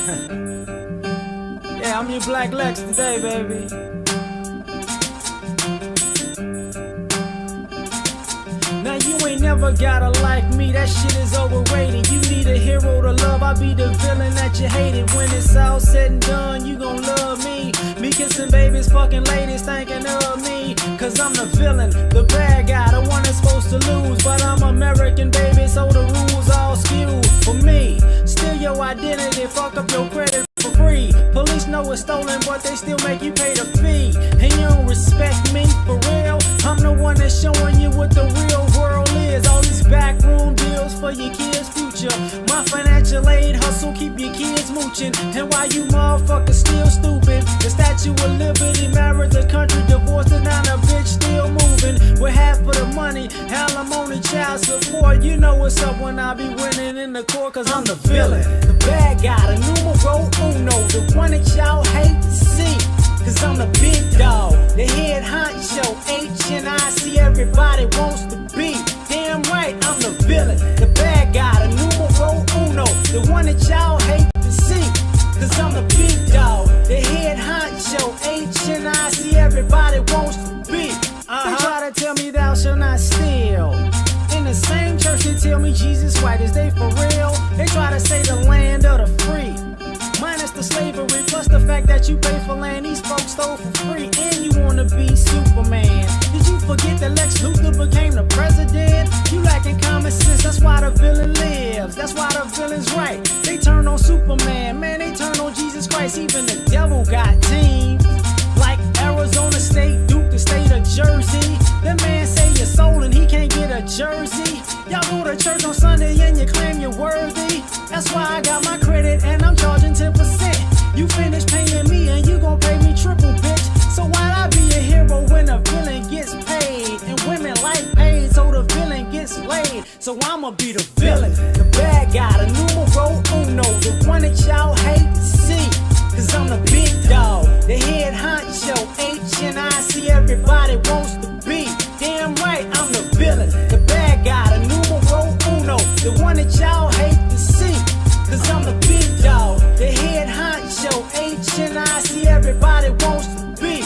Yeah, I'm your Black Lex today, baby. Now you ain't never gotta like me, that shit is overrated. You need a hero to love, I'll be the villain that you hated. When it's all said and done, you gon' love me. Me kissing babies, fucking ladies thinking of me. Cause I'm the villain, the bad guy, the one that's supposed to lose. But I'm American, baby, so the rules all skewed for me. Steal your identity, fuck up your credit for free. Police know it's stolen, but they still make you pay the fee. And you don't respect me, for real? I'm the one that's showing you what the real world is. All these backroom deals for your kids' future. My financial aid hustle keep your kids mooching. And why you motherfuckers still stupid? The Statue of Liberty married the country, divorced and now the bitch still moving. With half of the money, alimony, child support. You know what's up when I be winning in the court. Cause I'm the villain, the bad guy, the numero uno, the one that y'all hate to see. Cause I'm the big dog, the head honcho, H-N-I-C, everybody wants to be. Damn right, I'm the villain, the bad guy, the numero uno, the one that y'all hate to see. Cause I'm the big dog, the head honcho, H-N-I-C, everybody wants to be. They try to tell me thou shalt not steal. In the same church they tell me Jesus white, is they for real? They try to say the land of the free, minus the slavery, plus the fact that you pay for land these folks stole for free. And you wanna be Superman. Did you forget that Lex Luthor became the president? You lacking common sense, that's why the villain lives. That's why the villain's right. They turn on Superman, man, they turn on Jesus Christ. Even the devil got teams like Arizona State, Duke, the state of Jersey. That man say you're sold and he can't get a jersey. Y'all go to church on Sunday and you claim you're worthy. That's why I got my credit and I'm charging 10%. You finish paying me and you gon' pay me triple, bitch. So why'd I be a hero when a villain gets paid? And women like paid, so the villain gets laid. So I'ma be the villain, the bad guy, the numero uno, the one that y'all hate to see. Cause I'm the big dog, the head honcho, H-N-I-C, everybody wants to be. Damn right, I'm the villain, the bad guy, the numero uno, the one that y'all hate to see. Cause I'm the big dog, the head honcho, H-N-I-C, everybody wants to be.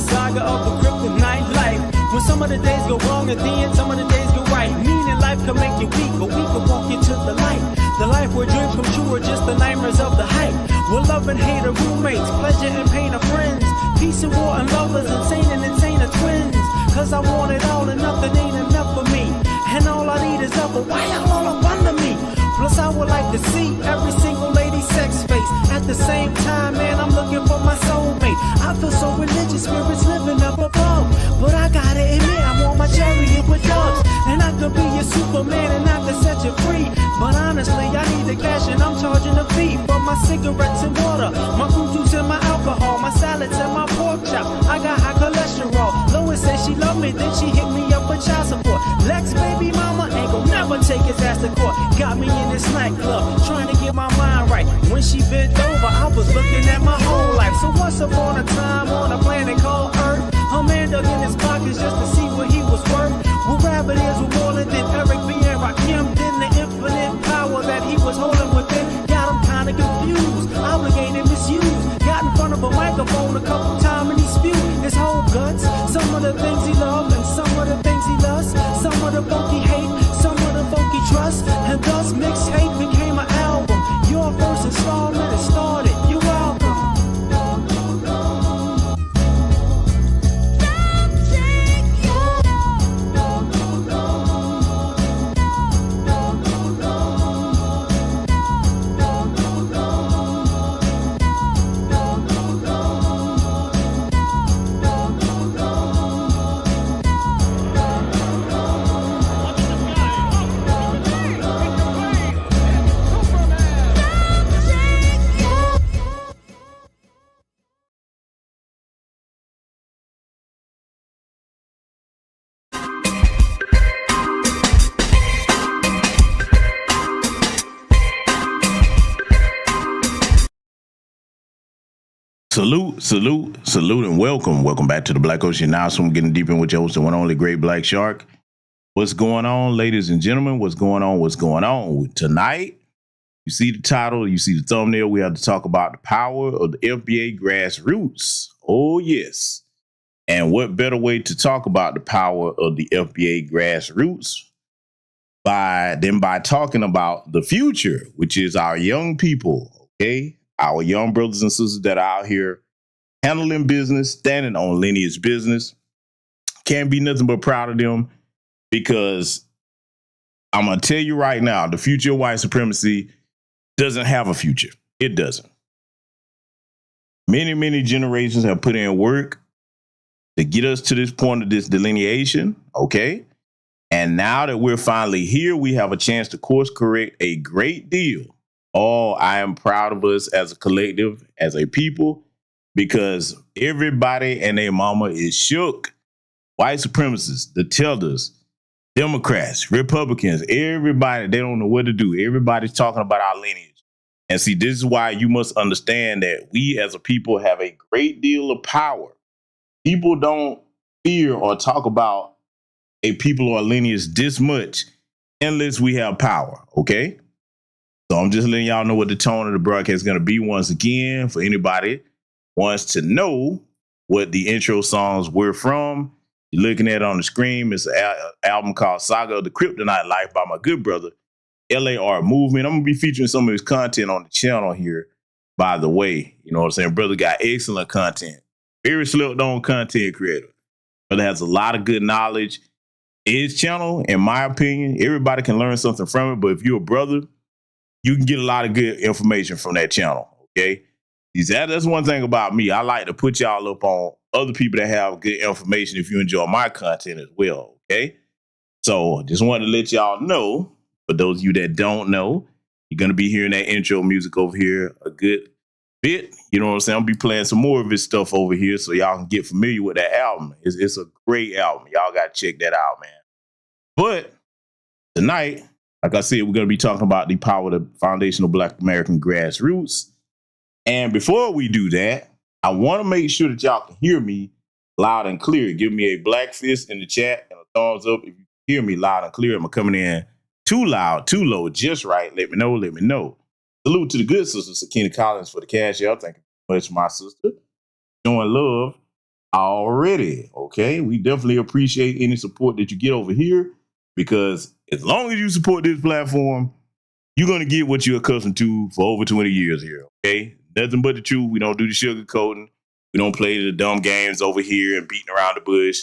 Saga of the kryptonite life. When some of the days go wrong and then some of the days go right. Meaning life can make you weak, but we can walk you to the light. The life where dreams come true are just the nightmares of the hype. Where love and hate are roommates, pleasure and pain are friends. Peace and war and lovers, insane and insane are twins. Cause I want it all and nothing ain't enough for me. And all I need is love, but why y'all all up under me? Plus I would like to see every single lady's sex face. At the same time, man, I'm looking for my soulmate. I feel so religious, spirits living up above. But I gotta admit, I want my chariot with doves. And I could be your Superman and I could set you free. But honestly, I need the cash and I'm charging a fee for my cigarettes and water, my fruit juice and my alcohol, my salads and my pork chop. I got high cholesterol. Lois said she loved me, then she hit me up for child support. Lex baby mama ain't gon' never take his ass to court. Got me in this nightclub, trying to get my mind right. When she bent over, I was looking at my whole life. So once upon a time on a planet called Earth, a man dug in his pockets just to see what he was worth. Well, rabbit ears were more than Eric B. and Rakim. Then the infinite power that he was holding within got him kinda confused, obligated, misused. Got in front of a microphone a couple times and he spewed his whole guts. Some of the things he loved and some of the things he lost. Some of the folk he hate, some of the folk he trust. And thus mixtape became an album. Your first installment has started. You're welcome. Salute, and welcome. Welcome back to the Black Ocean Now. So I'm getting deep in with your host, the one and only Great Black Shark. What's going on, ladies and gentlemen? What's going on? What's going on? Tonight, you see the title, you see the thumbnail. We have to talk about the power of the FBA Grassroots. Oh, yes. And what better way to talk about the power of the FBA Grassroots than by talking about the future, which is our young people, okay? Our young brothers and sisters that are out here handling business, standing on lineage business. Can't be nothing but proud of them, because I'm going to tell you right now, the future of white supremacy doesn't have a future. It doesn't. Many, many generations have put in work to get us to this point of this delineation, okay? And now that we're finally here, we have a chance to course correct a great deal. Oh, I am proud of us as a collective, as a people, because everybody and their mama is shook. White supremacists, the tellers, Democrats, Republicans, everybody, they don't know what to do. Everybody's talking about our lineage. And see, this is why you must understand that we as a people have a great deal of power. People don't fear or talk about a people or a lineage this much unless we have power, okay? So I'm just letting y'all know what the tone of the broadcast is going to be once again. For anybody who wants to know what the intro songs were from, you're looking at it on the screen. It's an album called Saga of the Kryptonite Life by my good brother, LAR Movement. I'm going to be featuring some of his content on the channel here, by the way. You know what I'm saying? Brother got excellent content. Very slept on content creator. Brother has a lot of good knowledge. His channel, in my opinion, everybody can learn something from it. But if you're a brother, you can get a lot of good information from that channel, okay? That's one thing about me. I like to put y'all up on other people that have good information if you enjoy my content as well, okay? So just wanted to let y'all know, for those of you that don't know, you're going to be hearing that intro music over here a good bit. You know what I'm saying? I'll be playing some more of his stuff over here so y'all can get familiar with that album. It's a great album. Y'all got to check that out, man. But tonight, like I said, we're going to be talking about the power of the foundational Black American grassroots. And before we do that, I want to make sure that y'all can hear me loud and clear. Give me a black fist in the chat and a thumbs up if you hear me loud and clear. Am I coming in too loud, too low, just right? Let me know. Let me know. Salute to the good sister, Sakina Collins, for the cash out. Thank you very much, my sister. Showing love already. Okay, we definitely appreciate any support that you get over here, because as long as you support this platform, you're going to get what you're accustomed to for over 20 years here, okay? Nothing but the truth. We don't do the sugarcoating. We don't play the dumb games over here and beating around the bush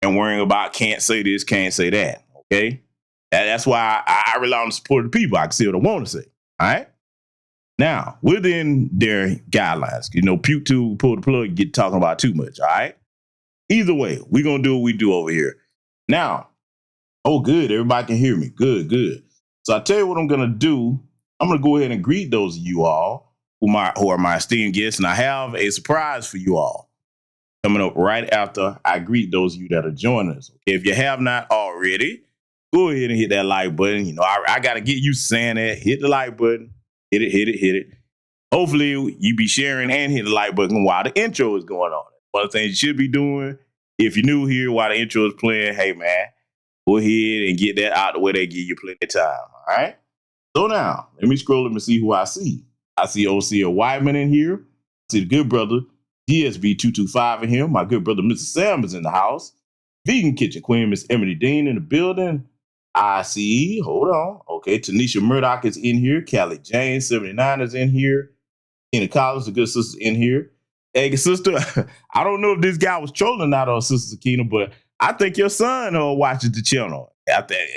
and worrying about can't say this, can't say that, okay? That's why I rely on the support of the people. I can say what I want to say, all right? Now, within their guidelines, puke to pull the plug, get talking about too much, all right? Either way, we're going to do what we do over here. Now, oh, good. Everybody can hear me. Good, good. So I tell you what I'm going to do. I'm going to go ahead and greet those of you all who are my esteemed guests. And I have a surprise for you all coming up right after I greet those of you that are joining us. Okay, if you have not already, go ahead and hit that like button. I got to get used to saying that. Hit the like button. Hit it, hit it, hit it. Hopefully you be sharing and hit the like button while the intro is going on. One of the things you should be doing, if you're new here while the intro is playing, hey, man, go ahead and get that out the way. They give you plenty of time, all right? So now, let me scroll up and see who I see. I see O.C.A. Wyman in here. I see the good brother, DSB225 in here. My good brother, Mr. Sam, is in the house. Vegan Kitchen Queen, Miss Emily Dean in the building. I see, hold on. Okay, Tanisha Murdoch is in here. Callie Jane, 79, is in here. Tina Collins, the good sister, in here. Hey, sister, I don't know if this guy was trolling out on Sister Sakina, but I think your son watches the channel.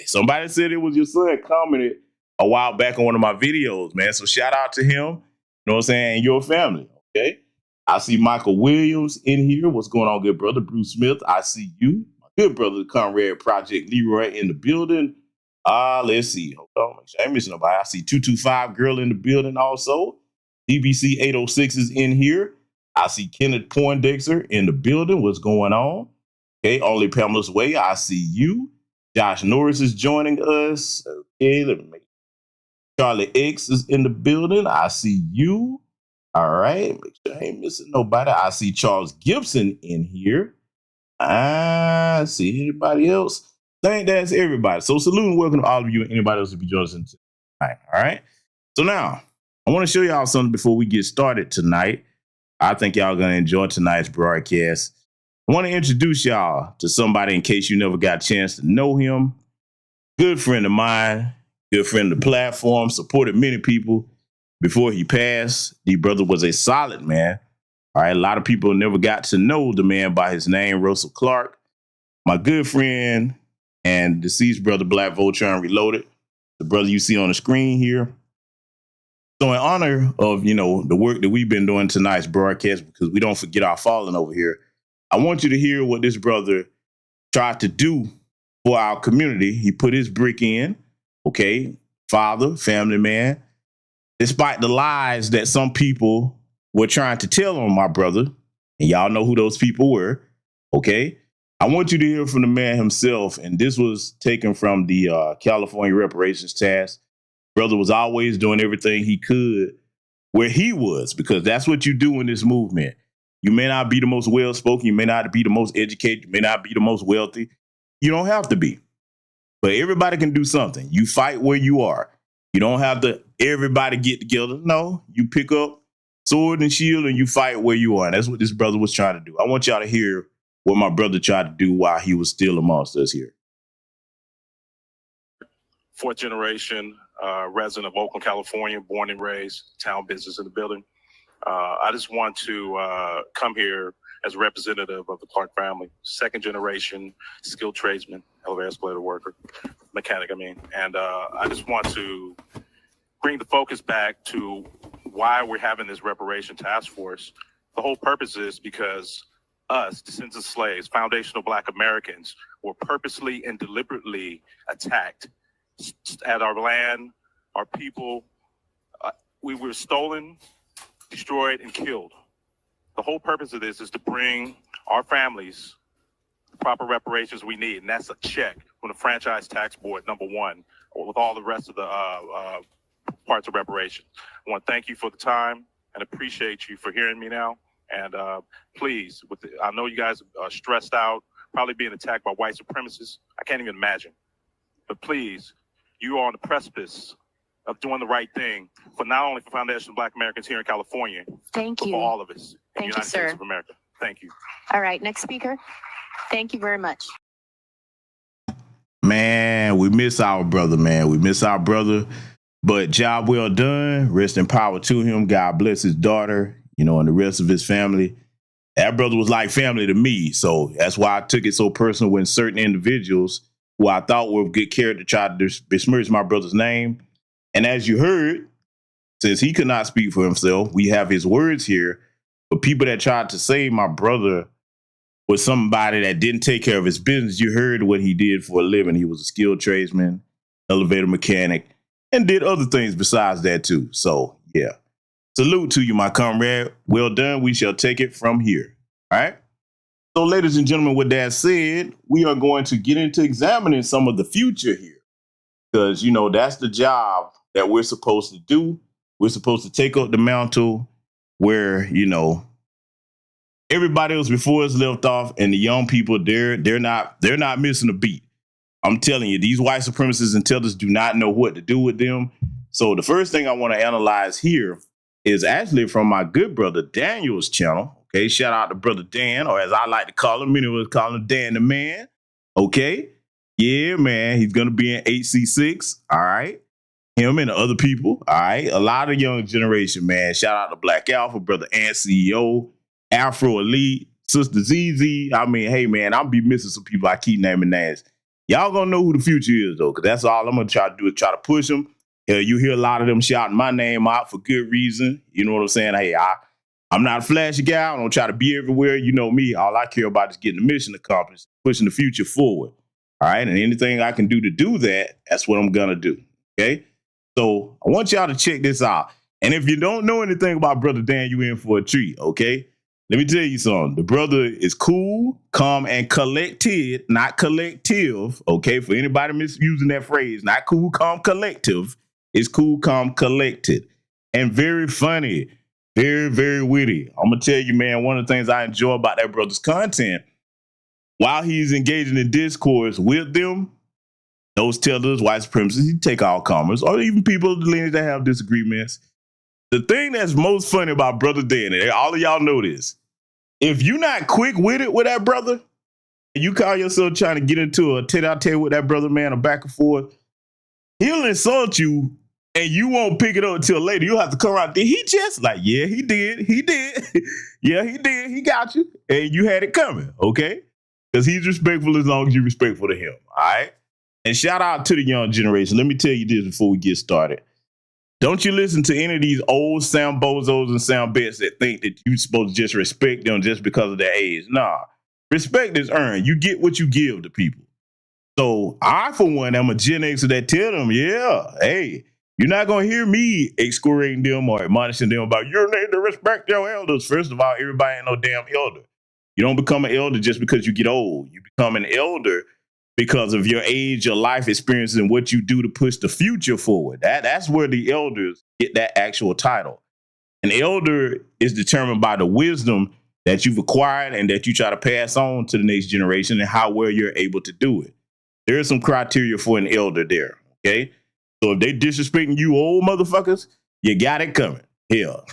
Somebody said it was your son, commented a while back on one of my videos, man. So shout out to him, you know what I'm saying, and your family, okay? I see Michael Williams in here. What's going on, good brother? Bruce Smith, I see you. My good brother, Conrad Project Leroy in the building. Let's see. Hold on, make sure I ain't missing nobody. I see 225 Girl in the building also. DBC 806 is in here. I see Kenneth Poindexter in the building. What's going on? Okay, Only Pamela's Way, I see you. Josh Norris is joining us. Okay, let me make Charlie X is in the building. I see you. All right. Make sure I ain't missing nobody. I see Charles Gibson in here. I see anybody else. I think that's everybody. So salute and welcome to all of you and anybody else to be joining us tonight. All right. So now I want to show y'all something before we get started tonight. I think y'all going to enjoy tonight's broadcast. I want to introduce y'all to somebody in case you never got a chance to know him. Good friend of mine, good friend of the platform, supported many people before he passed. The brother was a solid man. All right, a lot of people never got to know the man by his name, Russell Clark. My good friend and deceased brother, Black Voltron Reloaded, the brother you see on the screen here. So in honor of, the work that we've been doing tonight's broadcast, because we don't forget our fallen over here, I want you to hear what this brother tried to do for our community. He put his brick in, okay, father, family man, despite the lies that some people were trying to tell on my brother, and y'all know who those people were, okay? I want you to hear from the man himself, and this was taken from the California Reparations Task. Brother was always doing everything he could where he was, because that's what you do in this movement. You may not be the most well-spoken, you may not be the most educated, you may not be the most wealthy. You don't have to be, but everybody can do something. You fight where you are. You don't have to everybody get together. No, you pick up sword and shield and you fight where you are. And that's what this brother was trying to do. I want y'all to hear what my brother tried to do while he was still amongst us here. Fourth generation resident of Oakland, California, born and raised, town business in the building. I just want to come here as a representative of the Clark family, second generation skilled tradesman, elevator escalator worker, mechanic, and I just want to bring the focus back to why we're having this reparation task force. The whole purpose is because us, descendants of slaves, foundational Black Americans, were purposely and deliberately attacked at our land, our people. We were stolen, destroyed, and killed. The whole purpose of this is to bring our families the proper reparations we need, and that's a check from the Franchise Tax Board, number one, with all the rest of the parts of reparations. I want to thank you for the time and appreciate you for hearing me now. And please, I know you guys are stressed out, probably being attacked by white supremacists. I can't even imagine. But please, you are on the precipice of doing the right thing for not only for foundational Black Americans here in California, thank but you. for all of us in the Thank you, United sir. States of America. Thank you. All right, next speaker. Thank you very much. Man, we miss our brother, man. We miss our brother, but job well done. Rest in power to him. God bless his daughter, and the rest of his family. That brother was like family to me. So that's why I took it so personal when certain individuals who I thought were of good character tried to besmirch my brother's name. And as you heard, since he could not speak for himself, we have his words here. But people that tried to say my brother was somebody that didn't take care of his business, you heard what he did for a living. He was a skilled tradesman, elevator mechanic, and did other things besides that too. So, yeah. Salute to you, my comrade. Well done. We shall take it from here. All right. So, ladies and gentlemen, with that said, we are going to get into examining some of the future here. Because, that's the job that we're supposed to do. We're supposed to take up the mantle where, everybody else before us left off, and the young people, they're not missing a beat. I'm telling you, these white supremacists and tellers do not know what to do with them. So the first thing I want to analyze here is actually from my good brother Daniel's channel. Okay, shout out to brother Dan, or as I like to call him, many of us call him Dan the Man. Okay, yeah, man, he's gonna be in HC6. All right, him and the other people. All right, a lot of young generation, man. Shout out to Black Alpha, brother Ant CEO, Afro Elite, Sister ZZ. Hey, man, I'll be missing some people I keep naming names. Y'all gonna know who the future is, though, because that's all I'm gonna try to do is try to push them. You hear a lot of them shouting my name out for good reason. You know what I'm saying? Hey, I'm not a flashy guy. I don't try to be everywhere. You know me. All I care about is getting the mission accomplished, pushing the future forward. All right, and anything I can do to do that, that's what I'm gonna do. Okay, so I want y'all to check this out. And if you don't know anything about Brother Dan, you in for a treat. Okay. Let me tell you something. The brother is cool, calm, and collected, not collective. Okay, for anybody misusing that phrase, not cool, calm, collective. It's cool, calm, collected. And very funny. Very, very witty. I'm gonna tell you, man, one of the things I enjoy about that brother's content, while he's engaging in discourse with them, those tellers, white supremacists, he take all comers, or even people of the lineage that have disagreements. The thing that's most funny about Brother Danny, all of y'all know this. If you're not quick with it with that brother, and you call yourself trying to get into a tete-a-tete with that brother, man, or back and forth, he'll insult you, and you won't pick it up until later. You'll have to come around. Did he just? Like, yeah, he did. He did. Yeah, he did. He got you. And you had it coming, okay? Because he's respectful as long as you're respectful to him, all right? And shout out to the young generation. Let me tell you this before we get started. Don't you listen to any of these old sound bozos and sound bets that think that you're supposed to just respect them just because of their age. Nah, respect is earned. You get what you give to people. So I, for one, am a Gen Xer that tell them, yeah, hey, you're not going to hear me excoriating them or admonishing them about you need to respect your elders. First of all, everybody ain't no damn elder. You don't become an elder just because you get old. You become an elder because of your age, your life experiences, and what you do to push the future forward. That's where the elders get that actual title. An elder is determined by the wisdom that you've acquired and that you try to pass on to the next generation and how well you're able to do it. There is some criteria for an elder there, okay? So if they disrespecting you old motherfuckers, you got it coming. Hell,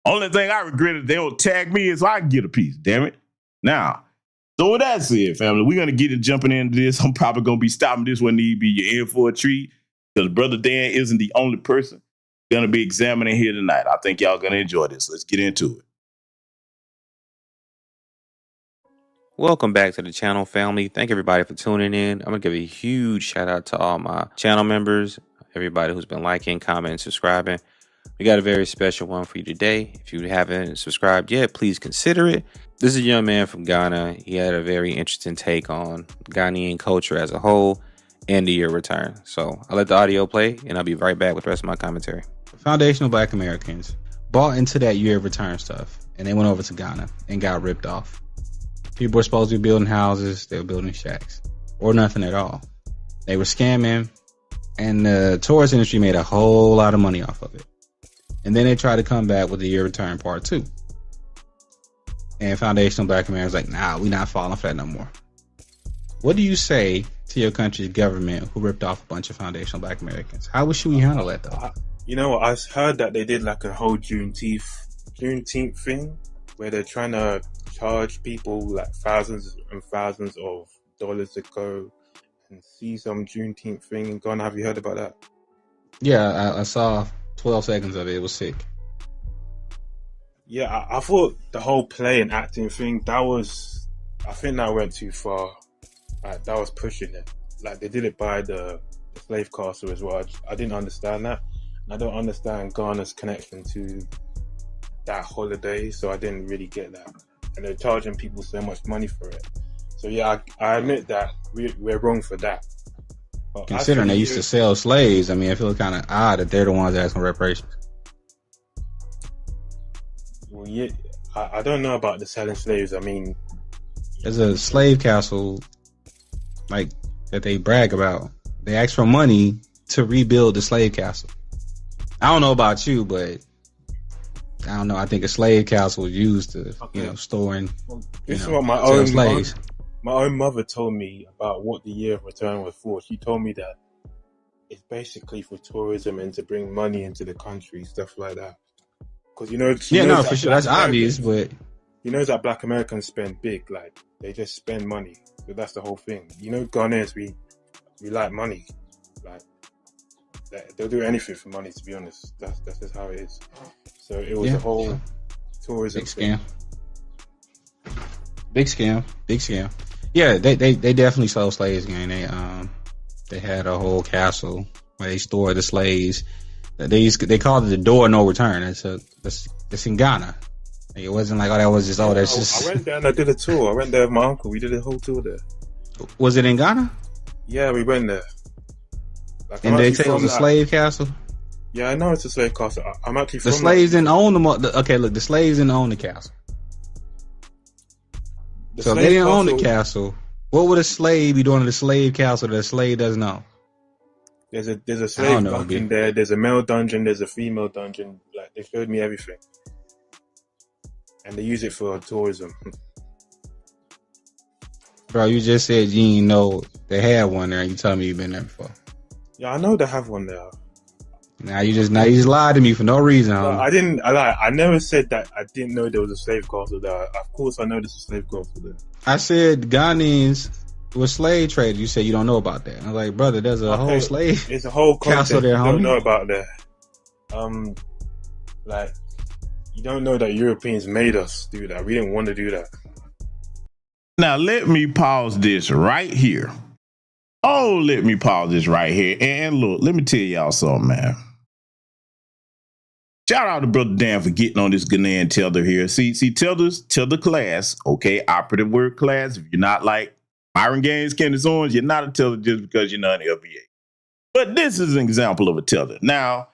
only thing I regret is they don't tag me so I can get a piece, damn it. Now, so with that said, family, we're going to get it jumping into this. I'm probably going to be stopping this when need be. You're in for a treat because Brother Dan isn't the only person going to be examining here tonight. I think y'all going to enjoy this. Let's get into it. Welcome back to the channel, family. Thank everybody for tuning in. I'm going to give a huge shout out to all my channel members, everybody who's been liking, commenting, subscribing. We got a very special one for you today. If you haven't subscribed yet, please consider it. This is a young man from Ghana. He had a very interesting take on Ghanaian culture as a whole and the year return. So I'll let the audio play and I'll be right back with the rest of my commentary. Foundational Black Americans bought into that year of return stuff and they went over to Ghana and got ripped off. People were supposed to be building houses, they were building shacks or nothing at all. They were scamming and the tourist industry made a whole lot of money off of it. And then they tried to come back with the year return part 2. And Foundational Black Americans like, nah, we not falling for that no more. What do you say to your country's government who ripped off a bunch of Foundational Black Americans? How should we handle that though? You know what? I heard that they did like a whole Juneteenth thing where they're trying to charge people like thousands and thousands of dollars to go and see some Juneteenth thing in Ghana. Have you heard about that? Yeah, I saw 12 seconds of it. It was sick. Yeah, I thought the whole play and acting thing, I think that went too far. Like, that was pushing it. Like, they did it by the slave castle as well. I didn't understand that. And I don't understand Ghana's connection to that holiday, so I didn't really get that. And they're charging people so much money for it. So yeah, I admit that we're wrong for that. But considering they used to sell slaves, I mean, I feel kind of odd that they're the ones asking reparations. Well, yeah, I don't know about the selling slaves. I mean, there's a slave castle, like, that they brag about. They ask for money to rebuild the slave castle. I don't know about you, but I don't know. I think a slave castle was used to, store and, this is what my own mother told me about what the year of return was for. She told me that it's basically for tourism and to bring money into the country, stuff like that. Because for sure, that's obvious, but he knows that Black Americans spend big, like they just spend money. So that's the whole thing. Ghanaians, we like money, like they'll do anything for money. To be honest, that's just how it is. So it was a whole tourism big scam. Big scam. Yeah, they definitely sold slaves again. They had a whole castle where they stored the slaves. They called it the door of no return. It's in Ghana. It wasn't like, that was just, that's just. I went there and I did a tour. I went there with my uncle. We did a whole tour there. Was it in Ghana? Yeah, we went there. And they take it was a slave castle? Yeah, I know it's a slave castle. I'm actually from the slaves didn't own the slaves didn't own the castle. So if they didn't own the castle, what would a slave be doing in the slave castle that a slave doesn't own? There's a slave dungeon there. There's a male dungeon. There's a female dungeon. Like, they showed me everything. and they use it for tourism. Bro, you just said you didn't know they had one there, and you told me you've been there before. Yeah, I know they have one there. Now you just lied to me for no reason, No, homie. I didn't. I never said that. I didn't know there was a slave castle there. Of course, I know there's a slave castle there. I said Ghanaians were slave traders. You said you don't know about that. I was like, brother, there's a whole slave. It's a whole castle concept there, you homie. don't know about there. Like, you don't know that Europeans made us do that. We didn't want to do that. Now, let me pause this right here. Oh, let me pause this right here. And look, let me tell y'all something, man. Shout out to Brother Dan for getting on this Ghanaian tether here. See, tether class, okay, operative word class. If you're not like Myron Gaines, Candace Owens, you're not a tether just because you're not an LBA. But this is an example of a tether. Now,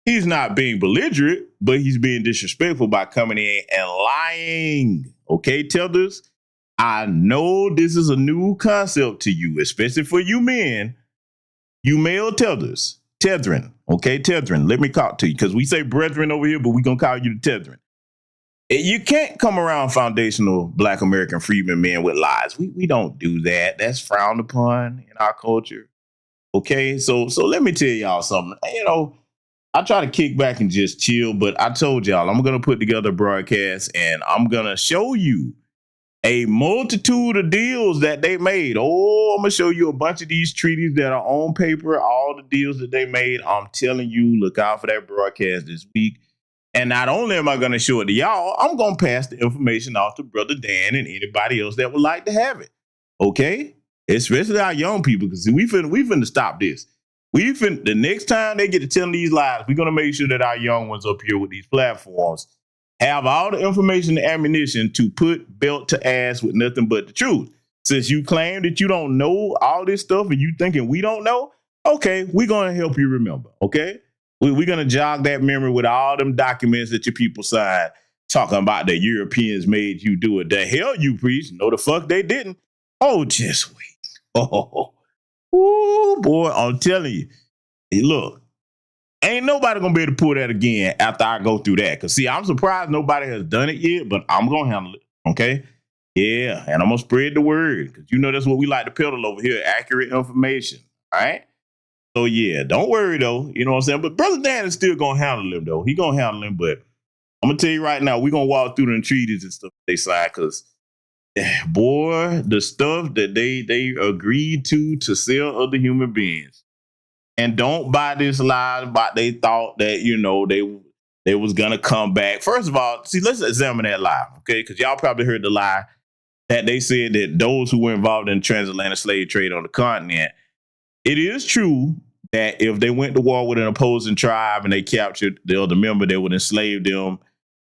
he's not being belligerent, but he's being disrespectful by coming in and lying. Okay, tethers? I know this is a new concept to you, especially for you men, you male tethers. Tethering, okay, tethering. Let me talk to you because we say brethren over here, but we're going to call you the tethering. You can't come around foundational Black American freedmen men with lies. We don't do that. That's frowned upon in our culture. Okay, so let me tell y'all something. You know, I try to kick back and just chill, but I told y'all I'm going to put together a broadcast and I'm going to show you a multitude of deals that they made. Oh, I'm going to show you a bunch of these treaties that are on paper, all the deals that they made. I'm telling you, look out for that broadcast this week. And not only am I going to show it to y'all, I'm going to pass the information off to Brother Dan and anybody else that would like to have it. Okay? Especially our young people, because we finna stop this. The next time they get to telling these lies, we're going to make sure that our young ones up here with these platforms have all the information and ammunition to put belt to ass with nothing but the truth. Since you claim that you don't know all this stuff and you thinking we don't know, okay, we're going to help you remember, okay? We're going to jog that memory with all them documents that your people signed talking about the Europeans made you do it. The hell you preach. No, the fuck they didn't. Oh, just wait. Oh, boy, I'm telling you. Hey, look. Ain't nobody gonna be able to pull that again after I go through that. Cause see, I'm surprised nobody has done it yet, but I'm gonna handle it. Okay. Yeah. And I'm gonna spread the word. Cause you know that's what we like to peddle over here. Accurate information. All right. So yeah, don't worry though. You know what I'm saying? But Brother Dan is still gonna handle him though. He gonna handle him, but I'm gonna tell you right now, we're gonna walk through the treaties and stuff they signed, cause boy, the stuff that they agreed to sell other human beings. And don't buy this lie about they thought that, you know, they was going to come back. First of all, see, let's examine that lie, okay? Because y'all probably heard the lie that they said that those who were involved in transatlantic slave trade on the continent, it is true that if they went to war with an opposing tribe and they captured the other member, they would enslave them.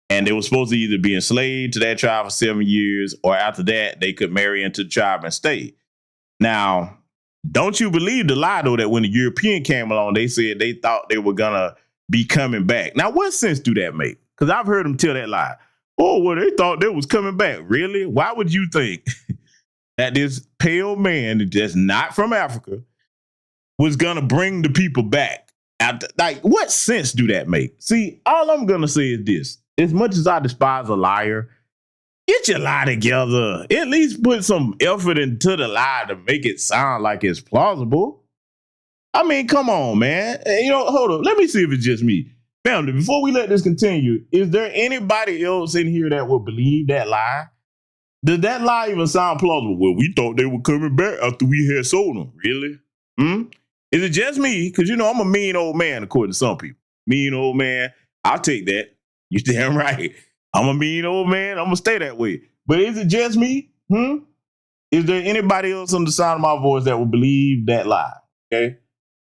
And they were supposed to either be enslaved to that tribe for 7 years, or after that, they could marry into the tribe and stay. Now, don't you believe the lie, though, that when the European came along, they said they thought they were going to be coming back. Now, what sense do that make? Because I've heard them tell that lie. Oh, well, they thought they was coming back. Really? Why would you think that this pale man that's not from Africa was going to bring the people back? Like, what sense do that make? See, all I'm going to say is this. As much as I despise a liar, get your lie together. At least put some effort into the lie to make it sound like it's plausible. I mean, come on, man. You know, hold up. Let me see if it's just me. Family, before we let this continue, is there anybody else in here that would believe that lie? Does that lie even sound plausible? Well, we thought they were coming back after we had sold them. Really? Is it just me? Because, you know, I'm a mean old man, according to some people. Mean old man. I'll take that. You damn right. I'm a mean old man. I'm going to stay that way. But is it just me? Is there anybody else on the sound of my voice that would believe that lie? Okay?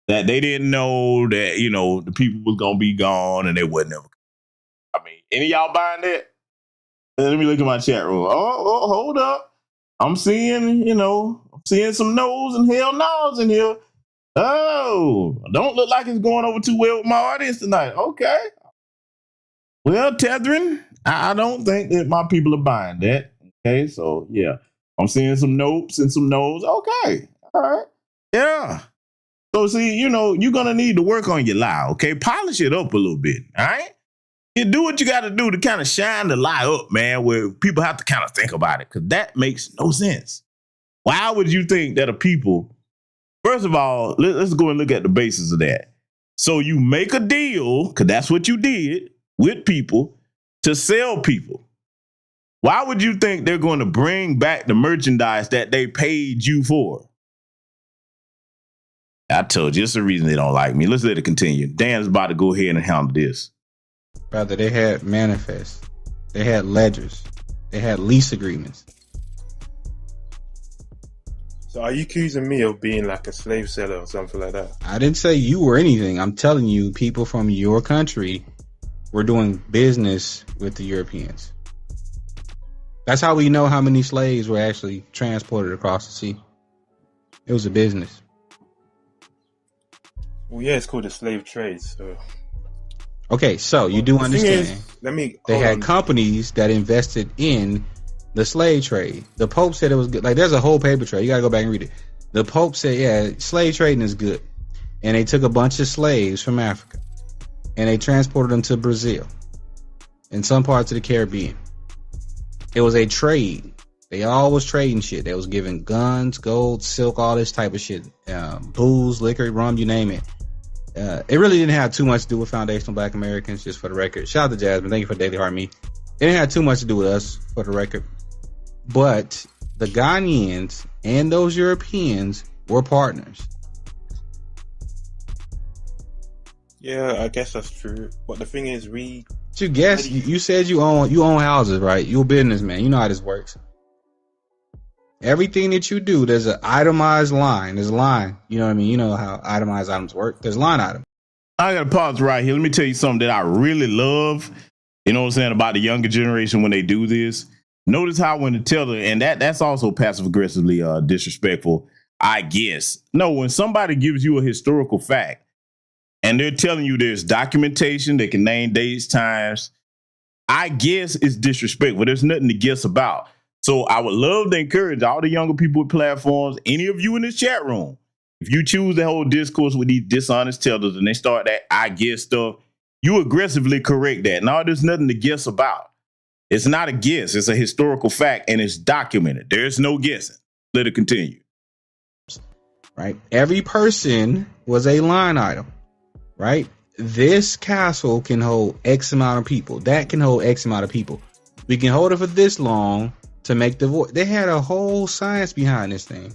That they didn't know that, you know, the people was going to be gone and they wasn't ever. I mean, any of y'all buying that? Let me look at my chat room. Oh, hold up. I'm seeing, you know, some no's and hell no's in here. Oh, don't look like it's going over too well with my audience tonight. Okay. Well, tethering, I don't think that my people are buying that. Okay, so yeah, I'm seeing some nopes and some no's. Okay, all right, yeah. So see, you know, you're gonna need to work on your lie. Okay, polish it up a little bit. All right, You do what you got to do to kind of shine the lie up, man, where people have to kind of think about it, because that makes no sense. Why would you think that a people, first of all, let's go and look at the basis of that. So you make a deal, because that's what you did with people, to sell people. Why would you think they're going to bring back the merchandise that they paid you for? I told you, it's the reason they don't like me. Let's let it continue. Dan's about to go ahead and handle this. Brother, they had manifests. They had ledgers. They had lease agreements. So are you accusing me of being like a slave seller or something like that? I didn't say you were anything. I'm telling you, people from your country were doing business with the Europeans. That's how we know how many slaves were actually transported across the sea. It was a business. Well, yeah, it's called a slave trade. So okay, so you do understand. They had companies that invested in the slave trade. The Pope said it was good. Like, there's a whole paper trail. You gotta go back and read it. The Pope said, yeah, slave trading is good. And they took a bunch of slaves from Africa and they transported them to Brazil and some parts of the Caribbean. It was a trade. They all was trading shit. They was giving guns, gold, silk, all this type of shit. Booze, liquor, rum, you name it. It really didn't have too much to do with foundational Black Americans, just for the record. Shout out to Jasmine. Thank you for Daily Heart Me. It didn't have too much to do with us, for the record. But the Ghanaians and those Europeans were partners. Yeah, I guess that's true. But the thing is, you guess you said you own houses, right? You're a businessman. You know how this works. Everything that you do, there's an itemized line. There's a line. You know what I mean? You know how itemized items work. There's line item. I got to pause right here. Let me tell you something that I really love. You know what I'm saying, about the younger generation when they do this. Notice how when the teller, and that's also passive aggressively disrespectful, I guess. No, when somebody gives you a historical fact and they're telling you there's documentation, they can name dates, times, I guess it's disrespectful. There's nothing to guess about. So I would love to encourage all the younger people with platforms, any of you in this chat room, if you choose to hold discourse with these dishonest tellers and they start that I guess stuff, you aggressively correct that. No, there's nothing to guess about. It's not a guess. It's a historical fact, and it's documented. There's no guessing. Let it continue. Right? Every person was a line item, right? This castle can hold X amount of people. That can hold X amount of people. We can hold it for this long to make the void. They had a whole science behind this thing.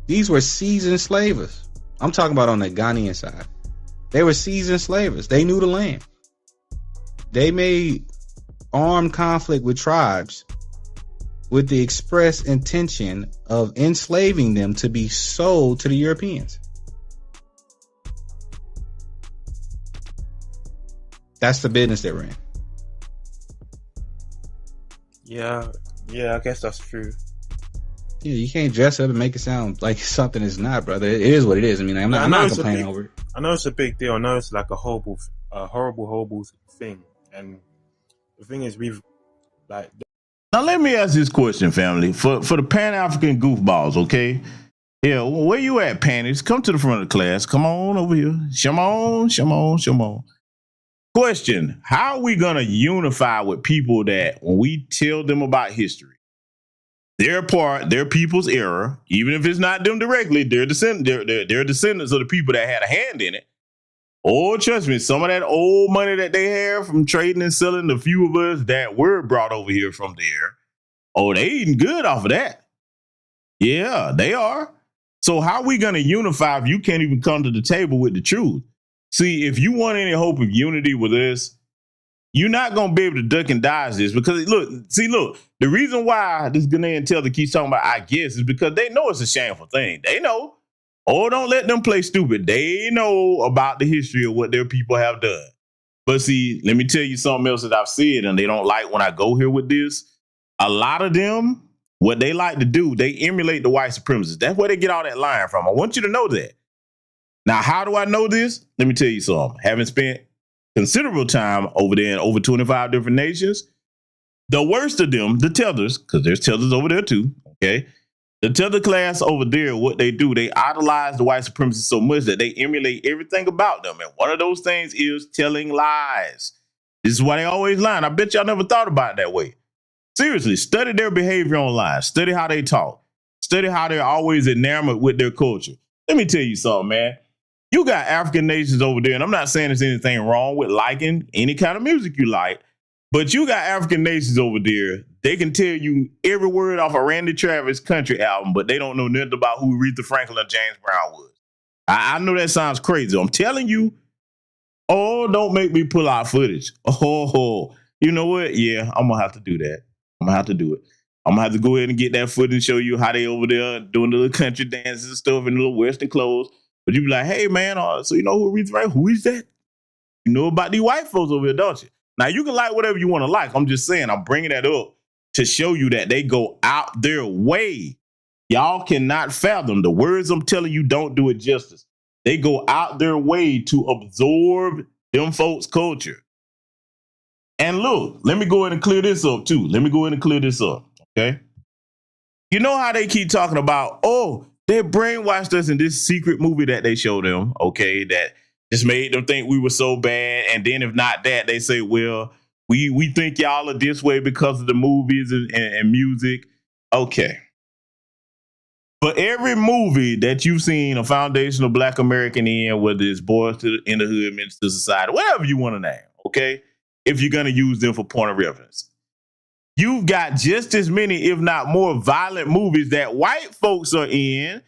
These were seasoned slavers. I'm talking about on the Ghanaian side. They were seasoned slavers. They knew the land. They made armed conflict with tribes with the express intention of enslaving them to be sold to the Europeans. That's the business they were in. Yeah, I guess that's true. Yeah, you can't dress up and make it sound like something it's not, brother. It is what it is. I mean, I'm not complaining over it. I know it's a big deal. I know it's like a horrible thing. And the thing is, we've like. Now let me ask this question, family, for the Pan-African goofballs, okay? Yeah, where you at, Panties? Come to the front of the class. Come on over here. Shimon. Question: how are we gonna unify with people that when we tell them about history, their people's era, even if it's not them directly, they're descendants of the people that had a hand in it. Oh, trust me, some of that old money that they have from trading and selling, the few of us that were brought over here from there, oh, they eating good off of that. Yeah, they are. So how are we going to unify if you can't even come to the table with the truth? See, if you want any hope of unity with us, you're not going to be able to duck and dodge this, because look, the reason why this Ghanaian teller keeps talking about I guess is because they know it's a shameful thing. They know. Oh, don't let them play stupid. They know about the history of what their people have done. But see, let me tell you something else that I've said, and they don't like when I go here with this. A lot of them, what they like to do, they emulate the white supremacists. That's where they get all that line from. I want you to know that. Now, how do I know this? Let me tell you something. Having spent considerable time over there in over 25 different nations, the worst of them, the tellers, because there's tellers over there too, okay? The tether class over there, what they do, they idolize the white supremacists so much that they emulate everything about them. And one of those things is telling lies. This is why they always lie. I bet y'all never thought about it that way. Seriously, study their behavior online. Study how they talk. Study how they're always enamored with their culture. Let me tell you something, man. You got African nations over there, and I'm not saying there's anything wrong with liking any kind of music you like, but you got African nations over there. They can tell you every word off a Randy Travis country album, but they don't know nothing about who Aretha Franklin or James Brown was. I know that sounds crazy. I'm telling you, don't make me pull out footage. You know what? Yeah, I'm going to have to do that. I'm going to have to do it. I'm going to have to go ahead and get that footage and show you how they over there doing the little country dances and stuff in the little Western clothes. But you be like, hey, man, so you know who Aretha Franklin? Who is that? You know about these white folks over here, don't you? Now, you can like whatever you want to like. I'm just saying, I'm bringing that up to show you that they go out their way. Y'all cannot fathom. The words I'm telling you don't do it justice. They go out their way to absorb them folks' culture. And look, let me go ahead and clear this up, too. Okay? You know how they keep talking about, they brainwashed us in this secret movie that they showed them, okay, that just made them think we were so bad. And then if not that, they say, well, we think y'all are this way because of the movies and music. Okay. For every movie that you've seen a foundational Black American in, whether it's Boys in the Hood, Menace to Society, whatever you want to name, okay, if you're going to use them for point of reference, you've got just as many, if not more, violent movies that white folks are in.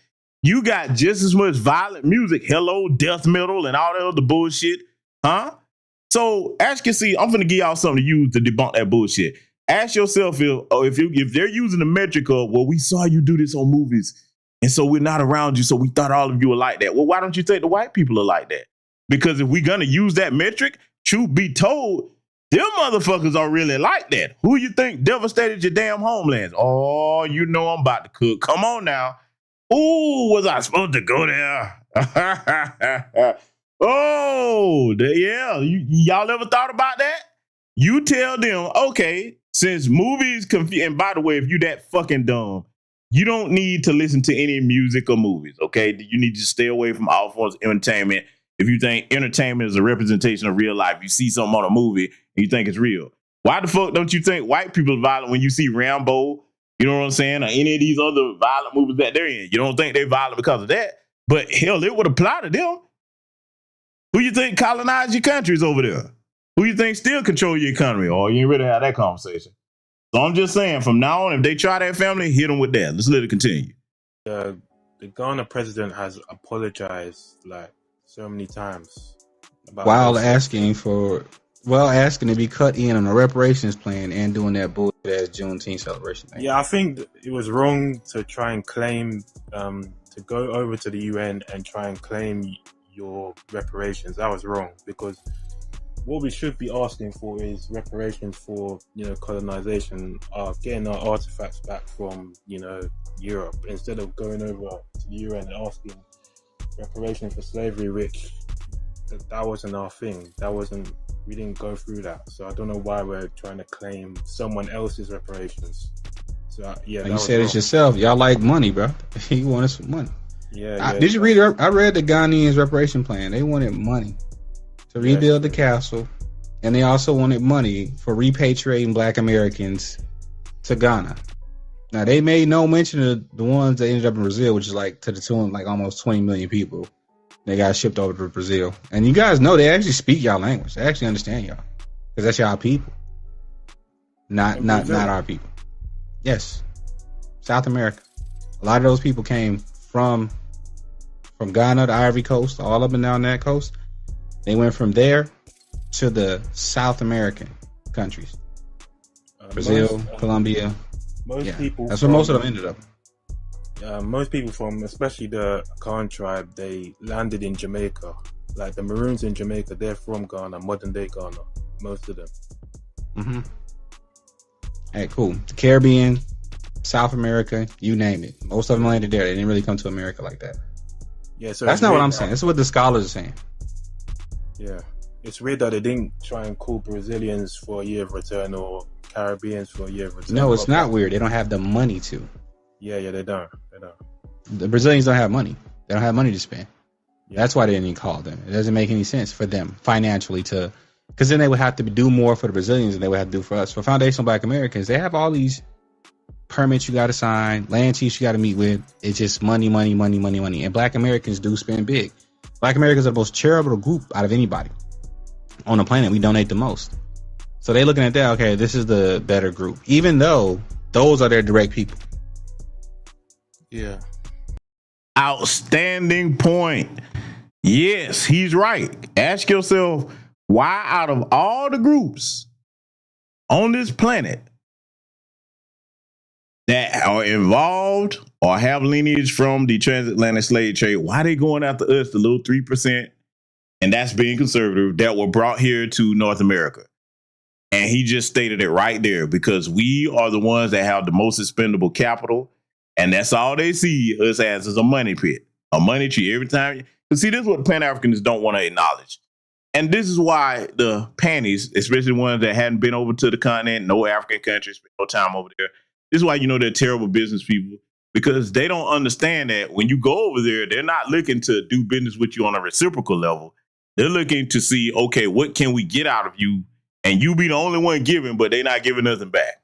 You got just as much violent music, hello, death metal, and all that other bullshit, huh? So ask you, see, I'm going to give y'all something to use to debunk that bullshit. Ask yourself if they're using the metric of, well, we saw you do this on movies, and so we're not around you, so we thought all of you were like that. Well, why don't you think the white people are like that? Because if we're going to use that metric, truth be told, them motherfuckers are really like that. Who you think devastated your damn homelands? Oh, you know I'm about to cook. Come on now. Ooh, was I supposed to go there? Y'all ever thought about that? You tell them, okay, since movies confuse, and by the way, if you that fucking dumb, you don't need to listen to any music or movies, okay? You need to stay away from all forms of entertainment. If you think entertainment is a representation of real life, you see something on a movie and you think it's real. Why the fuck don't you think white people are violent when you see Rambo, you know what I'm saying, or any of these other violent movies that they're in? You don't think they're violent because of that, but hell, it would apply to them. Who you think colonized your countries over there? Who you think still control your economy? Oh, you ain't ready to have that conversation. So I'm just saying, from now on, if they try that family, hit them with that. Let's let it continue. The Ghana president has apologized like so many times about asking to be cut in on a reparations plan and doing that bullshit as Juneteenth celebration thing. Yeah, I think it was wrong to try and claim to go over to the UN and try and claim your reparations. That was wrong, because what we should be asking for is reparations for, colonization, getting our artifacts back from, Europe, instead of going over to the UN and asking reparations for slavery, which that wasn't our thing. We didn't go through that. So I don't know why we're trying to claim someone else's reparations. So you said it yourself. Y'all like money, bro. You wanted some money. Yeah. Did you read it? I read the Ghanaians' reparation plan. They wanted money to rebuild the castle, and they also wanted money for repatriating Black Americans to Ghana. Now, they made no mention of the ones that ended up in Brazil, which is like to the tune of like almost 20 million people. They got shipped over to Brazil. And you guys know they actually speak y'all language. They actually understand y'all, because that's y'all people. Not our people. Yes. South America. A lot of those people came from Ghana, the Ivory Coast, all up and down that coast. They went from there to the South American countries. Brazil, Colombia. That's where most of them ended up. Most people from, especially the Khan tribe, they landed in Jamaica. Like the Maroons in Jamaica, they're from Ghana, modern day Ghana, most of them. Mm-hmm. Hey, cool. The Caribbean, South America, you name it. Most of them landed there. They didn't really come to America like that. Yeah, so that's not what I'm saying. This is what the scholars are saying. Yeah. It's weird that they didn't try and call Brazilians for a year of return or Caribbeans for a year of return. No, it's not weird. They don't have the money to. Yeah, they don't. The Brazilians don't have money. They don't have money to spend. That's why they didn't even call them. It doesn't make any sense for them financially to, because then they would have to do more for the Brazilians than they would have to do for us. For Foundational Black Americans, they have all these permits you got to sign, land chiefs you got to meet with. It's just money. And Black Americans do spend big. Black Americans are the most charitable group out of anybody on the planet. We donate the most. So they're looking at that, okay, this is the better group, even though those are their direct people. Yeah. Outstanding point. Yes, he's right. Ask yourself, why out of all the groups on this planet that are involved or have lineage from the transatlantic slave trade, why they going after us, the little 3%, and that's being conservative, that were brought here to North America? And he just stated it right there, because we are the ones that have the most expendable capital, and that's all they see us as is a money pit, a money tree every time. Because see, this is what Pan-Africans don't want to acknowledge. And this is why the panties, especially ones that hadn't been over to the continent, no African countries, spent no time over there, this is why they're terrible business people, because they don't understand that when you go over there, they're not looking to do business with you on a reciprocal level. They're looking to see, okay, what can we get out of you? And you be the only one giving, but they're not giving nothing back.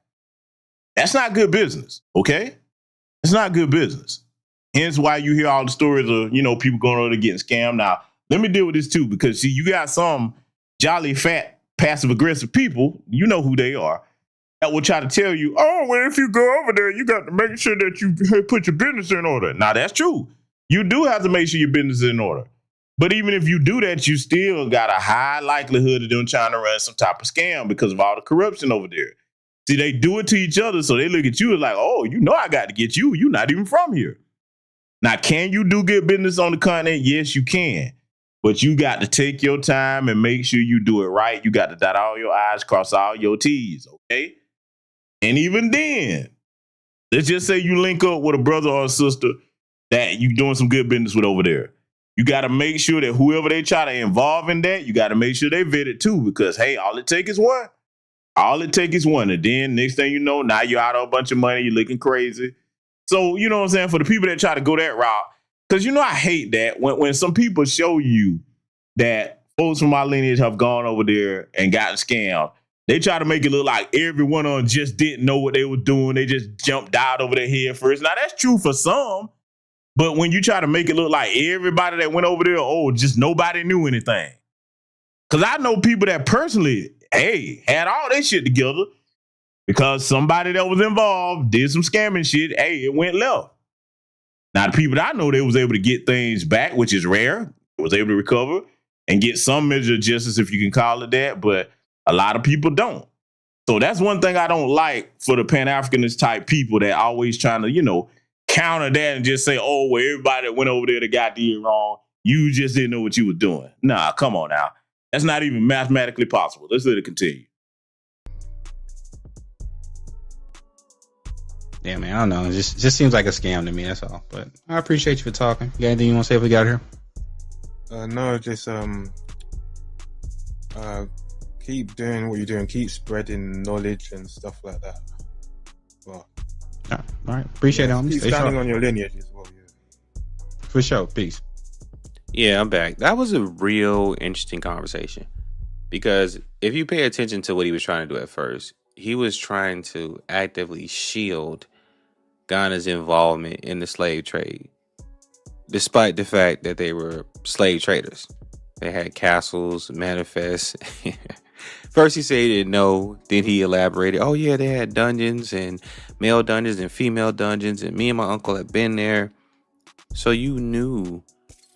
That's not good business, okay? It's not good business. Hence why you hear all the stories of, people going over there getting scammed. Now, let me deal with this too, because see, you got some jolly, fat, passive-aggressive people, you know who they are, that will try to tell you, oh, well, if you go over there, you got to make sure that you put your business in order. Now, that's true. You do have to make sure your business is in order. But even if you do that, you still got a high likelihood of them trying to run some type of scam because of all the corruption over there. See, they do it to each other, so they look at you like, oh, I got to get you. You're not even from here. Now, can you do good business on the continent? Yes, you can. But you got to take your time and make sure you do it right. You got to dot all your I's, cross all your T's, okay? And even then, let's just say you link up with a brother or a sister that you doing some good business with over there. You got to make sure that whoever they try to involve in that, you got to make sure they vet it too, because, hey, all it takes is one. All it takes is one. And then next thing you know, now you're out of a bunch of money. You're looking crazy. So, you know what I'm saying? For the people that try to go that route, because, I hate that when some people show you that folks from my lineage have gone over there and gotten scammed, they try to make it look like everyone on them just didn't know what they were doing. They just jumped out over their head first. Now, that's true for some. But when you try to make it look like everybody that went over there, just nobody knew anything. Because I know people that personally, had all their shit together because somebody that was involved did some scamming shit. It went left. Now, the people that I know, they was able to get things back, which is rare. They was able to recover and get some measure of justice, if you can call it that. But a lot of people don't. So that's one thing I don't like for the Pan-Africanist type people that always trying to, counter that and just say, oh, well, everybody that went over there that got it wrong, you just didn't know what you were doing. Nah, come on now. That's not even mathematically possible. Let's let it continue. Yeah, man, I don't know. It just seems like a scam to me, that's all. But I appreciate you for talking. You got anything you want to say if we got here? No, just keep doing what you're doing. Keep spreading knowledge and stuff like that. Well, all right. Appreciate it, homie. Keep Stay standing sharp. on your lineage as well. Yeah. For sure. Peace. Yeah, I'm back. That was a real interesting conversation, because if you pay attention to what he was trying to do at first, he was trying to actively shield Ghana's involvement in the slave trade, despite the fact that they were slave traders. They had castles, manifests. First he said he didn't know, then he elaborated, oh yeah, they had dungeons and male dungeons and female dungeons, and me and my uncle had been there. So you knew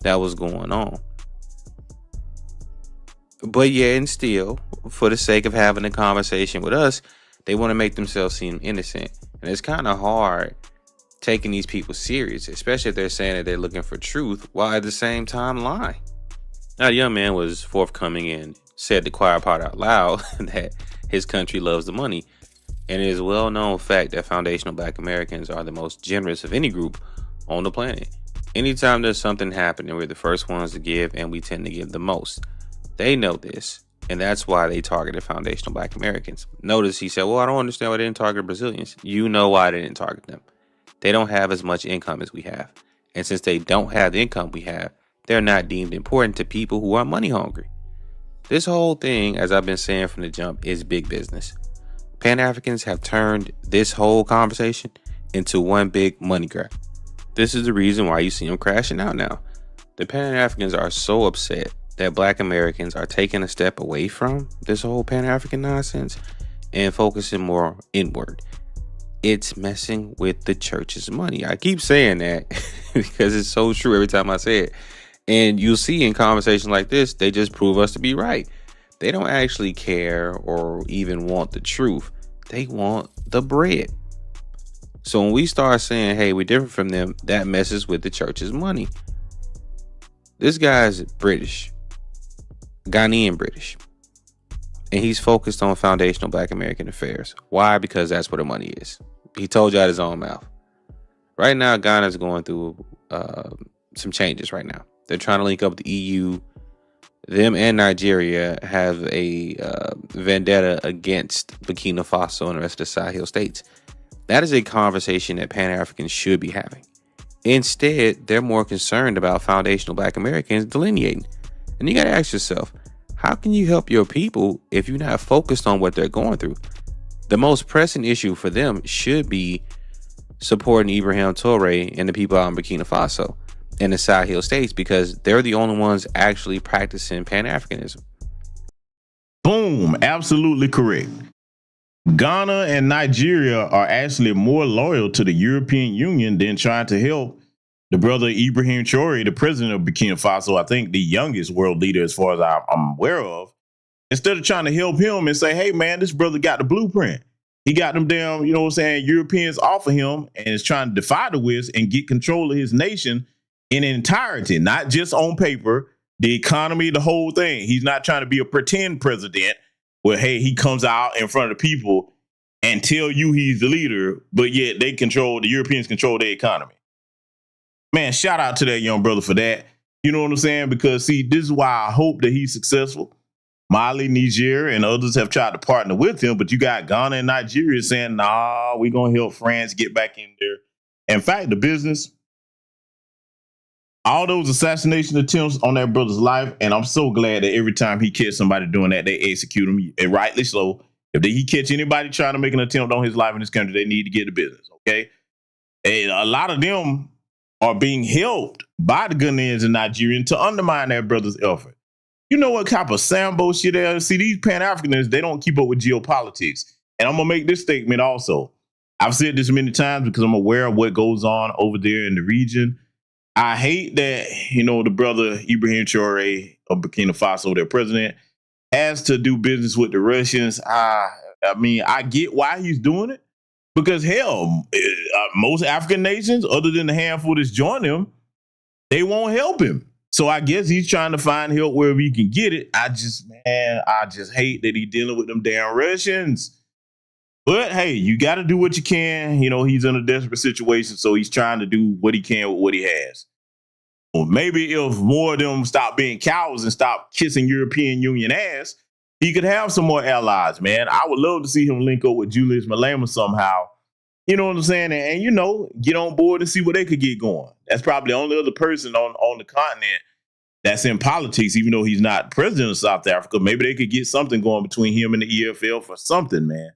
that was going on. But yeah, and still, for the sake of having a conversation with us, they want to make themselves seem innocent. And it's kind of hard taking these people serious, especially if they're saying that they're looking for truth while at the same time lying. Now, the young man was forthcoming and said the quiet part out loud that his country loves the money. And it is a well-known fact that foundational Black Americans are the most generous of any group on the planet. Anytime there's something happening, we're the first ones to give, and we tend to give the most. They know this, and that's why they targeted foundational Black Americans. Notice he said, well, I don't understand why they didn't target Brazilians. You know why they didn't target them. they don't have as much income as we have. And since they don't have the income we have, they're not deemed important to people who are money hungry. This whole thing, as I've been saying from the jump, is big business. Pan-Africans have turned this whole conversation into one big money grab. This is the reason why you see them crashing out now. The Pan-Africans are so upset that Black Americans are taking a step away from this whole Pan-African nonsense and focusing more inward. It's messing with the church's money. I keep saying that because it's so true every time I say it. And you'll see in conversations like this, they just prove us to be right. They don't actually care or even want the truth. They want the bread. So when we start saying, hey, we're different from them, that messes with the church's money. This guy's British, Ghanaian British, and he's focused on foundational Black American affairs. Why? Because that's where the money is. He told you out his own mouth. Right now, Ghana's going through some changes right now. They're trying to link up with the EU. Them and Nigeria have a vendetta against Burkina Faso and the rest of the Sahel states. That is a conversation that Pan-Africans should be having. Instead, they're more concerned about foundational Black Americans delineating. And you got to ask yourself, how can you help your people if you're not focused on what they're going through? The most pressing issue for them should be supporting Ibrahim Touré and the people out in Burkina Faso and the Sahel states, because they're the only ones actually practicing Pan-Africanism. Boom, absolutely correct. Ghana and Nigeria are actually more loyal to the European Union than trying to help the brother Ibrahim Traoré, the president of Burkina Faso, I think the youngest world leader as far as I'm aware of. Instead of trying to help him and say, hey, man, this brother got the blueprint. He got them damn, you know what I'm saying, Europeans off of him and is trying to defy the West and get control of his nation in entirety, not just on paper, the economy, the whole thing. He's not trying to be a pretend president where, hey, he comes out in front of people and tell you he's the leader, but yet the Europeans control their economy. Man, shout out to that young brother for that. You know what I'm saying? Because, see, this is why I hope that he's successful. Mali, Niger, and others have tried to partner with him, but you got Ghana and Nigeria saying, nah, we're going to help France get back in there. In fact, the business, all those assassination attempts on that brother's life, and I'm so glad that every time he catch somebody doing that, they execute him, and rightly so. If he catch anybody trying to make an attempt on his life in this country, they need to get the business, okay? And a lot of them are being helped by the Ghanaians and Nigerians to undermine that brother's effort. You know what type of Sambo shit they are? See, these Pan-Africanists, they don't keep up with geopolitics. And I'm going to make this statement also. I've said this many times because I'm aware of what goes on over there in the region. I hate that, you know, the brother Ibrahim Traoré of Burkina Faso, their president, has to do business with the Russians. I mean, I get why he's doing it. Because, hell, most African nations, other than the handful that's joined him, they won't help him. So I guess he's trying to find help wherever he can get it. I just hate that he's dealing with them damn Russians. But, hey, you got to do what you can. You know, he's in a desperate situation, so he's trying to do what he can with what he has. Well, maybe if more of them stop being cowards and stop kissing European Union ass, he could have some more allies, man. I would love to see him link up with Julius Malema somehow. You know what I'm saying? And, you know, get on board and see what they could get going. That's probably the only other person on the continent that's in politics, even though he's not president of South Africa. Maybe they could get something going between him and the EFL for something, man.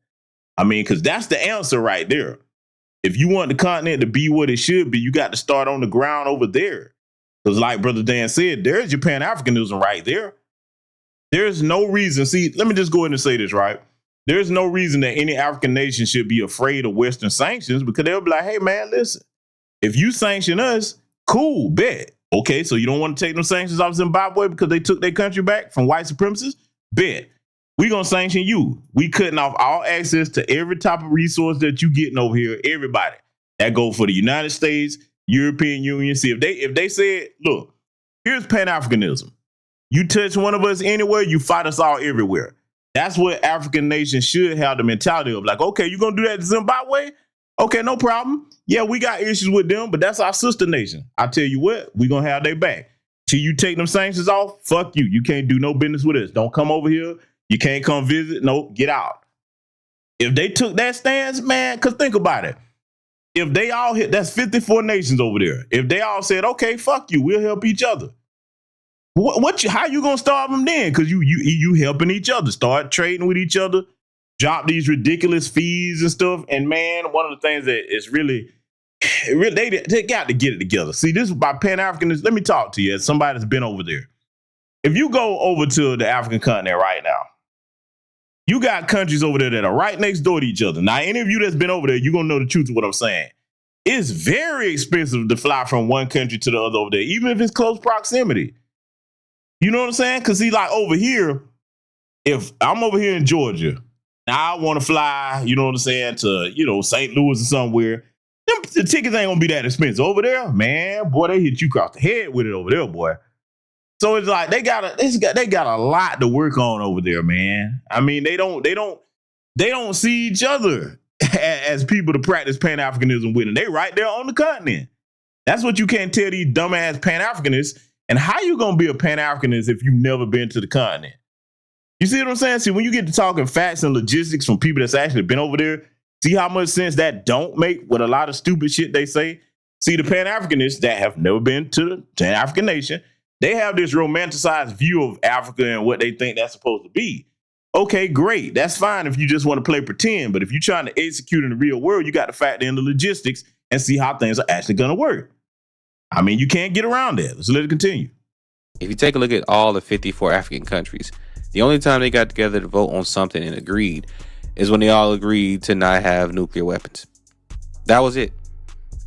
I mean, because that's the answer right there. If you want the continent to be what it should be, you got to start on the ground over there. Because like Brother Dan said, there's your Pan-Africanism right there. There's no reason. See, let me just go ahead and say this, right? There's no reason that any African nation should be afraid of Western sanctions, because they'll be like, hey, man, listen, if you sanction us, cool, bet. Okay, so you don't want to take them sanctions off Zimbabwe because they took their country back from white supremacists? Bet. We're going to sanction you. We cutting off all access to every type of resource that you getting over here, everybody. That go for the United States, European Union. See, if they said, look, here's Pan-Africanism. You touch one of us anywhere, you fight us all everywhere. That's what African nations should have the mentality of. Like, okay, you going to do that to Zimbabwe? Okay, no problem. Yeah, we got issues with them, but that's our sister nation. I tell you what, we going to have their back. Till you take them sanctions off, fuck you. You can't do no business with us. Don't come over here. You can't come visit. Nope, get out. If they took that stance, man, because think about it. If they all hit, that's 54 nations over there. If they all said, okay, fuck you, we'll help each other. How you gonna starve them then? Because you helping each other, start trading with each other, drop these ridiculous fees and stuff. And man, one of the things that is really they got to get it together. See, this is about Pan-Africanism. Let me talk to you as somebody that's been over there. If you go over to the African continent right now, you got countries over there that are right next door to each other. Now, any of you that's been over there, you're gonna know the truth of what I'm saying. It's very expensive to fly from one country to the other over there, even if it's close proximity. You know what I'm saying? Because see, like over here, if I'm over here in Georgia, now I want to fly, you know what I'm saying, to, St. Louis or somewhere, the tickets ain't going to be that expensive. Over there, man, boy, they hit you across the head with it over there, boy. So it's like they got a lot to work on over there, man. I mean, they don't see each other as people to practice Pan-Africanism with, and they right there on the continent. That's what you can't tell these dumbass Pan-Africanists. And how you gonna be a Pan-Africanist if you've never been to the continent? You see what I'm saying? See, when you get to talking facts and logistics from people that's actually been over there, see how much sense that don't make with a lot of stupid shit they say? See, the Pan-Africanists that have never been to an African nation, they have this romanticized view of Africa and what they think that's supposed to be. Okay, great. That's fine if you just want to play pretend. But if you're trying to execute in the real world, you got to factor in the logistics and see how things are actually going to work. I mean, you can't get around that. Let's let it continue. If you take a look at all the 54 African countries, the only time they got together to vote on something and agreed is when they all agreed to not have nuclear weapons. That was it.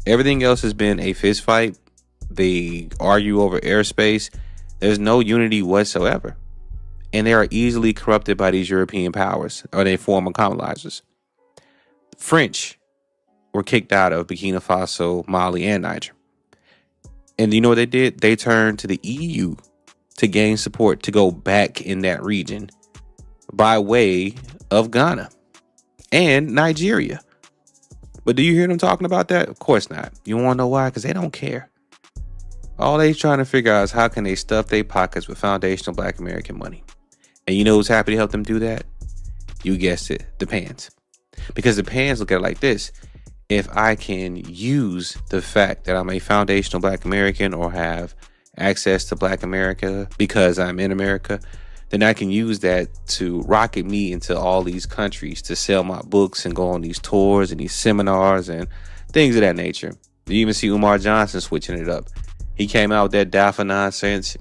Everything else has been a fist fight. They argue over airspace. There's no unity whatsoever. And they are easily corrupted by these European powers or their former colonizers. French were kicked out of Burkina Faso, Mali, and Niger. And you know what they did? They turned to the EU to gain support to go back in that region by way of Ghana and Nigeria. But do you hear them talking about that? Of course not. You want to know why? Because they don't care. All they trying to figure out is how can they stuff their pockets with foundational Black American money. And you know who's happy to help them do that? You guessed it, the Pans. Because the Pans look at it like this. If I can use the fact that I'm a foundational Black American or have access to Black America because I'm in America, then I can use that to rocket me into all these countries to sell my books and go on these tours and these seminars and things of that nature. You even see Umar Johnson switching it up. He came out with that DAFA nonsense,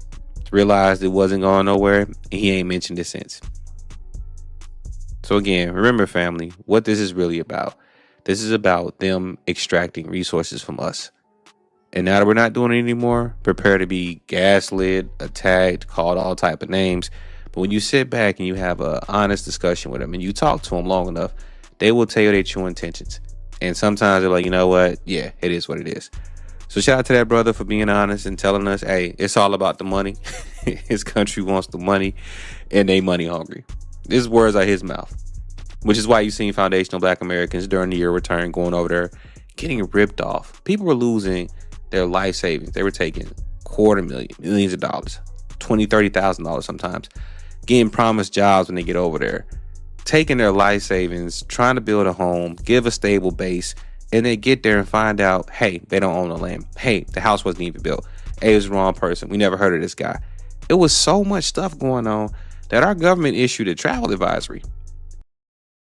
realized it wasn't going nowhere, and he ain't mentioned it since. So again, remember, family, what this is really about. This is about them extracting resources from us. And now that we're not doing it anymore, prepare to be gaslit, attacked, called all type of names. But when you sit back and you have an honest discussion with them and you talk to them long enough, they will tell you their true intentions. And sometimes they're like, you know what? Yeah, it is what it is. So shout out to that brother for being honest and telling us, hey, it's all about the money. His country wants the money and they money hungry. These words are his mouth. Which is why you've seen foundational Black Americans during the year return going over there, getting ripped off. People were losing their life savings. They were taking millions of dollars, $20,000, $30,000 sometimes, getting promised jobs when they get over there, taking their life savings, trying to build a home, give a stable base, and they get there and find out, hey, they don't own the land. Hey, the house wasn't even built. Hey, it was the wrong person. We never heard of this guy. It was so much stuff going on that our government issued a travel advisory.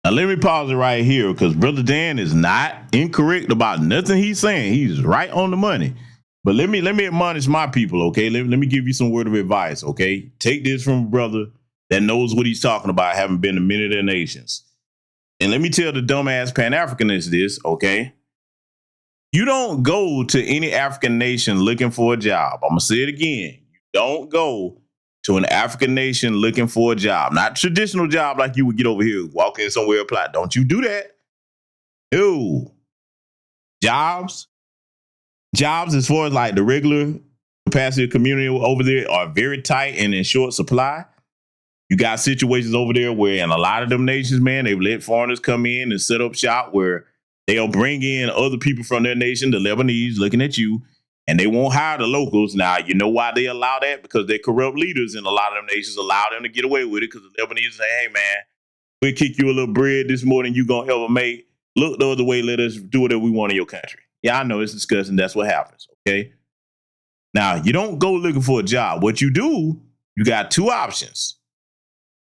Now, let me pause it right here because Brother Dan is not incorrect about nothing he's saying. He's right on the money. But let me admonish my people, okay? Let me give you some word of advice, okay? Take this from a brother that knows what he's talking about, having been to many of their nations. And let me tell the dumbass Pan-Africanists this, okay? You don't go to any African nation looking for a job. I'm going to say it again. You don't go to an African nation looking for a job. Not traditional job like you would get over here, walk in somewhere, apply. Don't you do that. No. Jobs as far as like the regular capacity community over there are very tight and in short supply. You got situations over there where in a lot of them nations, man, they've let foreigners come in and set up shop where they'll bring in other people from their nation, the Lebanese, looking at you, and they won't hire the locals. Now, you know why they allow that? Because they corrupt leaders in a lot of them nations allow them to get away with it because the Lebanese say, hey, man, we'll kick you a little bread this more than you going to ever make. look the other way, let us do whatever we want in your country. Yeah, I know it's disgusting. That's what happens. Okay. Now, you don't go looking for a job. What you do, you got two options.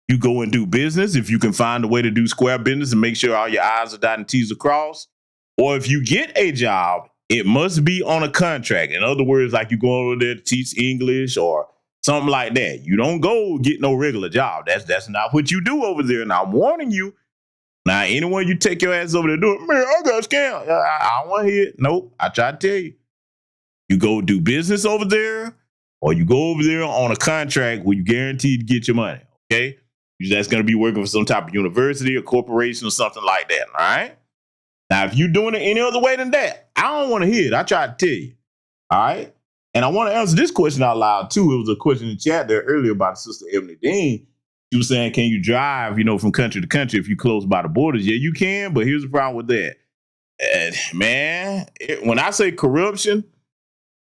You go and do business if you can find a way to do square business and make sure all your I's are dotted and T's are crossed. Or if you get a job, it must be on a contract. In other words, like you go over there to teach English or something like that. You don't go get no regular job. That's not what you do over there. And I'm warning you. Now, anyone you take your ass over there doing, man, I got scammed. I don't want to hear it. Nope. I try to tell you. You go do business over there, or you go over there on a contract where you guaranteed to get your money. Okay. That's going to be working for some type of university or corporation or something like that. All right. Now, if you're doing it any other way than that, I don't want to hear it. I try to tell you. All right. And I want to answer this question out loud, too. It was a question in the chat there earlier about Sister Ebony Dean. She was saying, can you drive, from country to country if you're close by the borders? Yeah, you can. But here's the problem with that. When I say corruption,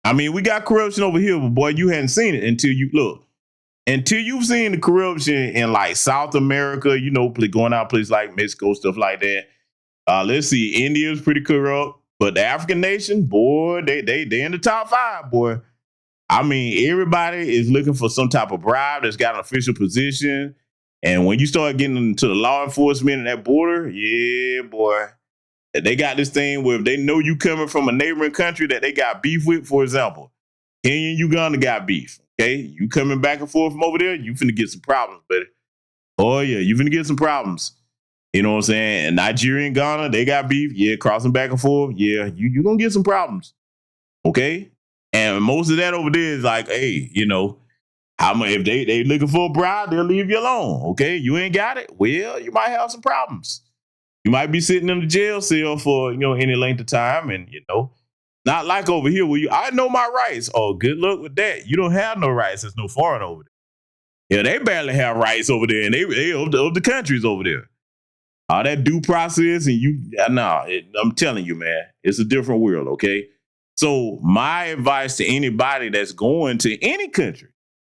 I mean, we got corruption over here, but boy, you hadn't seen it until you've seen the corruption in like South America, going out places like Mexico, stuff like that. Let's see, India is pretty corrupt, but the African nation, boy, they in the top 5, boy. I mean, everybody is looking for some type of bribe that's got an official position. And when you start getting into the law enforcement and that border, yeah, boy, they got this thing where if they know you coming from a neighboring country that they got beef with, for example, Kenya and Uganda got beef. Okay, you coming back and forth from over there, you finna get some problems, buddy. Oh yeah, you finna get some problems. You know what I'm saying? And Nigeria and Ghana, they got beef. Yeah, crossing back and forth. Yeah, you gonna get some problems. Okay, and most of that over there is like, hey, how much if they looking for a bribe, they'll leave you alone. Okay, you ain't got it. Well, you might have some problems. You might be sitting in the jail cell for, any length of time. And, not like over here where I know my rights. Oh, good luck with that. You don't have no rights. There's no foreign over there. Yeah, they barely have rights over there. And they of the countries over there. All that due process and I'm telling you, man, it's a different world, okay? So my advice to anybody that's going to any country,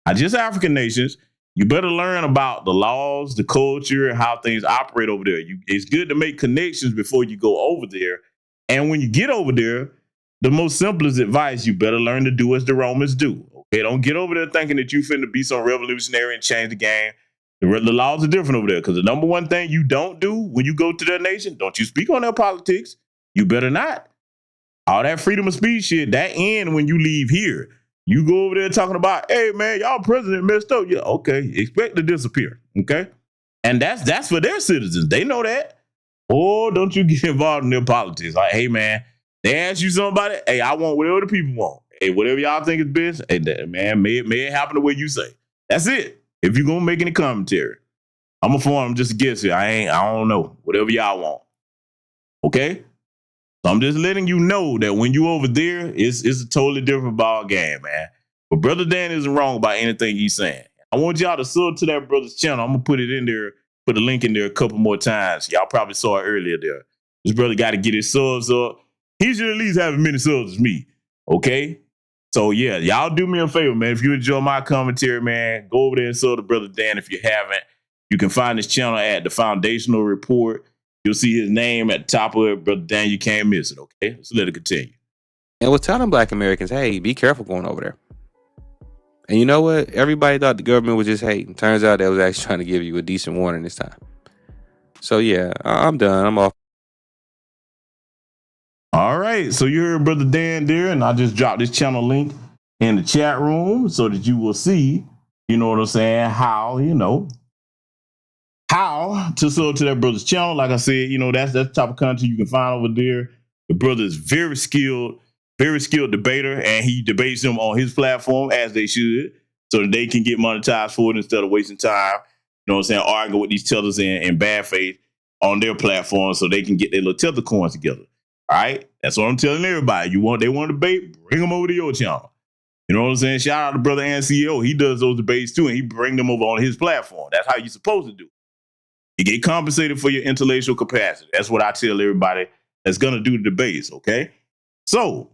not just African nations, you better learn about the laws, the culture, how things operate over there. It's good to make connections before you go over there. And when you get over there, the most simplest advice, you better learn to do as the Romans do. Okay, don't get over there thinking that you finna be some revolutionary and change the game. The laws are different over there because the number one thing you don't do when you go to their nation, don't you speak on their politics. You better not. All that freedom of speech shit, that ends when you leave here. You go over there talking about, hey, man, y'all president messed up. Yeah, okay. Expect to disappear. Okay. And that's for their citizens. They know that. Or don't you get involved in their politics. Like, hey, man, they ask you something about it. Hey, I want whatever the people want. Hey, whatever y'all think is best. Hey, man, may it happen the way you say. That's it. If you're going to make any commentary, I'm a forum just a guess here. I don't know. Whatever y'all want. Okay. So I'm just letting you know that when you over there, it's a totally different ball game, man. But Brother Dan isn't wrong about anything he's saying. I want y'all to sub to that brother's channel. I'm going to put it in there, put a link in there a couple more times. Y'all probably saw it earlier there. This brother got to get his subs up. He should at least have as many subs as me. Okay? So, yeah, y'all do me a favor, man. If you enjoy my commentary, man, go over there and sub to Brother Dan if you haven't. You can find his channel at The Foundational Report. You'll see his name at the top of it. Brother Dan, you can't miss it, okay? Let's let it continue. And we're telling Black Americans, hey, be careful going over there. And you know what? Everybody thought the government was just hating. Turns out they was actually trying to give you a decent warning this time. So, yeah, I'm done. I'm off. All right. So you heard Brother Dan there, and I just dropped this channel link in the chat room so that you will see, you know what I'm saying, how to sub to that brother's channel. Like I said, that's the type of content you can find over there. The brother is very skilled debater, and he debates them on his platform as they should, so that they can get monetized for it instead of wasting time, you know what I'm saying, arguing with these tethers in bad faith on their platform so they can get their little tether coins together. All right? That's what I'm telling everybody. They want to debate, bring them over to your channel. You know what I'm saying? Shout out to Brother NCO. He does those debates too, and he bring them over on his platform. That's how you're supposed to do it. You get compensated for your intellectual capacity. That's what I tell everybody that's going to do the debates, okay? So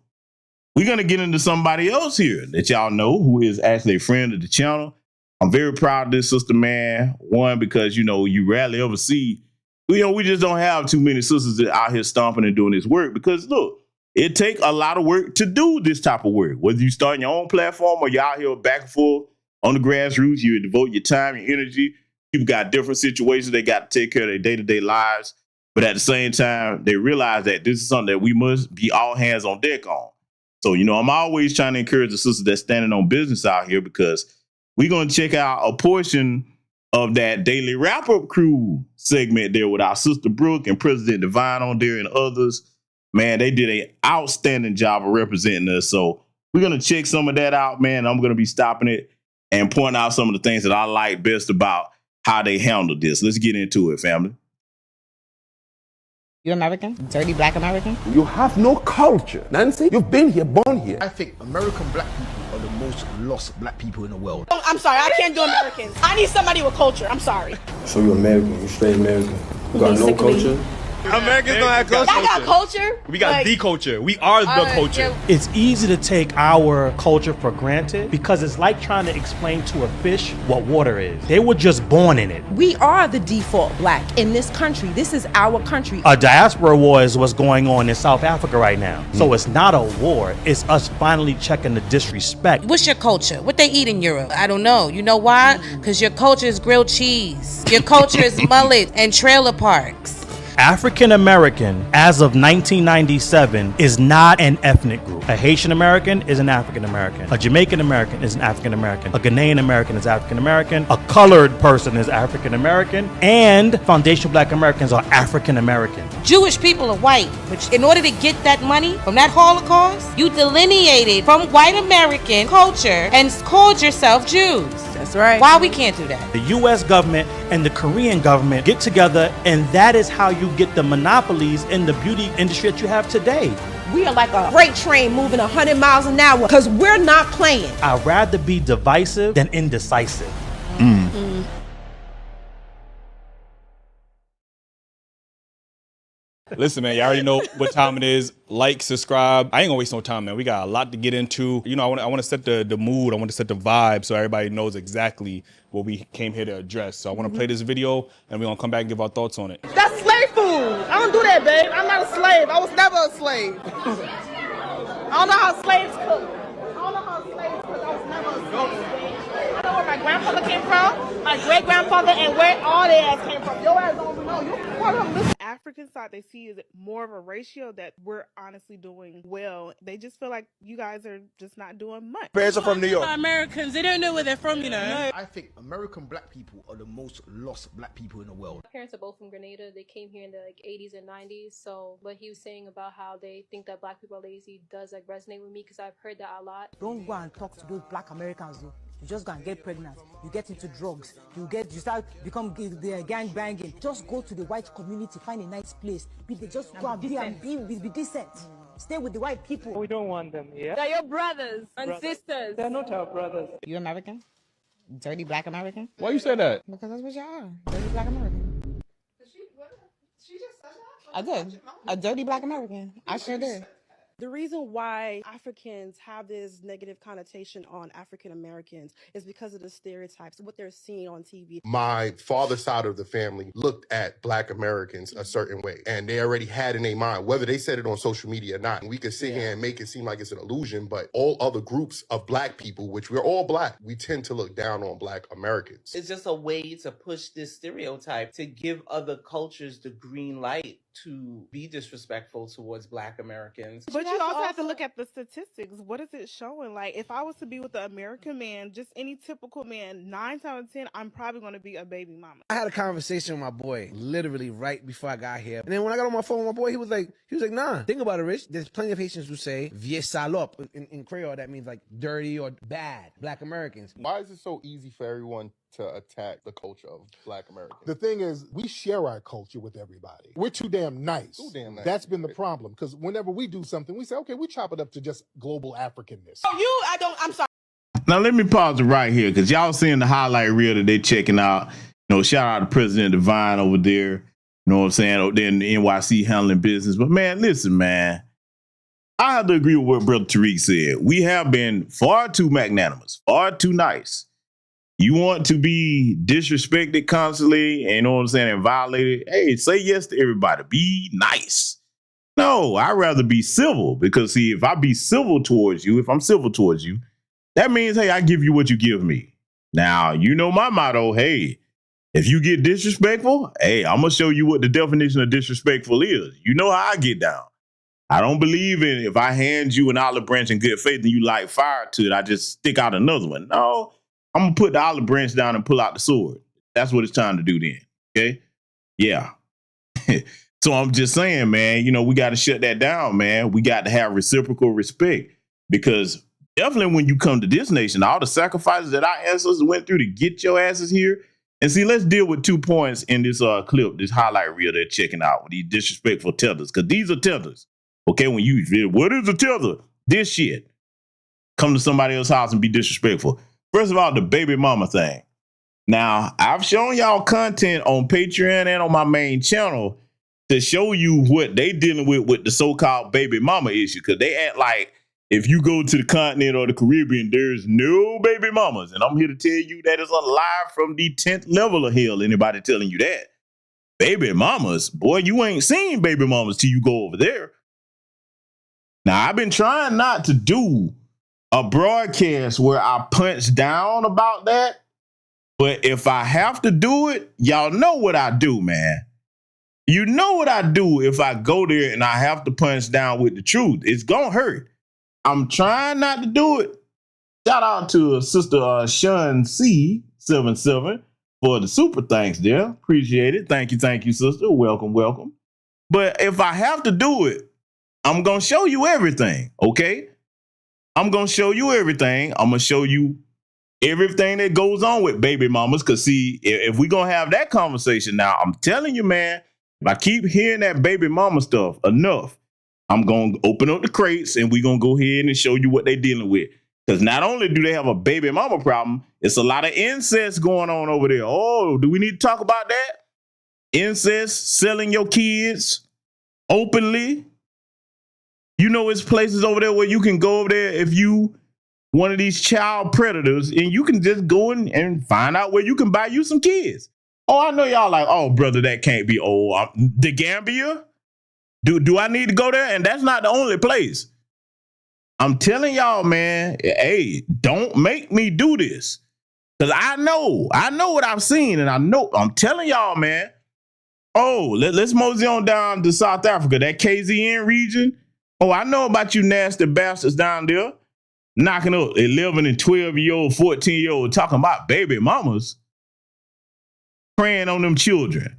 we're going to get into somebody else here that y'all know who is actually a friend of the channel. I'm very proud of this sister, man. One, because, you rarely ever see we just don't have too many sisters that out here stomping and doing this work because look, it take a lot of work to do this type of work. Whether you start your own platform or you're out here back and forth on the grassroots, you devote your time, your energy. People got different situations they got to take care of their day-to-day lives. But at the same time, they realize that this is something that we must be all hands on deck on. So, I'm always trying to encourage the sisters that's standing on business out here because we're going to check out a portion of that daily wrap-up crew segment there with our sister Brooke and President Divine on there and others. Man, they did an outstanding job of representing us. So we're going to check some of that out, man. I'm going to be stopping it and pointing out some of the things that I like best about how they handled this. Let's get into it, family. You American? Dirty black American? You have no culture. Nancy, you've been here, born here. I think American black people are the most lost black people in the world. Oh, I'm sorry, I can't do Americans. I need somebody with culture. I'm sorry. So you're American, you straight American. You got no culture? Americans don't have culture. Y'all got culture? We got the culture. We are the culture. Yeah. It's easy to take our culture for granted because it's like trying to explain to a fish what water is. They were just born in it. We are the default black in this country. This is our country. A diaspora war is what's going on in South Africa right now. So it's not a war. It's us finally checking the disrespect. What's your culture? What they eat in Europe? I don't know. You know why? Because your culture is grilled cheese. Your culture is mullet and trailer parks. African American, as of 1997, is not an ethnic group. A Haitian American is an African American. A Jamaican American is an African American. A Ghanaian American is African American. A colored person is African American. And foundational black Americans are African American. Jewish people are white, but in order to get that money from that Holocaust, you delineated from white American culture and called yourself Jews. That's right. Why we can't do that? The U.S. government and the Korean government get together, and that is how you get the monopolies in the beauty industry that you have today. We are like a freight train moving 100 miles an hour because we're not playing. I'd rather be divisive than indecisive. Listen, man, you already know what time it is. Like, subscribe. I ain't gonna waste no time, man. We got a lot to get into. I want to set the mood. I want to set the vibe so everybody knows exactly what we came here to address. So I want to play this video, and we're gonna come back and give our thoughts on it. That's slave food. I don't do that, babe. I'm not a slave. I was never a slave. I don't know how slaves cook. I was never a slave, babe. I know where my grandfather came from, my great-grandfather, and where all their ass came from. Your ass don't know. You part of this African side they see is more of a ratio that we're honestly doing well. They just feel like you guys are just not doing much. Parents are from New York. Americans, they don't know where they're from, I think American black people are the most lost black people in the world. My parents are both from Grenada. They came here in the 80s and 90s. So what he was saying about how they think that black people are lazy does resonate with me because I've heard that a lot. Don't go and talk to those black Americans though. You just go and get pregnant. You get into drugs. You start become gang banging. Just go to the white community, find a nice place. Just go and be decent. Stay with the white people. We don't want them here. They're your brothers and sisters. They're not our brothers. You American? Dirty black American? Why you say that? Because that's what y'all are. Dirty black American. She just said that? I did. A dirty black American. I sure did. The reason why Africans have this negative connotation on African Americans is because of the stereotypes, what they're seeing on TV. My father's side of the family looked at black Americans a certain way, and they already had in their mind, whether they said it on social media or not. We could sit here and make it seem like it's an illusion, but all other groups of black people, which we're all black, we tend to look down on black Americans. It's just a way to push this stereotype to give other cultures the green light to be disrespectful towards black Americans. But you also have to look at the statistics. What is it showing? Like, if I was to be with an American man, just any typical man, 9 times out of 10, I'm probably going to be a baby mama. I had a conversation with my boy literally right before I got here. And then when I got on my phone with my boy, he was like, nah, think about it, Rich. There's plenty of Haitians who say, vieux salope. In Creole, that means like dirty or bad, black Americans. Why is it so easy for everyone to attack the culture of black Americans? The thing is, we share our culture with everybody. We're too damn nice. That's been the problem. Because whenever we do something, we say, okay, we chop it up to just global Africanness. I'm sorry. Now, let me pause it right here because y'all seeing the highlight reel that they checking out. Shout out to President Divine over there. You know what I'm saying? Over there in the NYC handling business. But, man, listen, man. I have to agree with what Brother Tariq said. We have been far too magnanimous, far too nice. You want to be disrespected constantly, and you know what I'm saying, and violated. Hey, say yes to everybody. Be nice. No, I'd rather be civil because see, if I be civil towards you, if I'm civil towards you, that means, hey, I give you what you give me. Now, you know my motto, hey, if you get disrespectful, hey, I'm going to show you what the definition of disrespectful is. You know how I get down. I don't believe in if I hand you an olive branch in good faith and you light fire to it, I just stick out another one. No, I'm going to put the olive branch down and pull out the sword. That's what it's time to do then. Okay? Yeah. So I'm just saying, man, you know, we got to shut that down, man. We got to have reciprocal respect because definitely when you come to this nation, all the sacrifices that our ancestors went through to get your asses here. And see, let's deal with 2 points in this clip, this highlight reel they're checking out with these disrespectful tethers, because these are tethers. Okay, when you, what is a tether? This shit. Come to somebody else's house and be disrespectful. First of all, the baby mama thing. Now, I've shown y'all content on Patreon and on my main channel to show you what they dealing with the so-called baby mama issue, because they act like if you go to the continent or the Caribbean, there's no baby mamas. And I'm here to tell you that is a lie from the 10th level of hell. Anybody telling you that? Baby mamas? Boy, you ain't seen baby mamas till you go over there. Now, I've been trying not to do a broadcast where I punch down about that. But if I have to do it, y'all know what I do, man. You know what I do if I go there and I have to punch down with the truth. It's going to hurt. I'm trying not to do it. Shout out to Sister Shun C77 for the super thanks there. Appreciate it. Thank you, sister. Welcome, welcome. But if I have to do it, I'm going to show you everything, okay? I'm going to show you everything. I'm going to show you everything that goes on with baby mamas. Because, see, if we're going to have that conversation now, I'm telling you, man, if I keep hearing that baby mama stuff enough, I'm going to open up the crates and we're going to go ahead and show you what they're dealing with. Because not only do they have a baby mama problem, it's a lot of incest going on over there. Oh, do we need to talk about that? Incest, selling your kids openly. You know, it's places over there where you can go over there if you one of these child predators and you can just go in and find out where you can buy you some kids. Oh, I know y'all like, oh, brother, that can't be old. The Gambia? Do I need to go there? And that's not the only place. I'm telling y'all, man, hey, don't make me do this. Because I know what I've seen, and I'm telling y'all, man. Oh, let's mosey on down to South Africa, that KZN region. Oh, I know about you nasty bastards down there knocking up 11 and 12-year-old, 14-year-old, talking about baby mamas, preying on them children.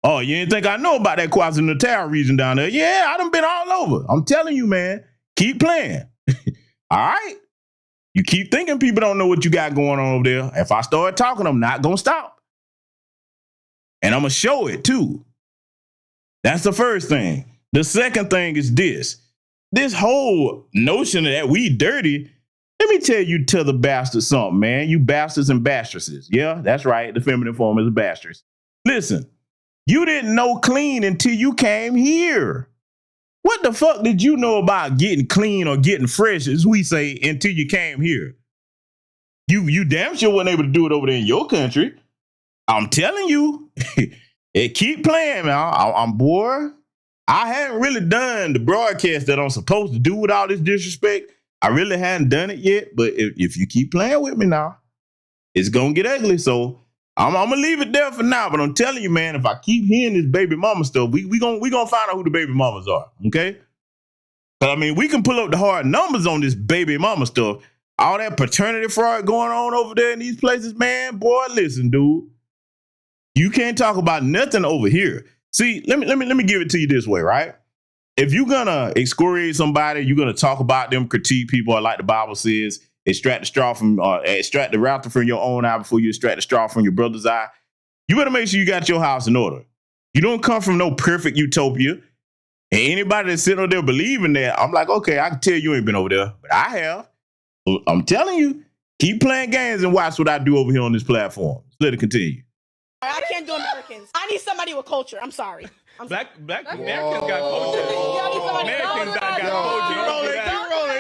Oh, you didn't think I know about that KwaZulu-Natal region down there? Yeah, I done been all over. I'm telling you, man, keep playing. All right? You keep thinking people don't know what you got going on over there. If I start talking, I'm not going to stop. And I'm going to show it, too. That's the first thing. The second thing is this. This whole notion that we dirty, let me tell you to the bastards something, man. You bastards and bastresses. Yeah, that's right. The feminine form is bastards. Listen. You didn't know clean until you came here. What the fuck did you know about getting clean or getting fresh, as we say, until you came here? You damn sure wasn't able to do it over there in your country. I'm telling you. Keep playing, man. I'm bored. I haven't really done the broadcast that I'm supposed to do with all this disrespect. I really hadn't done it yet. But if you keep playing with me now, it's going to get ugly. So I'm gonna leave it there for now, but I'm telling you, man, if I keep hearing this baby mama stuff, we gonna find out who the baby mamas are, okay? But I mean, we can pull up the hard numbers on this baby mama stuff. All that paternity fraud going on over there in these places, man. Boy, listen, dude, you can't talk about nothing over here. See, let me give it to you this way, right? If you're gonna excoriate somebody, you're gonna talk about them, critique people, like the Bible says. Extract the raptor from your own eye before you extract the straw from your brother's eye. You better make sure you got your house in order. You don't come from no perfect utopia. And anybody that's sitting over there believing that, I'm like, okay, I can tell you ain't been over there, but I have. So I'm telling you, keep playing games and watch what I do over here on this platform. Let it continue. I can't do Americans. I need somebody with culture. I'm sorry. Black Americans got culture. Americans got culture.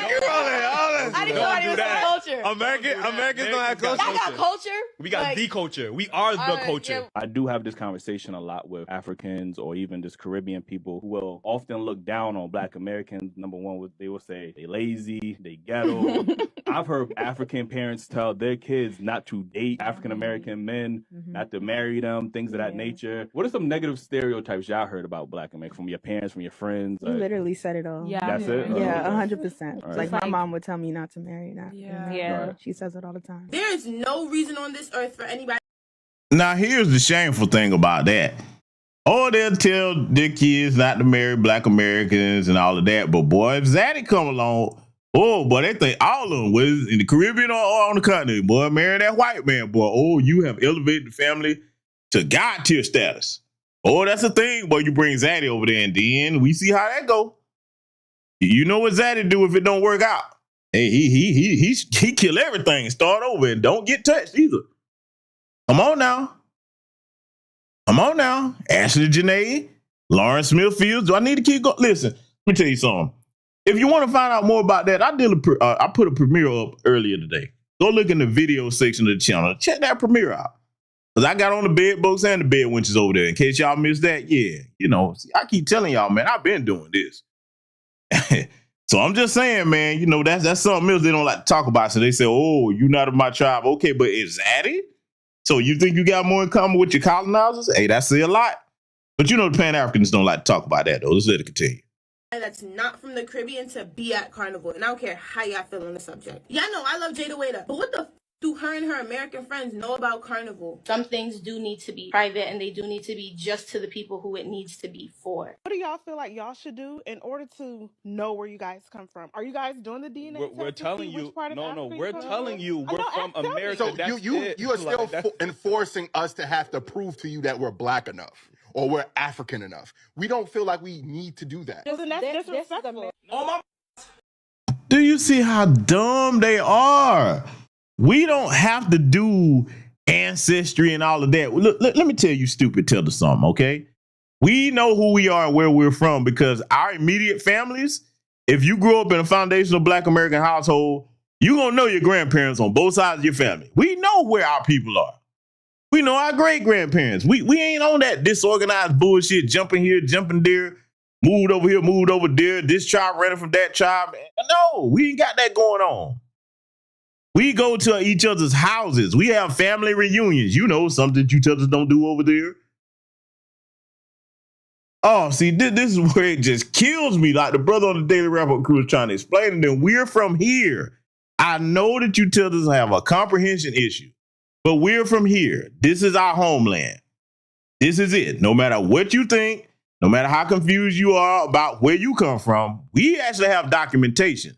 Keep rolling. I didn't know Don't I do was that. culture. Americans don't have Y'all culture. Y'all got culture? We got Like, the culture. We are the culture. yeah. I do have this conversation a lot with Africans or even just Caribbean people who will often look down on Black Americans. Number one, they will say they lazy, they ghetto. I've heard African parents tell their kids not to date African American men, not to marry them, things of that nature. What are some negative stereotypes y'all heard about Black Americans from your parents, from your friends? You literally said it all. Yeah. That's it? Yeah, Okay. 100%. All right. Like my mom would tell me not to marry an African Yeah. American. Yeah. She says it all the time. There is no reason on this earth for anybody. Now, here's the shameful thing about that. Oh, they'll tell their kids not to marry Black Americans and all of that. But boy, if Zaddy come along, oh, boy, they think all of them, whether it's in the Caribbean or on the continent, boy, marry that white man, boy. Oh, you have elevated the family to God tier status. Oh, that's the thing, boy. You bring Zaddy over there, and then we see how that go. You know what Zaddy do if it don't work out? Hey, he kill everything and start over and don't get touched either. Come on now. Come on now. Ashley Janae, Lauren Smith Fields. Do I need to keep going? Listen, let me tell you something. If you want to find out more about that, I put a premiere up earlier today. Go look in the video section of the channel. Check that premiere out. Because I got on the bed books and the bed winches over there. In case y'all missed that, yeah. You know, see, I keep telling y'all, man, I've been doing this. So I'm just saying, man, you know, that's something else they don't like to talk about. So they say, oh, you're not of my tribe. Okay, but is that it? So you think you got more in common with your colonizers? Hey, that's a lot. But you know the Pan-Africans don't like to talk about that, though. Let's let it continue. That's not from the Caribbean to be at Carnival. And I don't care how y'all feel on the subject. Y'all know I love Jada Waiter. But what the do her and her American friends know about Carnival? Some things do need to be private and they do need to be just to the people who it needs to be for. What do y'all feel like y'all should do in order to know where you guys come from? Are you guys doing the DNA test We're to telling see you, which part of no, Africa we're you come telling you we're from America. So That's you it. are still Like, that's- enforcing us to have to prove to you that we're Black enough or we're African enough. We don't feel like we need to do that. Well, then that's disrespectful. Do you see how dumb they are? We don't have to do ancestry and all of that. Look, let me tell you, stupid Tilda, something, okay? We know who we are and where we're from because our immediate families, if you grew up in a foundational Black American household, you're going to know your grandparents on both sides of your family. We know where our people are. We know our great-grandparents. We ain't on that disorganized bullshit, jumping here, jumping there, moved over here, moved over there, this tribe running from that tribe. No, we ain't got that going on. We go to each other's houses. We have family reunions. You know, something you others don't do over there. Oh, see, this is where it just kills me. Like the brother on the Daily Wrap-Up crew is trying to explain to them. We're from here. I know that you others have a comprehension issue, but we're from here. This is our homeland. This is it. No matter what you think, no matter how confused you are about where you come from, we actually have documentation.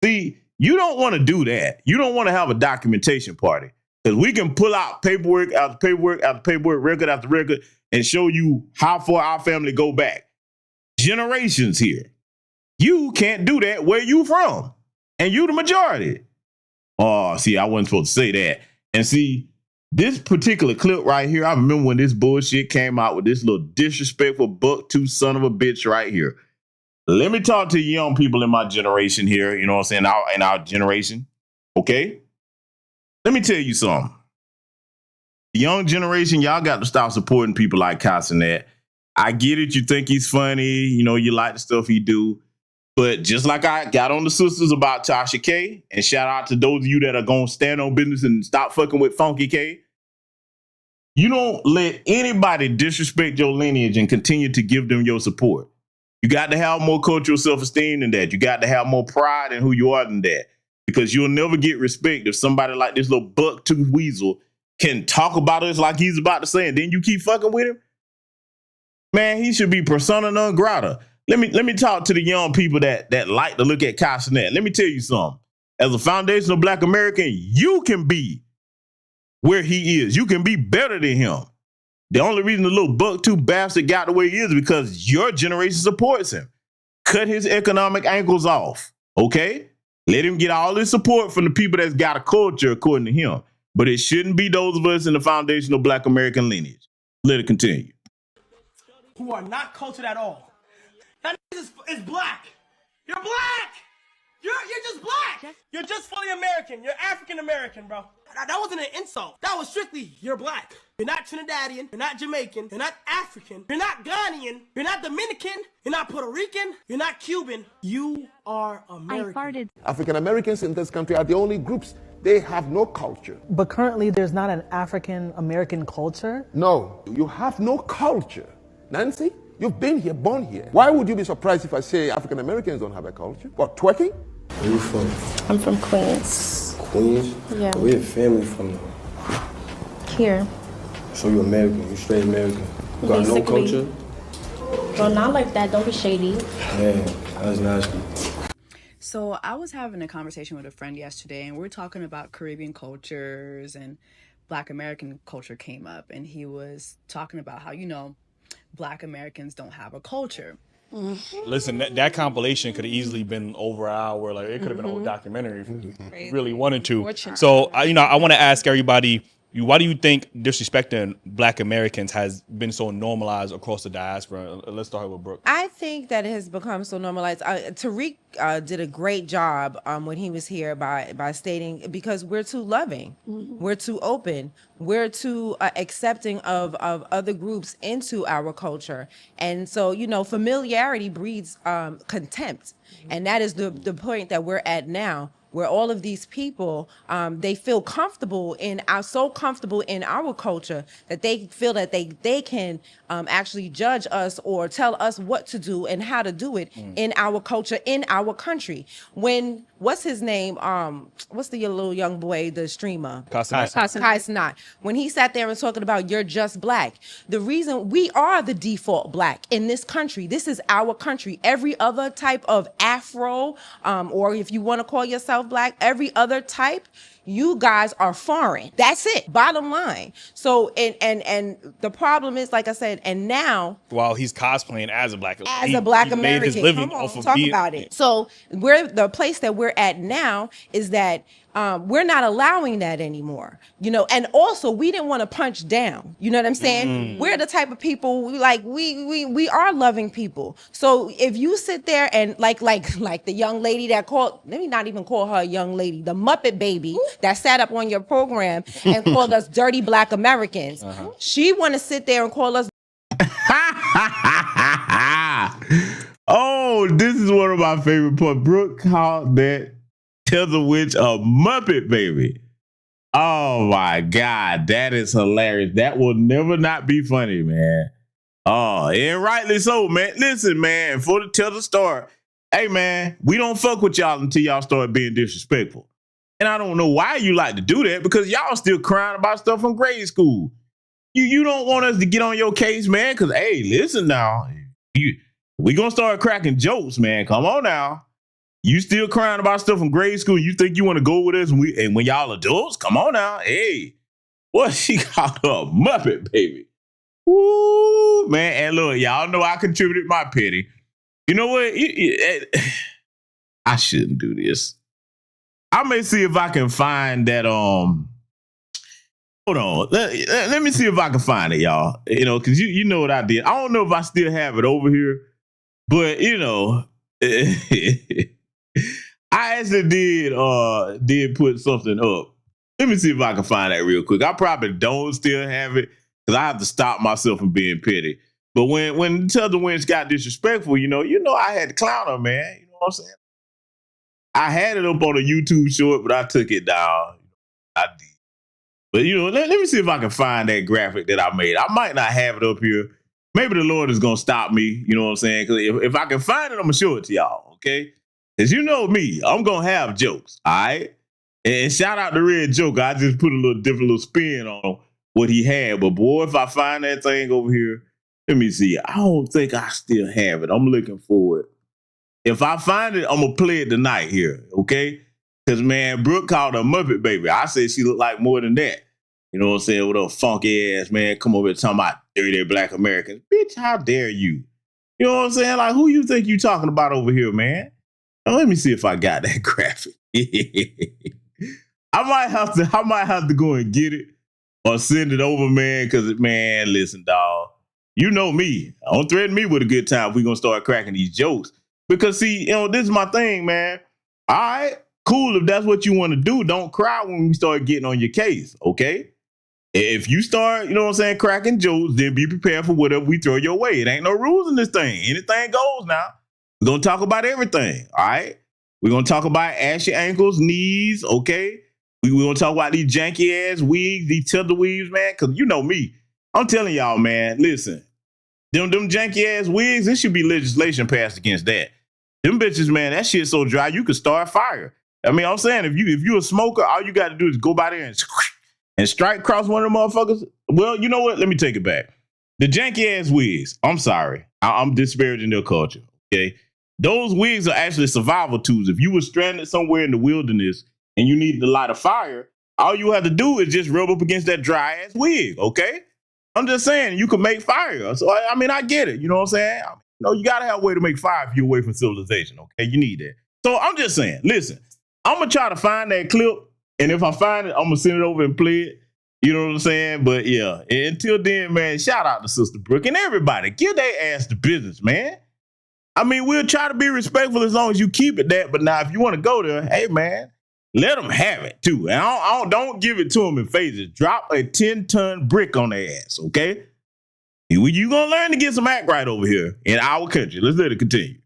See, you don't want to do that. You don't want to have a documentation party because we can pull out paperwork after paperwork after paperwork, record after record, and show you how far our family go back. Generations here. You can't do that where you from. And you the majority. Oh, see, I wasn't supposed to say that. And see, this particular clip right here, I remember when this bullshit came out with this little disrespectful buck-tooth son of a bitch right here. Let me talk to young people in my generation here, you know what I'm saying, in our generation, okay? Let me tell you something. The young generation, y'all got to stop supporting people like Cassinet. I get it, you think he's funny, you know, you like the stuff he do, but just like I got on the sisters about Tasha K, and shout out to those of you that are going to stand on business and stop fucking with Funky K, you don't let anybody disrespect your lineage and continue to give them your support. You got to have more cultural self-esteem than that. You got to have more pride in who you are than that. Because you'll never get respect if somebody like this little buck-tooth weasel can talk about us like he's about to say, and then you keep fucking with him. Man, he should be persona non grata. Let me talk to the young people that like to look at Cassinet. Let me tell you something. As a foundational Black American, you can be where he is. You can be better than him. The only reason the little buck-tooth bastard got the way he is because your generation supports him. Cut his economic ankles off, okay? Let him get all his support from the people that's got a culture according to him. But it shouldn't be those of us in the foundational Black American lineage. Let it continue. Who are not cultured at all. That is Black. You're Black. You're just black. You're just fully American. You're African American, bro. That wasn't an insult. That was strictly, you're black. You're not Trinidadian. You're not Jamaican. You're not African. You're not Ghanaian. You're not Dominican. You're not Puerto Rican. You're not Cuban. You are American. African Americans in this country are the only groups. They have no culture. But currently, there's not an African American culture. No, you have no culture. Nancy, you've been here, born here. Why would you be surprised if I say African Americans don't have a culture? What, twerking? Where you from? I'm from Queens. Queens? Yeah. Where your family from though? Here. So you American, you straight American. You got no Basically. culture? Well, not like that. Don't be shady. Man, that's nasty. So I was having a conversation with a friend yesterday, and we were talking about Caribbean cultures, and Black American culture came up, and he was talking about how, Black Americans don't have a culture. Listen, that compilation could have easily been over an hour. Like, it could have been a whole documentary if you really wanted to. So, I want to ask everybody, why do you think disrespecting Black Americans has been so normalized across the diaspora? Let's start with Brooke. I think that it has become so normalized. Tariq did a great job when he was here by stating, because we're too loving, we're too open, we're too accepting of other groups into our culture. And so, familiarity breeds contempt. And that is the point that we're at now, where all of these people, they feel comfortable so comfortable in our culture that they feel that they can actually judge us or tell us what to do and how to do it in our culture, in our country. When, what's his name? What's the little young boy, the streamer? Kai Cenat. When he sat there and talking about you're just black, the reason we are the default black in this country, this is our country. Every other type of Afro, or if you want to call yourself black, every other type, you guys are foreign. That's it. Bottom line. So, and the problem is, like I said, and now, While he's cosplaying as a black American, he made his living off of talk being, about it. So the place that we're at now is that we're not allowing that anymore, and also we didn't want to punch down. You know what I'm saying? We're the type of people we are loving people. So if you sit there and like the young lady that called, let me not even call her a young lady, the Muppet baby that sat up on your program and called us dirty Black Americans, she want to sit there and call us. Oh, this is one of my favorite points. Brooke called that Tether Witch a Muppet baby. Oh my God, that is hilarious. That will never not be funny, man. Oh, and rightly so, man. Listen, man, for the Tether start, hey, man, we don't fuck with y'all until y'all start being disrespectful. And I don't know why you like to do that, because y'all still crying about stuff from grade school. You don't want us to get on your case, man, because, hey, listen now, we gonna start cracking jokes, man. Come on now. You still crying about stuff from grade school? You think you want to go with us and when y'all adults? Come on now. Hey, what she called her a Muppet baby. Woo, man. And look, y'all know I contributed my penny. You know what? I shouldn't do this. I may see if I can find that. Hold on. Let me see if I can find it, y'all. Because you know what I did. I don't know if I still have it over here, but I actually did put something up. Let me see if I can find that real quick. I probably don't still have it because I have to stop myself from being petty. But when the other wins got disrespectful, I had to clown her, man. You know what I'm saying? I had it up on a YouTube short, but I took it down. I did. But let me see if I can find that graphic that I made. I might not have it up here. Maybe the Lord is gonna stop me. You know what I'm saying? Because if I can find it, I'm gonna show it to y'all. Okay? Because you know me, I'm gonna have jokes. All right. And shout out to Red Joker. I just put a different little spin on what he had. But boy, if I find that thing over here, let me see. I don't think I still have it. I'm looking for it. If I find it, I'm gonna play it tonight here. Okay? Because, man, Brooke called her Muppet baby. I said she looked like more than that. You know what I'm saying? With a funky ass, man, come over here talking about dirty Black Americans. Bitch, how dare you? You know what I'm saying? Like, who you think you talking about over here, man? Now, let me see if I got that graphic. I might have to go and get it or send it over, man, because, man, listen, dog. You know me. Don't threaten me with a good time if we're going to start cracking these jokes. Because, see, this is my thing, man. All right, cool. If that's what you want to do, don't cry when we start getting on your case, okay? If you start, you know what I'm saying, cracking jokes, then be prepared for whatever we throw your way. It ain't no rules in this thing. Anything goes now. We're going to talk about everything, all right? We're going to talk about ashy ankles, knees, okay? We're going to talk about these janky-ass wigs, these tether weaves, man, because you know me. I'm telling y'all, man, listen, them janky-ass wigs, there should be legislation passed against that. Them bitches, man, that shit's so dry, you could start a fire. I mean, I'm saying, if you a smoker, all you got to do is go by there and strike across one of them motherfuckers. Well, you know what? Let me take it back. The janky-ass wigs, I'm sorry. I'm disparaging their culture, okay? Those wigs are actually survival tools. If you were stranded somewhere in the wilderness and you needed to light a fire, all you have to do is just rub up against that dry-ass wig, okay? I'm just saying, you can make fire. So, I mean, I get it. You know what I'm saying? You know, you got to have a way to make fire if you're away from civilization, okay? You need that. So I'm just saying, listen, I'm going to try to find that clip, and if I find it, I'm going to send it over and play it. You know what I'm saying? But, yeah, until then, man, shout out to Sister Brooke and everybody. Give their ass the business, man. I mean, we'll try to be respectful as long as you keep it that, but now if you want to go there, hey, man, let them have it, too. And don't give it to them in phases. Drop a 10-ton brick on their ass, okay? You going to learn to get some act right over here in our country. Let's let it continue.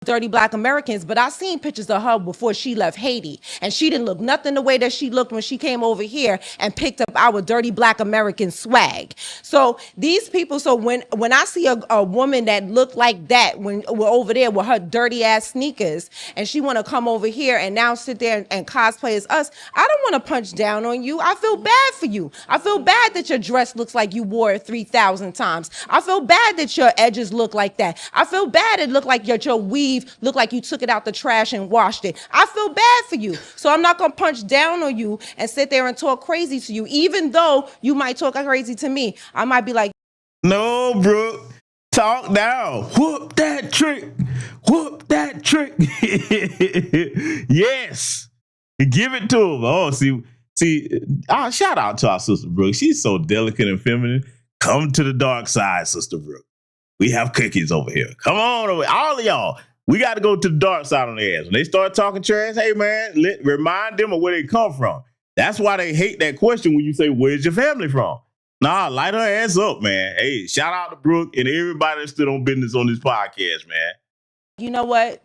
Dirty Black Americans, but I seen pictures of her before she left Haiti, and she didn't look nothing the way that she looked when she came over here and picked up our Dirty Black American swag. So these people, so when I see a woman that looked like that when we're over there with her dirty ass sneakers, and she want to come over here and now sit there and cosplay as us, I don't want to punch down on you. I feel bad for you. I feel bad that your dress looks like you wore it 3,000 times. I feel bad that your edges look like that. I feel bad it looked like your weave looked like you took it out the trash and washed it. I feel bad for you. So I'm not going to punch down on you and sit there and talk crazy to you. Even though you might talk crazy to me, I might be like, no, Brooke, talk down. Whoop that trick. Whoop that trick. Yes. Give it to him. Oh, see, shout out to our Sister Brooke. She's so delicate and feminine. Come to the dark side, Sister Brooke. We have cookies over here. Come on over. All of y'all. We got to go to the dark side on their ass. When they start talking trash, hey, man, remind them of where they come from. That's why they hate that question when you say, where's your family from? Nah, light her ass up, man. Hey, shout out to Brooke and everybody that stood on business on this podcast, man. you know what?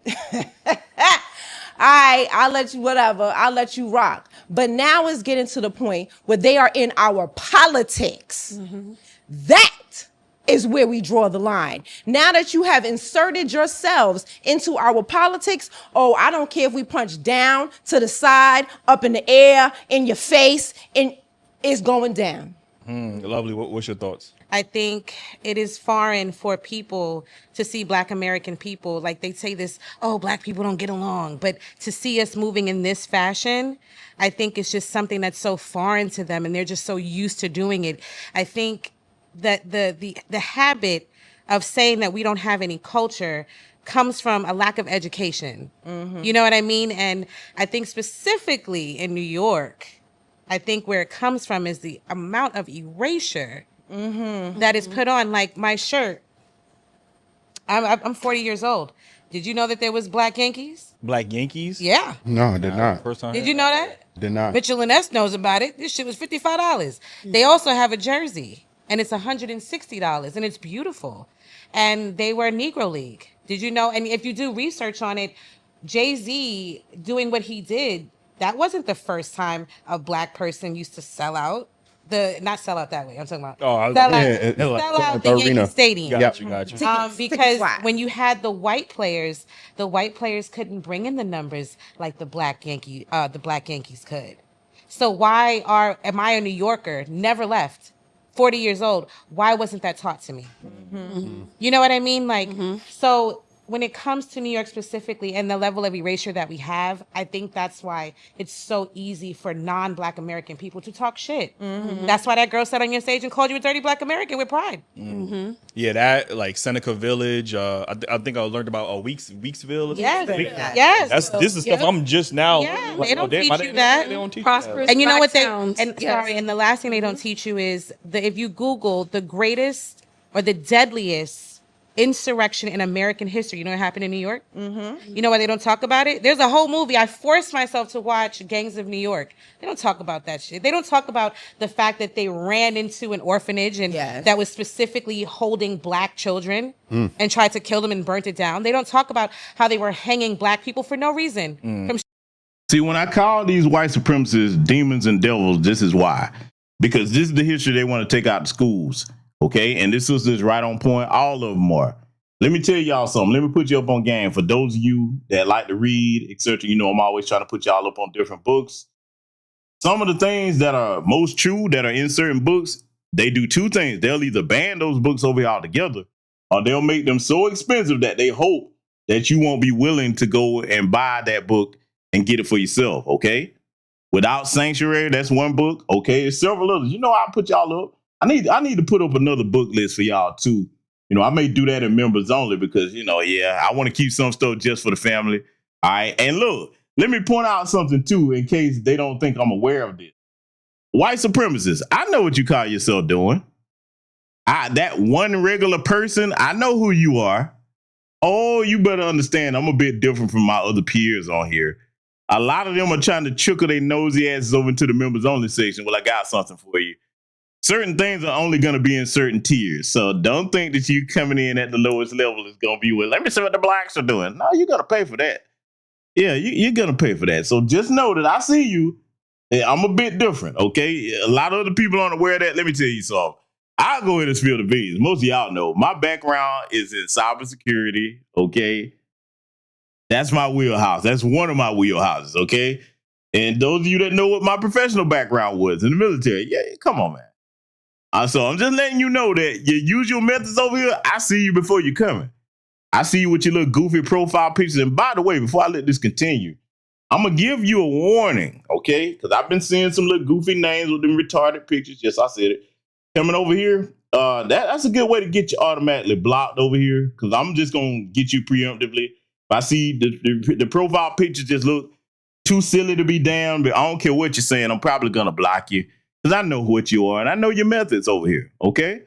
I'll let you, whatever. I'll let you rock. But now it's getting to the point where they are in our politics. Mm-hmm. That is where we draw the line. Now that you have inserted yourselves into our politics, oh, I don't care if we punch down, to the side, up in the air, in your face, and it's going down. Lovely. What's your thoughts? I think it is foreign for people to see Black American people, like they say this, oh, Black people don't get along. But to see us moving in this fashion, I think it's just something that's so foreign to them and they're just so used to doing it. I think that the habit of saying that we don't have any culture comes from a lack of education. Mm-hmm. You know what I mean? And I think specifically in New York, I think where it comes from is the amount of erasure that is put on. Like my shirt, I'm 40 years old. Did you know that there was Black Yankees? Black Yankees? Yeah. No, I did not. First time. Did you know that? Did not. Mitchell and S knows about it. This shit was $55. They also have a jersey, and it's $160, and it's beautiful. And they were Negro League. Did you know? And if you do research on it, Jay-Z doing what he did, that wasn't the first time a Black person used to sell out. Not sell out that way. I'm talking about sell out the Yankee Stadium. Got you. Because when you had the white players couldn't bring in the numbers like the Black Yankees could. So why am I a New Yorker? Never left. 40 years old. Why wasn't that taught to me? Mm-hmm. You know what I mean? Like, so when it comes to New York specifically and the level of erasure that we have, I think that's why it's so easy for non-Black American people to talk shit. Mm-hmm. That's why that girl sat on your stage and called you a dirty Black American with pride. Mm-hmm. Yeah, that, like Seneca Village. I think I learned about Weeksville. Yes. This is stuff I'm just now. Yeah, they don't teach you that. They don't teach Prosperous and you know what and the last thing they don't teach you is if you Google the greatest or the deadliest insurrection in American history. You know what happened in New York? Mm-hmm. You know why they don't talk about it? There's a whole movie. I forced myself to watch Gangs of New York. They don't talk about that shit. They don't talk about the fact that they ran into an orphanage and that was specifically holding black children and tried to kill them and burnt it down. They don't talk about how they were hanging black people for no reason. See, when I call these white supremacists demons and devils, this is why. Because this is the history they want to take out to schools. Okay? And this is right on point. All of them are. Let me tell y'all something. Let me put you up on game. For those of you that like to read, etc., you know I'm always trying to put y'all up on different books. Some of the things that are most true that are in certain books, they do two things. They'll either ban those books over here altogether, or they'll make them so expensive that they hope that you won't be willing to go and buy that book and get it for yourself, okay? Without Sanctuary, that's one book. Okay, there's several others. You know, I'll put y'all up. I need to put up another book list for y'all too. You know, I may do that in members only because, you know, I want to keep some stuff just for the family. All right. And look, let me point out something too, in case they don't think I'm aware of this. White supremacists, I know what you call yourself doing. That one regular person, I know who you are. Oh, you better understand, I'm a bit different from my other peers on here. A lot of them are trying to trickle their nosy asses over into the members only section. Well, I got something for you. Certain things are only going to be in certain tiers. So don't think that you coming in at the lowest level is going to be, well, let me see what the blacks are doing. No, you're going to pay for that. Yeah, you're going to pay for that. So just know that I see you. I'm a bit different, okay? A lot of other people aren't aware of that. Let me tell you something. I'll go ahead and spill the beans. Most of y'all know my background is in cybersecurity, okay? That's my wheelhouse. That's one of my wheelhouses, okay? And those of you that know what my professional background was in the military, yeah, come on, man. So I'm just letting you know that your usual methods over here, I see you before you're coming. I see you with your little goofy profile pictures. And by the way, before I let this continue, I'm going to give you a warning, okay? Because I've been seeing some little goofy names with them retarded pictures. Yes, I said it. Coming over here, that's a good way to get you automatically blocked over here because I'm just going to get you preemptively. If I see the profile pictures just look too silly to be damned, but I don't care what you're saying, I'm probably going to block you because I know what you are and I know your methods over here, okay?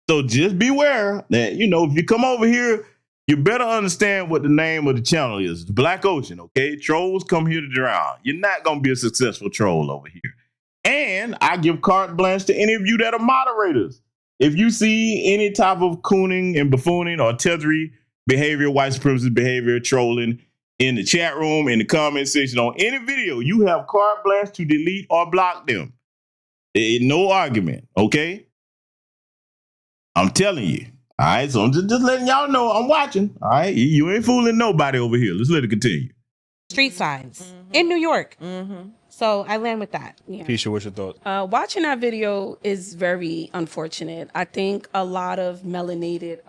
So just beware that, you know, if you come over here, you better understand what the name of the channel is. The Black Ocean, okay? Trolls come here to drown. You're not going to be a successful troll over here. And I give carte blanche to any of you that are moderators. If you see any type of cooning and buffooning or tethery behavior, white supremacist behavior, trolling in the chat room, in the comment section, on any video, you have carte blanche to delete or block them. No argument, okay? I'm telling you. All right, so I'm just letting y'all know I'm watching. All right, you ain't fooling nobody over here. Let's let it continue. Street signs in New York. So I land with that. Yeah. Keisha, what's your thoughts? Watching that video is very unfortunate. I think a lot of melanated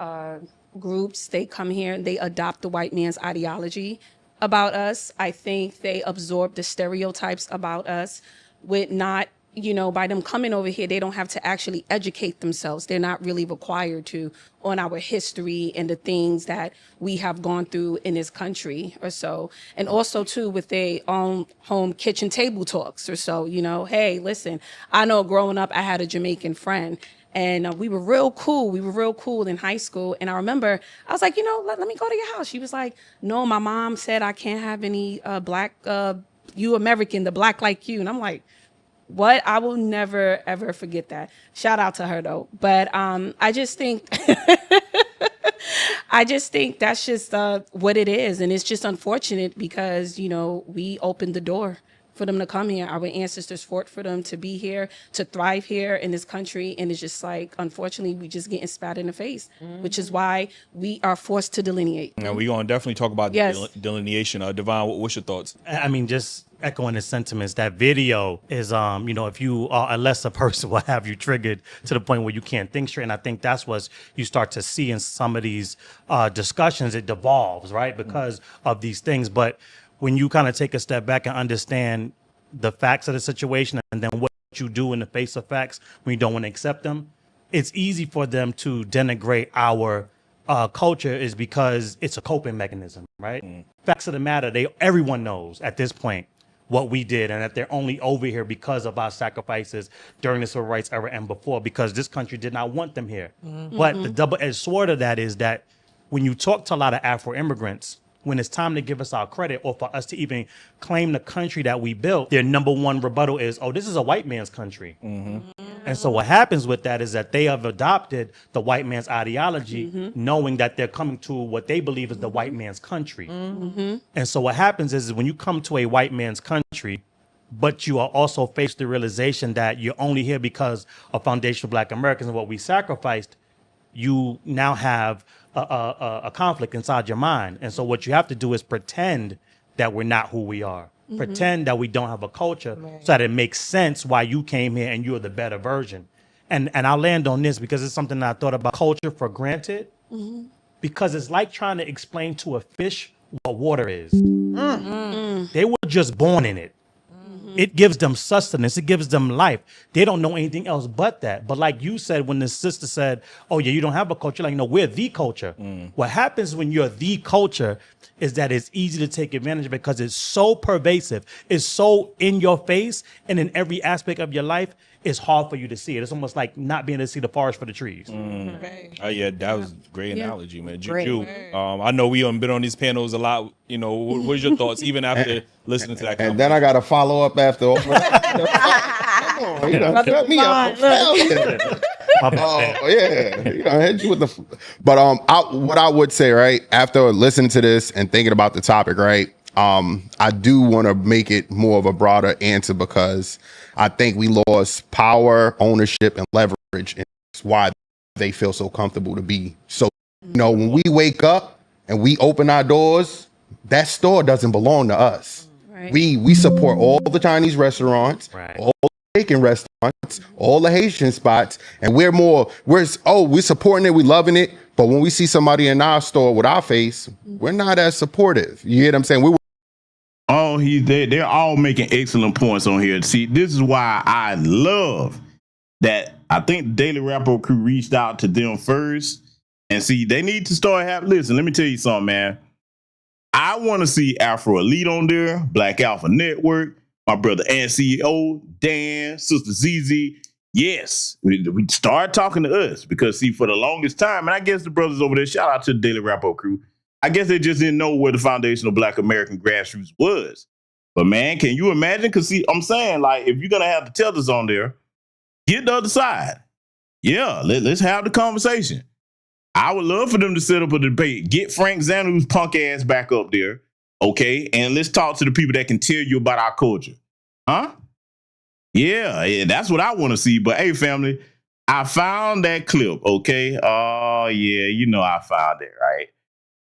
groups, they come here and they adopt the white man's ideology about us. I think they absorb the stereotypes about us with not, you know, by them coming over here, they don't have to actually educate themselves. They're not really required to on our history and the things that we have gone through in this country or so. And also too with their own home kitchen table talks or so, you know, hey, listen, I know growing up, I had a Jamaican friend and we were real cool. We were real cool in high school. And I remember I was like, you know, let me go to your house. She was like, no, my mom said I can't have any black, you American, the black like you. And I'm like, what? I will never, ever forget that. Shout out to her though. But I just think, that's just what it is. And it's just unfortunate because, you know, we opened the door for them to come here. Our ancestors fought for them to be here, to thrive here in this country. And it's just like, unfortunately, we just getting spat in the face, which is why we are forced to delineate. And we're going to definitely talk about delineation. Divine, what's your thoughts? I mean, just echoing the sentiments, that video is, you know, if you are a lesser person, will have you triggered to the point where you can't think straight. And I think that's what you start to see in some of these discussions. It devolves, right, because of these things. But when you kind of take a step back and understand the facts of the situation and then what you do in the face of facts when you don't want to accept them, it's easy for them to denigrate our culture is because it's a coping mechanism, right? Facts of the matter, everyone knows at this point what we did, and that they're only over here because of our sacrifices during the civil rights era and before, because this country did not want them here. But the double-edged sword of that is that when you talk to a lot of Afro immigrants, when it's time to give us our credit or for us to even claim the country that we built, their number one rebuttal is, oh, this is a white man's country. And so what happens with that is that they have adopted the white man's ideology, knowing that they're coming to what they believe is the white man's country. And so what happens is when you come to a white man's country, but you are also faced with the realization that you're only here because of foundational Black Americans and what we sacrificed, you now have a conflict inside your mind. And so what you have to do is pretend that we're not who we are. Pretend that we don't have a culture so that it makes sense why you came here and you're the better version. And I'll land on this because it's something that I thought about culture for granted, because it's like trying to explain to a fish what water is. They were just born in it. It gives them sustenance. It gives them life. They don't know anything else but that. But like you said, when the sister said, oh, yeah, you don't have a culture, like, no, we're the culture. What happens when you're the culture is that it's easy to take advantage of because it's so pervasive. It's so in your face. And in every aspect of your life, it's hard for you to see it. It's almost like not being able to see the forest for the trees. Oh yeah, that was a great analogy, man. Great. Juju, I know we haven't been on these panels a lot. You know, what are your thoughts even after listening to that? And then I got to follow up after. Come on, you know, cut me up. Oh yeah, you know, hit you with the. But what I would say, right, after listening to this and thinking about the topic, right, I do want to make it more of a broader answer because I think we lost power, ownership, and leverage, and that's why they feel so comfortable to be so. You know, when we wake up and we open our doors, that store doesn't belong to us. Right. We support all the Chinese restaurants, all the Mexican restaurants, all the Haitian spots, and we're supporting it, we loving it. But when we see somebody in our store with our face, we're not as supportive. You get what I'm saying? They're all making excellent points on here. See, this is why I love that. I think the Daily Rapper crew reached out to them first, and see, they need to start listen, let me tell you something, man. I want to see Afro Elite on there, Black Alpha Network, my brother and CEO, Dan, Sister ZZ. Yes, we start talking to us because, see, for the longest time, and I guess the brothers over there, shout out to the Daily Rapper crew, I guess they just didn't know where the foundational Black American grassroots was. But, man, can you imagine? Because, see, I'm saying, like, if you're going to have the tellers on there, get the other side. Yeah, let's have the conversation. I would love for them to set up a debate. Get Frank Zanu's punk ass back up there, okay? And let's talk to the people that can tell you about our culture. Huh? Yeah, that's what I want to see. But, hey, family, I found that clip, okay? Oh, yeah, you know I found it, right?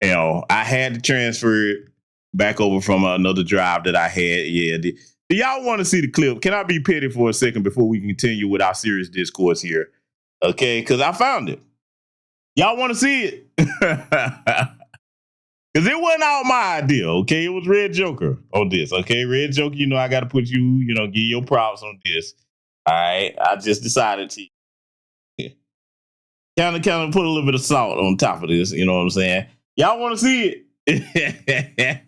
You know, I had to transfer it back over from another drive that I had. Yeah. Do y'all want to see the clip? Can I be petty for a second before we continue with our serious discourse here? Okay, because I found it. Y'all want to see it? Because it wasn't all my idea, okay? It was Red Joker on this, okay? Red Joker, you know, I got to put you, you know, give your props on this. All right? I just decided to kind of put a little bit of salt on top of this, you know what I'm saying? Y'all want to see it?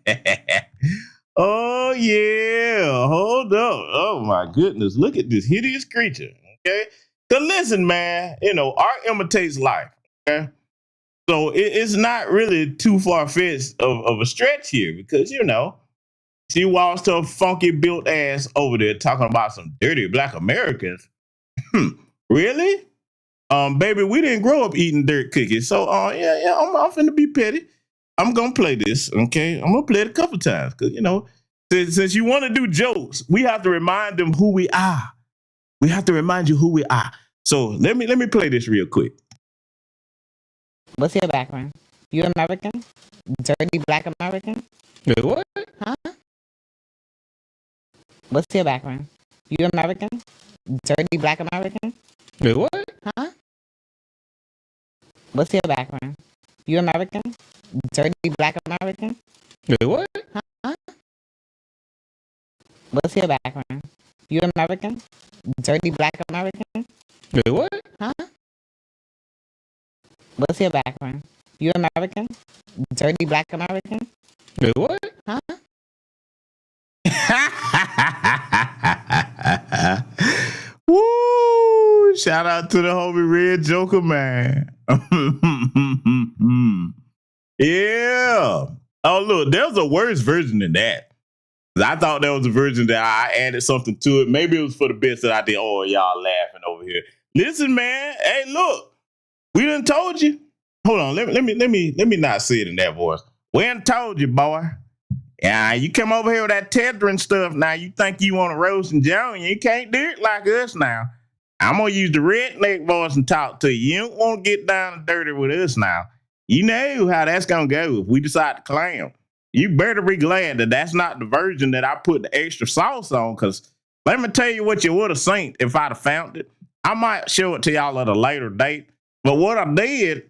Oh, yeah. Hold up. Oh, my goodness. Look at this hideous creature, okay? Because listen, man, you know, art imitates life, okay? So it's not really too far-fetched of a stretch here because, you know, she walks to a funky built ass over there talking about some dirty Black Americans. Really? Baby, we didn't grow up eating dirt cookies. So, yeah, I'm finna be petty. I'm gonna play this, okay? I'm gonna play it a couple times because, you know, since you want to do jokes, we have to remind them who we are. We have to remind you who we are. So let me play this real quick. What's your background? You American? Dirty Black American? Wait, what? Huh? What's your background? You American? Dirty Black American? Wait, what? Huh? What's your background? You American? Dirty Black American? Wait, what? Huh? What's your background? You American? Dirty Black American? Wait, what? Huh? What's your background? You American? Dirty Black American? Wait, what? Huh? Woo! Shout out to the homie Red Joker, man. Yeah. Oh, look, there's a worse version than that. I thought there was a version that I added something to it. Maybe it was for the bits that I did. Oh, y'all laughing over here. Listen, man. Hey, look, we done told you. Hold on, let me not say it in that voice. We done told you, boy. Yeah, you come over here with that tethering stuff. Now you think you want to roast and Joan. You can't do it like us now. I'm gonna use the redneck voice and talk to you. You don't want to get down and dirty with us now. You know how that's gonna go if we decide to clam. You better be glad that that's not the version that I put the extra sauce on. Cause let me tell you what you would have seen if I'd have found it. I might show it to y'all at a later date. But what I did,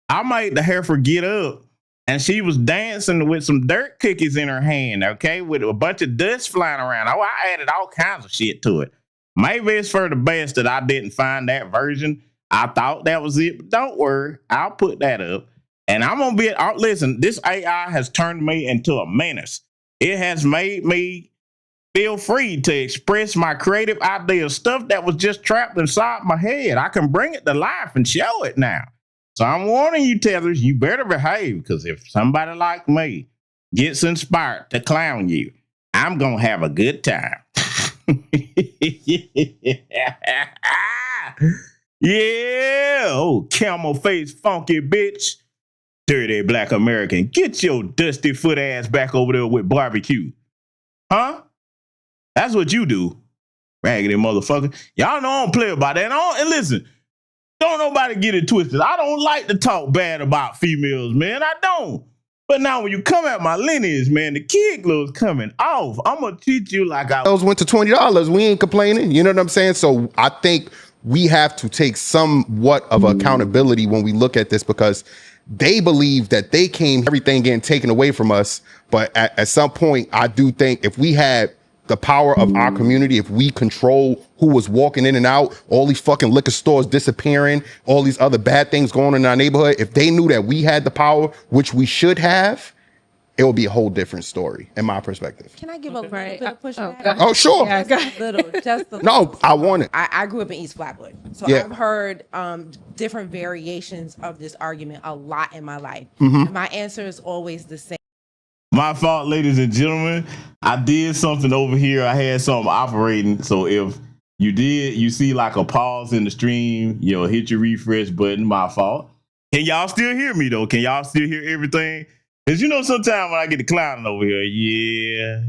I made the heifer get up. And she was dancing with some dirt cookies in her hand, okay, with a bunch of dust flying around. Oh, I added all kinds of shit to it. Maybe it's for the best that I didn't find that version. I thought that was it, but don't worry. I'll put that up. And I'm going to be, listen, this AI has turned me into a menace. It has made me feel free to express my creative ideas, stuff that was just trapped inside my head. I can bring it to life and show it now. So I'm warning you, tethers, you better behave, because if somebody like me gets inspired to clown you, I'm going to have a good time. Yeah. Oh, camel face funky bitch. Dirty black American. Get your dusty foot ass back over there with barbecue. Huh? That's what you do. Raggedy motherfucker. Y'all know I don't play about that. And listen. Don't nobody get it twisted. I don't like to talk bad about females, man. I don't. But now when you come at my lineage, man, the kid glow's coming off. I'm going to treat you like I... Those went to $20. We ain't complaining. You know what I'm saying? So I think we have to take somewhat of accountability when we look at this, because they believe that they came, everything getting taken away from us. But at some point, I do think if we had the power of our community, if we control who was walking in and out, all these fucking liquor stores disappearing, all these other bad things going on in our neighborhood, if they knew that we had the power, which we should have, it would be a whole different story, in my perspective. Can I give a little bit of pushback? Oh, sure. Just a little. No, I want it. I grew up in East Flatwood, so Yeah. I've heard different variations of this argument a lot in my life. Mhm. And my answer is always the same. My fault, ladies and gentlemen. I did something over here. I had something operating. So if you see like a pause in the stream, hit your refresh button. My fault. Can y'all still hear me though? Can y'all still hear everything? Because sometimes when I get the clowning over here,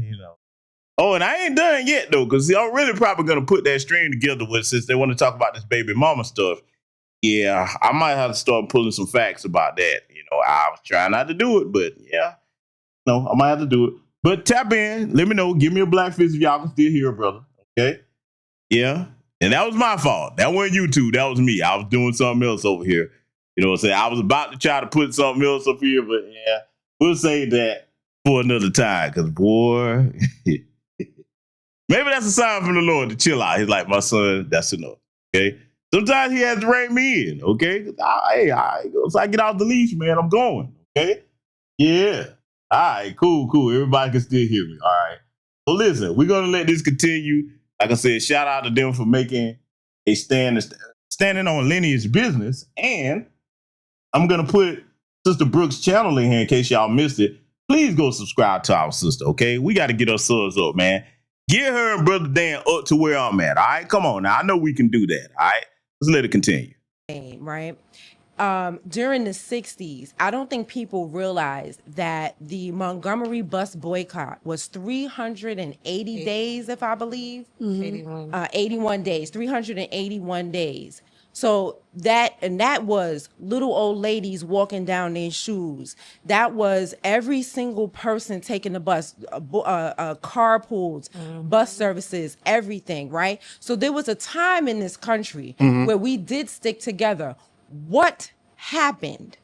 Oh, and I ain't done yet though, because I'm really probably gonna put that stream together since they want to talk about this baby mama stuff. Yeah, I might have to start pulling some facts about that. I was trying not to do it, but yeah. No, I might have to do it. But tap in. Let me know. Give me a black fist if y'all can still hear it, brother. Okay? Yeah. And that was my fault. That wasn't you two. That was me. I was doing something else over here. You know what I'm saying? I was about to try to put something else up here, but yeah, we'll save that for another time. Because, boy, maybe that's a sign from the Lord to chill out. He's like, my son, that's enough. Okay? Sometimes he has to rein me in. Okay? Once I get off the leash, man, I'm going. Okay? Yeah. All right, cool. Everybody can still hear me. All right. So listen, we're going to let this continue. Like I said, shout out to them for making a standing on lineage business. And I'm going to put Sister Brooks' channel in here in case y'all missed it. Please go subscribe to our sister, okay? We got to get our subs up, man. Get her and Brother Dan up to where I'm at, all right? Come on now. I know we can do that, all right? Let's let it continue. Right? During the 60s, I don't think people realized that the Montgomery bus boycott was 380 days, if I believe. 81 days, 381 days. So that was little old ladies walking down their shoes. That was every single person taking the bus, carpools, bus services, everything, right? So there was a time in this country where we did stick together. What happened?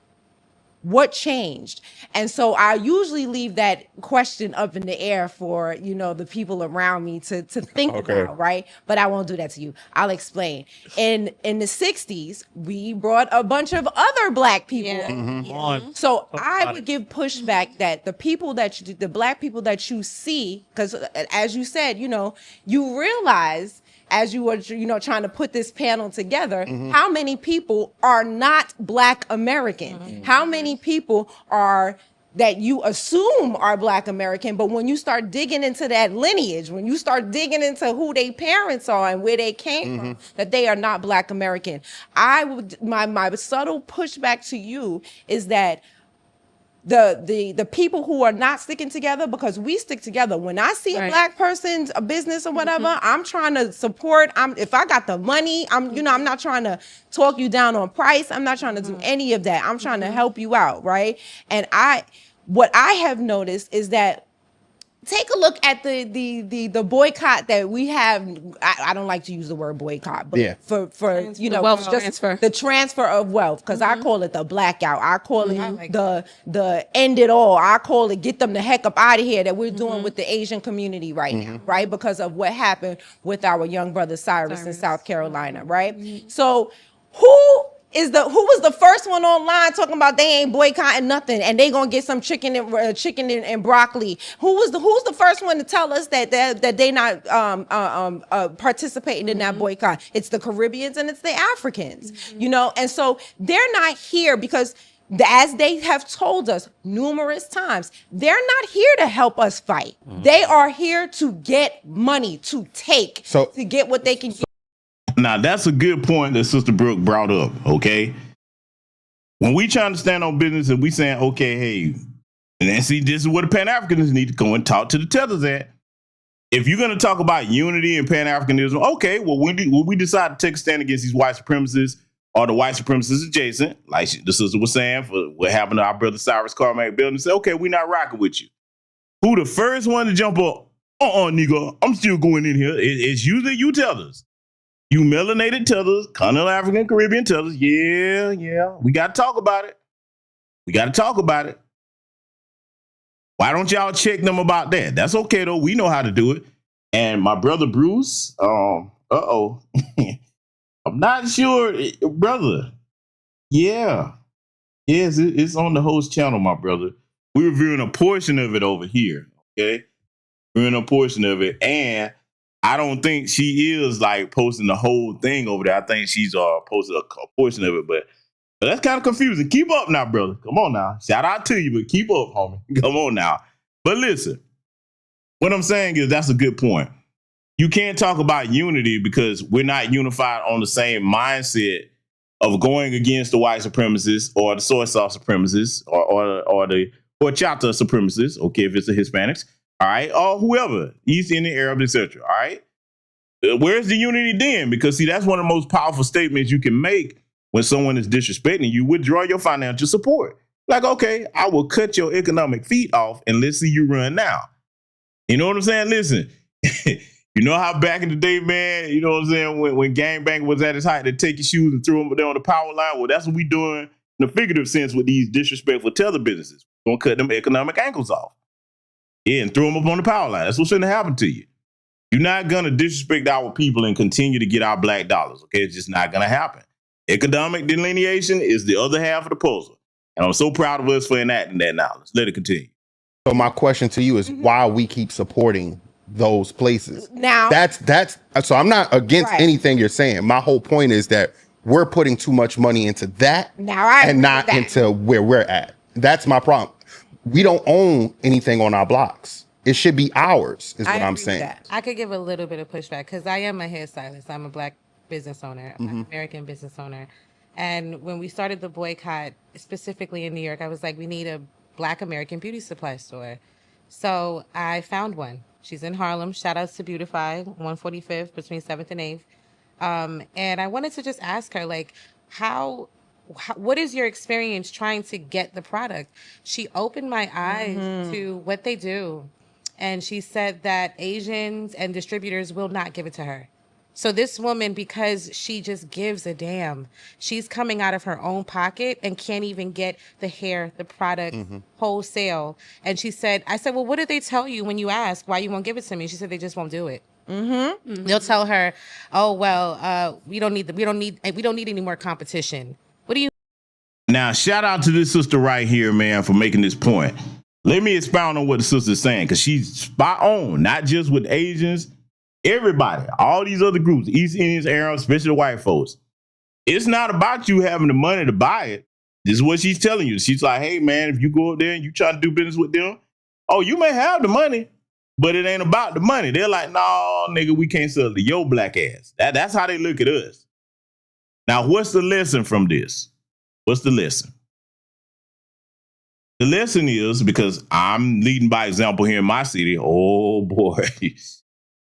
What changed? And so I usually leave that question up in the air for, the people around me to think about, right? But I won't do that to you. I'll explain. In the 60s, we brought a bunch of other Black people. So I would give pushback that the Black people that you see, because as you said, you realize as you were, trying to put this panel together, Mm-hmm. how many people are not Black American? Mm-hmm. How many people are that you assume are Black American, but when you start digging into that lineage, when you start digging into who their parents are and where they came from, that they are not Black American. My subtle pushback to you is that the people who are not sticking together, because we stick together. When I see a Black person's a business or whatever, I'm trying to support. If I got the money, I'm not trying to talk you down on price. I'm not trying to do any of that. I'm trying to help you out, right? And what I have noticed is that, take a look at the boycott that we have. I don't like to use the word boycott, but for wealth just transfer. the transfer of wealth, because I call it the blackout. I call it the end it all. I call it get them the heck up out of here, that we're doing with the Asian community right now, right? Because of what happened with our young brother Cyrus in South Carolina, right? So who was the first one online talking about they ain't boycotting nothing and they gonna get some chicken and broccoli? Who's the first one to tell us that they not participating in that boycott? It's the Caribbeans and it's the Africans, and so they're not here because, as they have told us numerous times, they're not here to help us fight. They are here to get money, to get what they can get. Now, that's a good point that Sister Brooke brought up, okay? When we trying to stand on business and we saying, okay, hey, and then see, this is where the Pan-Africanists need to go and talk to the tethers at. If you're going to talk about unity and Pan-Africanism, okay, well, when we decide to take a stand against these white supremacists or the white supremacists adjacent, like the sister was saying, for what happened to our brother Cyrus Carmack Building, say, okay, we're not rocking with you. Who the first one to jump up? Nigga, I'm still going in here. It's usually you tethers. You melanated tethers, continental African Caribbean tethers. Yeah. We got to talk about it. Why don't y'all check them about that? That's okay, though. We know how to do it. And my brother Bruce, I'm not sure, brother. Yeah. Yes, it's on the host channel, my brother. We're reviewing a portion of it over here, okay? Reviewing a portion of it. And I don't think she is like posting the whole thing over there. I think she's posted a portion of it, but that's kind of confusing. Keep up now, brother. Come on now. Shout out to you, but keep up, homie. Come on now. But listen, what I'm saying is that's a good point. You can't talk about unity because we're not unified on the same mindset of going against the white supremacists or the soy sauce supremacists or the horchata supremacists. Okay, if it's the Hispanics. All right, or whoever, East Indian, Arab, etc. All right, where's the unity then? Because see, that's one of the most powerful statements you can make when someone is disrespecting you. Withdraw your financial support. Like, okay, I will cut your economic feet off and let's see you run now. You know what I'm saying? Listen, you know how back in the day, man, you know what I'm saying, when gangbang was at its height, they take your shoes and throw them there on the power line. Well, that's what we doing in a figurative sense with these disrespectful tether businesses. We're gonna cut them economic ankles off. Yeah, and throw them up on the power line. That's what's going to happen to you. You're not going to disrespect our people and continue to get our black dollars, okay? It's just not going to happen. Economic delineation is the other half of the puzzle. And I'm so proud of us for enacting that now. Let's let it continue. So my question to you is why we keep supporting those places. Now, that's so I'm not against anything you're saying. My whole point is that we're putting too much money into that and not into where we're at. That's my problem. We don't own anything on our blocks. It should be ours, is what I'm saying. I could give a little bit of pushback because I am a hairstylist. I'm a Black business owner, a Black American business owner. And when we started the boycott, specifically in New York, I was like, we need a Black American beauty supply store. So I found one. She's in Harlem. Shout outs to Beautify, 145th between 7th and 8th. And I wanted to just ask her, like, what is your experience trying to get the product? She opened my eyes to what they do. And she said that Asians and distributors will not give it to her. So this woman, because she just gives a damn, she's coming out of her own pocket and can't even get the hair, the product wholesale. And she said, I said, well, what did they tell you when you ask why you won't give it to me? She said, they just won't do it. They'll tell her, oh, well, we don't need any more competition. What do you? Now, shout out to this sister right here, man, for making this point. Let me expound on what the sister's saying, because she's spot on, not just with Asians, Everybody, all these other groups, East Indians, Arabs, especially the white folks. It's not about you having the money to buy it. This is what she's telling you. She's like, hey, man, if you go up there and you try to do business with them, oh, you may have the money, but it ain't about the money. They're like, no, nigga, we can't sell it to your black ass. That's how they look at us. Now, what's the lesson from this? What's the lesson? The lesson is, because I'm leading by example here in my city, oh, boy.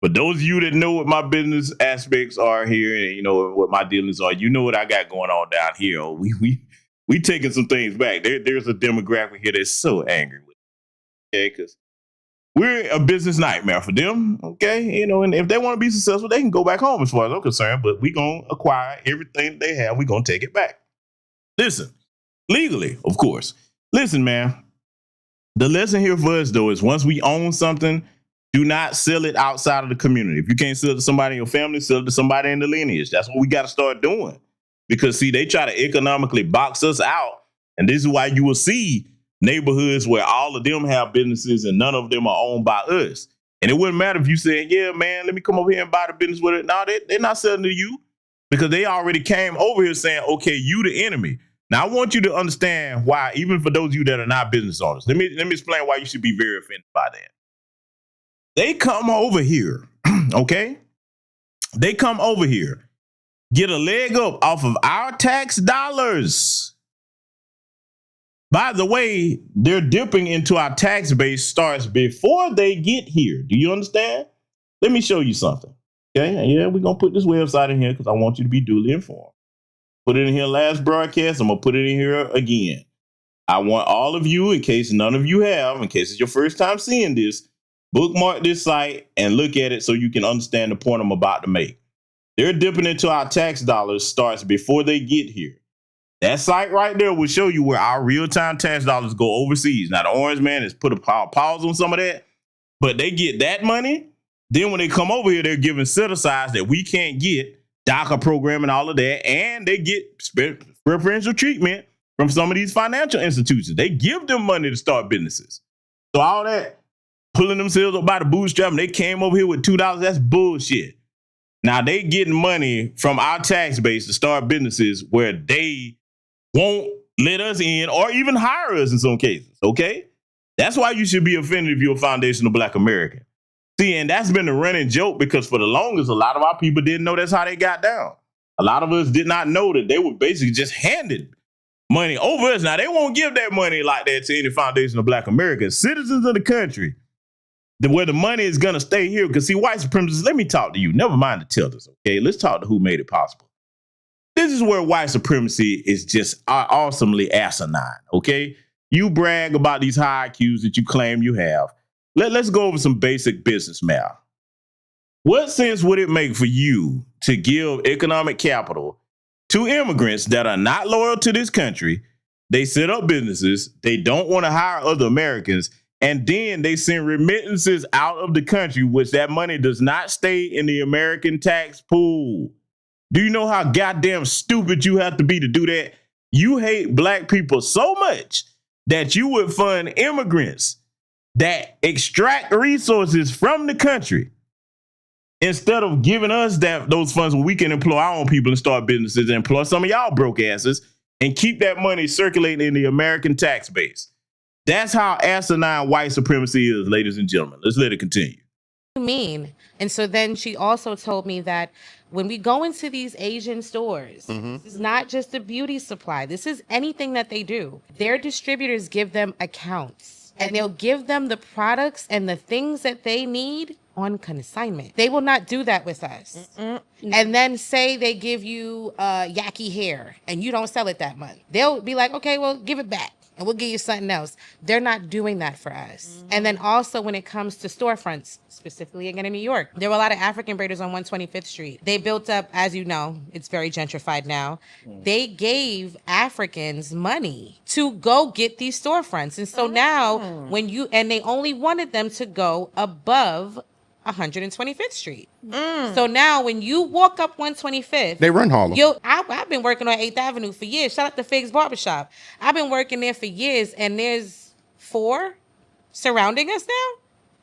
For those of you that know what my business aspects are here and you know what my dealings are, you know what I got going on down here. Oh, we taking some things back. There's a demographic here that's so angry with me, okay? Because we're a business nightmare for them, okay? You know, and if they want to be successful, they can go back home as far as I'm concerned, but we're going to acquire everything they have. We're going to take it back. Listen, legally, of course. Listen, man, the lesson here for us, though, is once we own something, do not sell it outside of the community. If you can't sell it to somebody in your family, sell it to somebody in the lineage. That's what we got to start doing. Because, see, they try to economically box us out. And this is why you will see neighborhoods where all of them have businesses and none of them are owned by us. And it wouldn't matter if you said, yeah, man, let me come over here and buy the business with it. No, they're not selling to you because they already came over here saying, okay, you the enemy. Now, I want you to understand why, even for those of you that are not business owners, let me explain why you should be very offended by that. They come over here, okay? They come over here, get a leg up off of our tax dollars. By the way, they're dipping into our tax base starts before they get here. Do you understand? Let me show you something, okay? Yeah, we're going to put this website in here because I want you to be duly informed. Put it in here last broadcast. I'm going to put it in here again. I want all of you, in case none of you have, in case it's your first time seeing this, bookmark this site and look at it so you can understand the point I'm about to make. They're dipping into our tax dollars starts before they get here. That site right there will show you where our real-time tax dollars go overseas. Now, the orange man has put a pause on some of that, but they get that money. Then when they come over here, they're giving set-asides that we can't get, DACA program and all of that, and they get preferential treatment from some of these financial institutions. They give them money to start businesses. So all that pulling themselves up by the bootstrap and they came over here with $2, that's bullshit. Now they getting money from our tax base to start businesses where they won't let us in or even hire us in some cases, okay? That's why you should be offended if you're a foundational Black American. See, and that's been the running joke because for the longest, a lot of our people didn't know that's how they got down. A lot of us did not know that they were basically just handed money over us. Now, they won't give that money like that to any foundational Black Americans, citizens of the country, where the money is going to stay here. Because, see, white supremacists, let me talk to you. Never mind the tellers, okay? Let's talk to who made it possible. This is where white supremacy is just awesomely asinine, okay? You brag about these high IQs that you claim you have. Let's go over some basic business math. What sense would it make for you to give economic capital to immigrants that are not loyal to this country? They set up businesses, they don't want to hire other Americans, and then they send remittances out of the country, which that money does not stay in the American tax pool. Do you know how goddamn stupid you have to be to do that? You hate Black people so much that you would fund immigrants that extract resources from the country instead of giving us those funds where we can employ our own people and start businesses and employ some of y'all broke asses and keep that money circulating in the American tax base. That's how asinine white supremacy is, ladies and gentlemen. Let's let it continue. Mean. And so then she also told me that when we go into these Asian stores, this is not just a beauty supply. This is anything that they do. Their distributors give them accounts. And they'll give them the products and the things that they need on consignment. They will not do that with us. And then say they give you yaki hair and you don't sell it that month. They'll be like, okay, well, give it back and we'll give you something else. They're not doing that for us. And then also when it comes to storefronts, specifically again in New York, there were a lot of African braiders on 125th Street. They built up, as you know, it's very gentrified now. They gave Africans money to go get these storefronts. And so now when and they only wanted them to go above 125th Street. So now when you walk up 125th, They run Harlem. I've been working on 8th Avenue for years. Shout out to Figs Barbershop. I've been working there for years and there's 4 surrounding us now.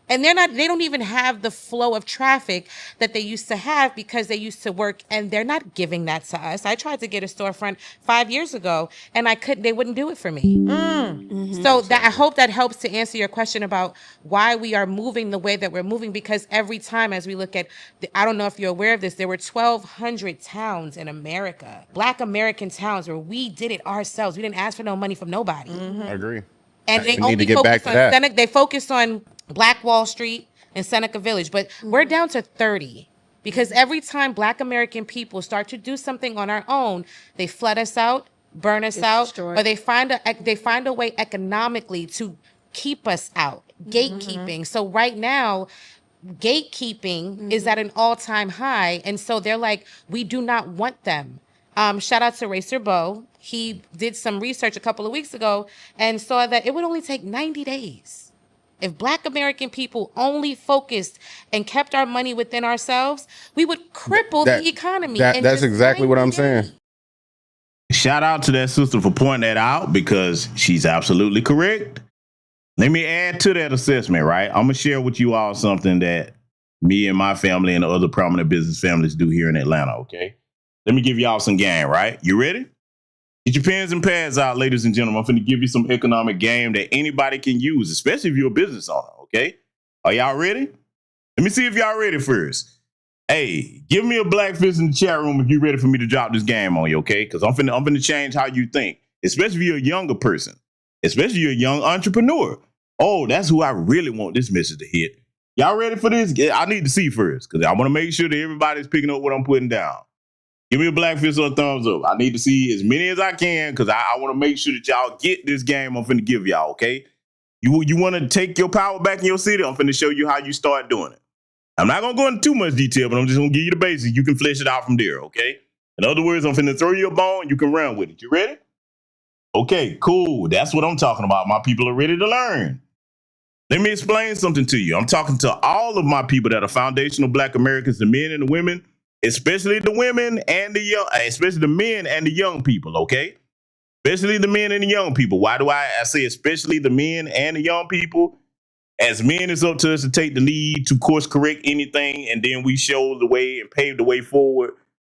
And they don't even have the flow of traffic that they used to have because they used to work, and they're not giving that to us. I tried to get a storefront 5 years ago and they wouldn't do it for me. So that I hope that helps to answer your question about why we are moving the way that we're moving, because every time as we look at, I don't know if you're aware of this, there were 1,200 towns in America, Black American towns, where we did it ourselves. We didn't ask for no money from nobody. I agree. And they We need only to get back focus to on that. They focus on Black Wall Street and Seneca Village, but we're down to 30 because every time Black American people start to do something on our own, they flood us out, burn us out, or they find a way economically to keep us out. Gatekeeping. So right now, gatekeeping is at an all-time high, and so they're like, we do not want them. Shout out to Racer Bo. He did some research a couple of weeks ago and saw that it would only take 90 days. If Black American people only focused and kept our money within ourselves, we would cripple the economy. That's exactly what I'm saying. Shout out to that sister for pointing that out because she's absolutely correct. Let me add to that assessment, right? I'm going to share with you all something that me and my family and the other prominent business families do here in Atlanta, okay? Let me give y'all some game, right? You ready? Get your pens and pads out, ladies and gentlemen. I'm finna give you some economic game that anybody can use, especially if you're a business owner, okay? Are y'all ready? Let me see if y'all ready first. Hey, give me a black fist in the chat room if you're ready for me to drop this game on you, okay? Because I'm finna change how you think, especially if you're a younger person, especially if you're a young entrepreneur. Oh, that's who I really want this message to hit. Y'all ready for this? I need to see first because I want to make sure that everybody's picking up what I'm putting down. Give me a black fist or a thumbs up. I need to see as many as I can because I want to make sure that y'all get this game I'm finna give y'all, okay? You want to take your power back in your city? I'm finna show you how you start doing it. I'm not going to go into too much detail, but I'm just going to give you the basics. You can flesh it out from there, okay? In other words, I'm finna throw you a bone. You can run with it. You ready? Okay, cool. That's what I'm talking about. My people are ready to learn. Let me explain something to you. I'm talking to all of my people that are foundational Black Americans, the men and the women, especially the women and the young, especially the men and the young people, okay? Especially the men and the young people. Why do I say especially the men and the young people? As men, it's up to us to take the lead to course correct anything, and then we show the way and pave the way forward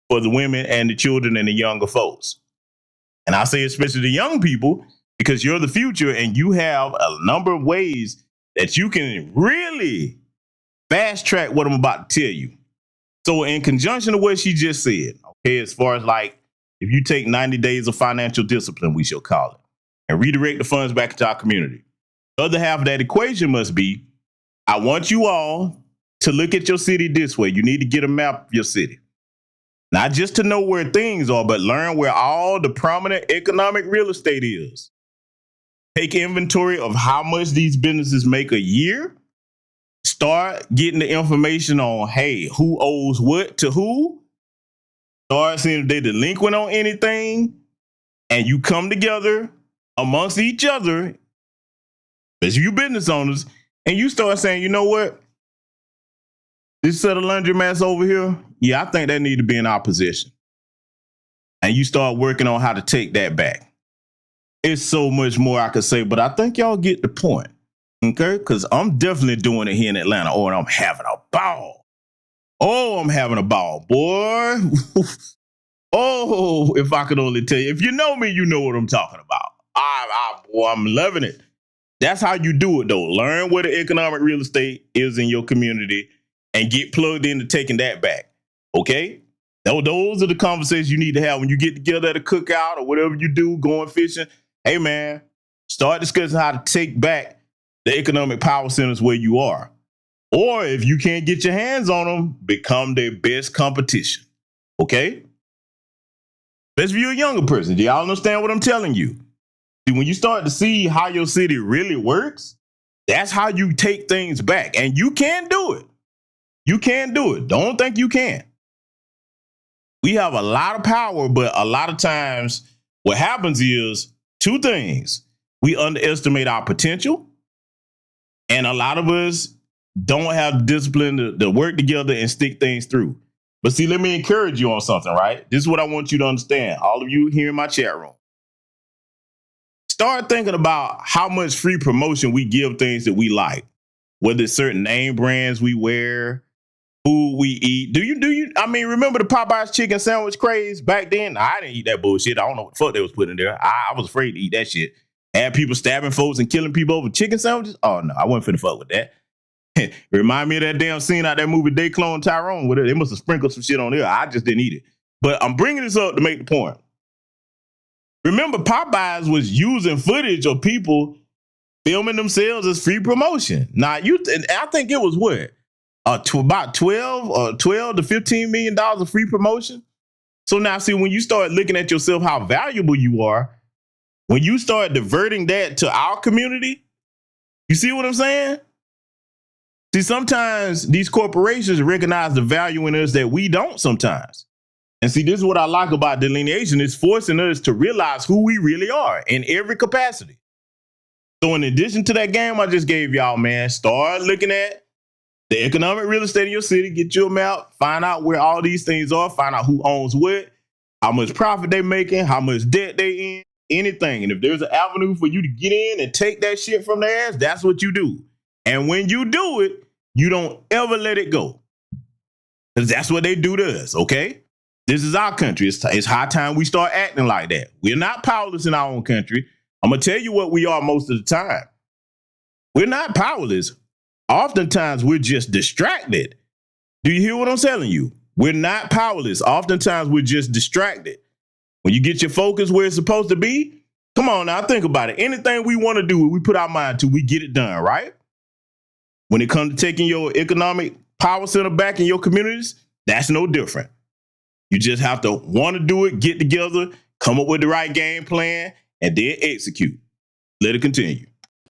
for the women and the children and the younger folks. And I say especially the young people because you're the future and you have a number of ways that you can really fast track what I'm about to tell you. So in conjunction to what she just said, okay, as far as like, if you take 90 days of financial discipline, we shall call it, and redirect the funds back into our community. The other half of that equation must be, I want you all to look at your city this way. You need to get a map of your city. Not just to know where things are, but learn where all the prominent economic real estate is. Take inventory of how much these businesses make a year. Start getting the information on, hey, who owes what to who. Start seeing if they're delinquent on anything. And you come together amongst each other, as you business owners, and you start saying, you know what? This set of laundromats over here, yeah, I think that need to be in our possession. And you start working on how to take that back. It's so much more I could say, but I think y'all get the point. Okay, because I'm definitely doing it here in Atlanta. Oh, and I'm having a ball. Oh, I'm having a ball, boy. Oh, if I could only tell you. If you know me, you know what I'm talking about. Boy, I'm loving it. That's how you do it, though. Learn where the economic real estate is in your community and get plugged into taking that back. Okay? Those are the conversations you need to have when you get together at a cookout or whatever you do, going fishing. Hey, man, start discussing how to take back the economic power centers where you are. Or if you can't get your hands on them, become their best competition. Okay? Let's view a younger person. Do y'all understand what I'm telling you? See, when you start to see how your city really works, that's how you take things back. And you can do it. You can do it. Don't think you can't. We have a lot of power, but a lot of times what happens is two things. We underestimate our potential. And a lot of us don't have the discipline to work together and stick things through. But see, let me encourage you on something, right? This is what I want you to understand. All of you here in my chat room. Start thinking about how much free promotion we give things that we like. whether it's certain name brands we wear, food we eat. Do you, I mean, remember the Popeyes chicken sandwich craze back then? I didn't eat that bullshit. I don't know what the fuck they was putting in there. I was afraid to eat that shit. Had people stabbing folks and killing people over chicken sandwiches? Oh, no, I wasn't finna fuck with that. Remind me of that damn scene out that movie They Clone Tyrone with it. They must have sprinkled some shit on there. I just didn't eat it. But I'm bringing this up to make the point. Remember, Popeyes was using footage of people filming themselves as free promotion. Now, I think it was what? About 12 to $15 million of free promotion. So now, see, when you start looking at yourself, how valuable you are, when you start diverting that to our community, you see what I'm saying? See, sometimes these corporations recognize the value in us that we don't sometimes. And see, this is what I like about delineation. It's forcing us to realize who we really are in every capacity. So in addition to that game I just gave y'all, man, start looking at the economic real estate in your city, get your map, find out where all these things are, find out who owns what, how much profit they making, how much debt they in, anything. And if there's an avenue for you to get in and take that shit from their ass, that's what you do. And when you do it, you don't ever let it go. Because that's what they do to us, okay? This is our country. It's high time we start acting like that. We're not powerless in our own country. I'm going to tell you what we are most of the time. We're not powerless. Oftentimes, we're just distracted. Do you hear what I'm telling you? We're not powerless. Oftentimes, we're just distracted. When you get your focus where it's supposed to be, come on now, think about it. Anything we want to do, we put our mind to, we get it done, right? When it comes to taking your economic power center back in your communities, that's no different. You just have to want to do it, get together, come up with the right game plan, and then execute. Let it continue.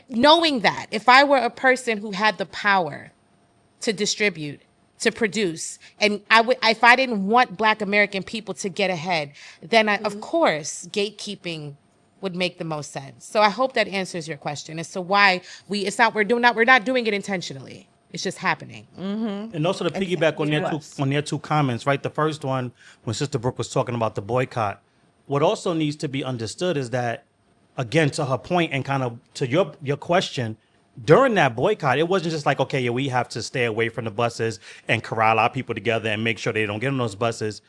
Knowing that if I were a person who had the power to distribute, to produce, and if I didn't want Black American people to get ahead, then of course, gatekeeping would make the most sense. So I hope that answers your question as to why we're not doing it intentionally. It's just happening. Mm-hmm. And also to piggyback on their two comments, right? The first one, when Sister Brooke was talking about the boycott, what also needs to be understood is that, again, to her point and kind of to your question, during that boycott, it wasn't just like, okay, yeah, we have to stay away from the buses and corral our people together and make sure they don't get on those buses.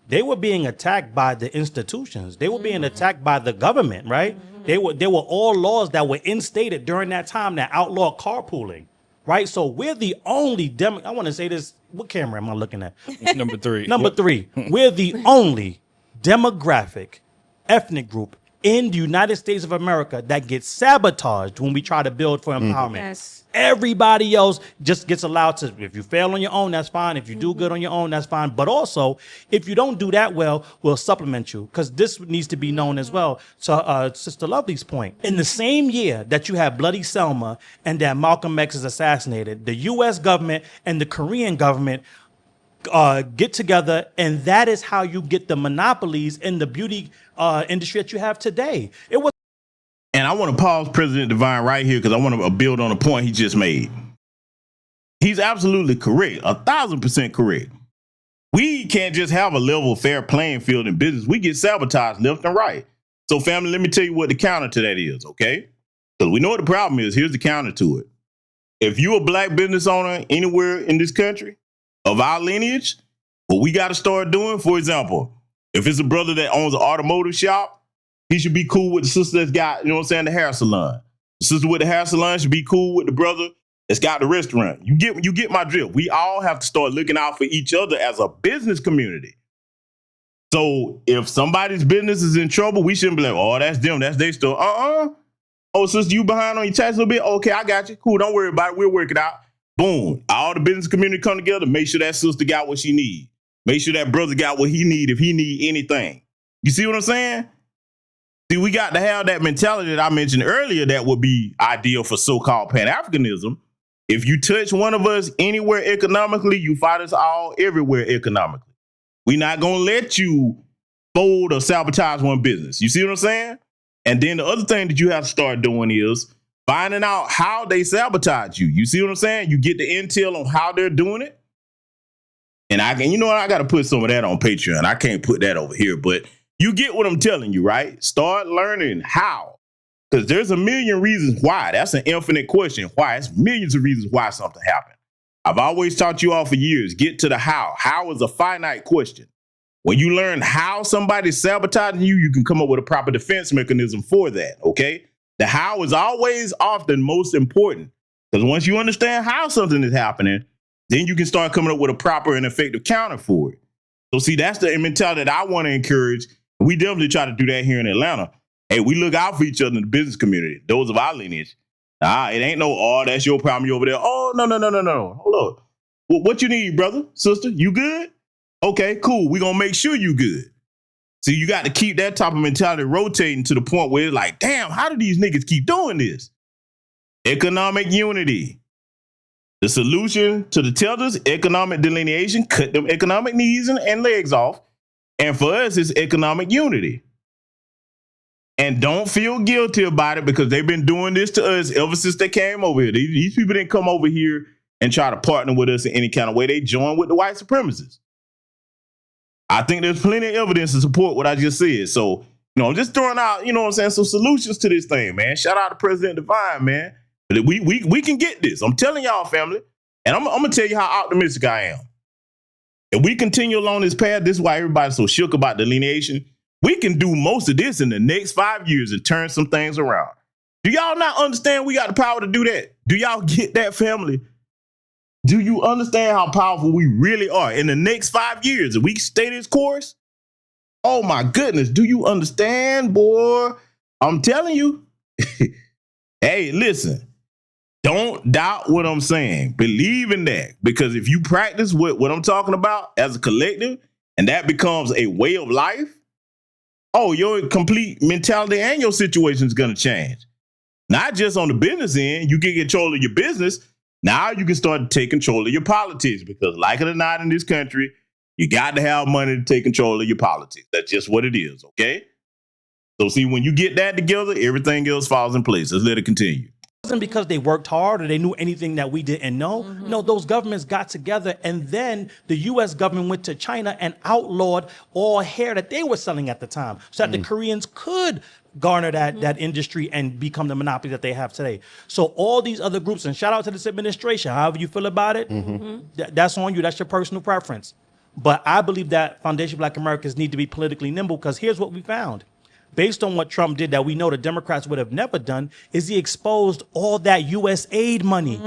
They were being attacked by the institutions. They were being attacked by the government, right? They were all laws that were instated during that time that outlawed carpooling, right? So we're the only I want to say this. What camera am I looking at? Number 3. Number 3. We're the only demographic, ethnic group in the United States of America that gets sabotaged when we try to build for empowerment. Yes. Everybody else just gets allowed to, if you fail on your own, that's fine. If you do good on your own, that's fine. But also, if you don't do that well, we'll supplement you. Because this needs to be known as well. To Sister Lovely's point, in the same year that you have Bloody Selma and that Malcolm X is assassinated, the U.S. government and the Korean government get together, and that is how you get the monopolies in the beauty industry that you have today. It was. And I want to pause President Divine right here because I want to build on a point he just made. He's absolutely correct, 1,000% correct. We can't just have a level fair playing field in business. We get sabotaged left and right. So family, let me tell you what the counter to that is, okay? Because we know what the problem is. Here's the counter to it. If you're a Black business owner anywhere in this country of our lineage, what we got to start doing, for example, if it's a brother that owns an automotive shop, he should be cool with the sister that's got, you know what I'm saying, the hair salon. The sister with the hair salon should be cool with the brother that's got the restaurant. You get my drift. We all have to start looking out for each other as a business community. So if somebody's business is in trouble, we shouldn't be like, oh, that's them, that's their store. Oh, sister, you behind on your tax a little bit? Okay, I got you. Cool, don't worry about it. We'll work it out. Boom. All the business community come together. Make sure that sister got what she need. Make sure that brother got what he need if he need anything. You see what I'm saying? See, we got to have that mentality that I mentioned earlier that would be ideal for so-called Pan-Africanism. If you touch one of us anywhere economically, you fight us all everywhere economically. We're not going to let you fold or sabotage one business. You see what I'm saying? And then the other thing that you have to start doing is finding out how they sabotage you. You see what I'm saying? You get the intel on how they're doing it. And I got to put some of that on Patreon. I can't put that over here, but you get what I'm telling you, right? Start learning how Because there's a million reasons why. That's an infinite question. Why? It's millions of reasons why something happened. I've always taught you all for years, get to the how. How is a finite question. When you learn how somebody's sabotaging you, you can come up with a proper defense mechanism for that, okay? The how is always often most important. Because once you understand how something is happening, then you can start coming up with a proper and effective counter for it. So see, that's the mentality that I want to encourage. We definitely try to do that here in Atlanta. Hey, we look out for each other in the business community, those of our lineage. It ain't no, oh, that's your problem, you over there. Oh, no. Hold up. What you need, brother, sister? You good? Okay, cool. We're going to make sure you good. See, you got to keep that type of mentality rotating to the point where it's like, damn, how do these niggas keep doing this? Economic unity. The solution to the tethers, economic delineation, cut them economic knees and legs off. And for us, it's economic unity. And don't feel guilty about it because they've been doing this to us ever since they came over here. These people didn't come over here and try to partner with us in any kind of way. They joined with the white supremacists. I think there's plenty of evidence to support what I just said. So, I'm just throwing out, what I'm saying, some solutions to this thing, man. Shout out to President Divine, man. But we can get this. I'm telling y'all, family. And I'm going to tell you how optimistic I am. If we continue along this path, this is why everybody's so shook about delineation. We can do most of this in the next 5 years and turn some things around. Do y'all not understand we got the power to do that? Do y'all get that, family? Do you understand how powerful we really are in the next 5 years? If we stay this course, oh my goodness, do you understand, boy? I'm telling you. Hey, listen, don't doubt what I'm saying. Believe in that. Because if you practice what I'm talking about as a collective, and that becomes a way of life, oh, your complete mentality and your situation is going to change. Not just on the business end, you get control of your business. Now you can start to take control of your politics because like it or not in this country, you got to have money to take control of your politics. That's just what it is, okay? So see, when you get that together, everything else falls in place. Let's let it continue. It wasn't because they worked hard or they knew anything that we didn't know. No, those governments got together and then the U.S. government went to China and outlawed all hair that they were selling at the time so that the Koreans could garner that industry and become the monopoly that they have today. So all these other groups, and shout out to this administration, however you feel about it, that's on you. That's your personal preference. But I believe that Foundation Black Americans need to be politically nimble because here's what we found. Based on what Trump did that we know the Democrats would have never done, is he exposed all that U.S. aid money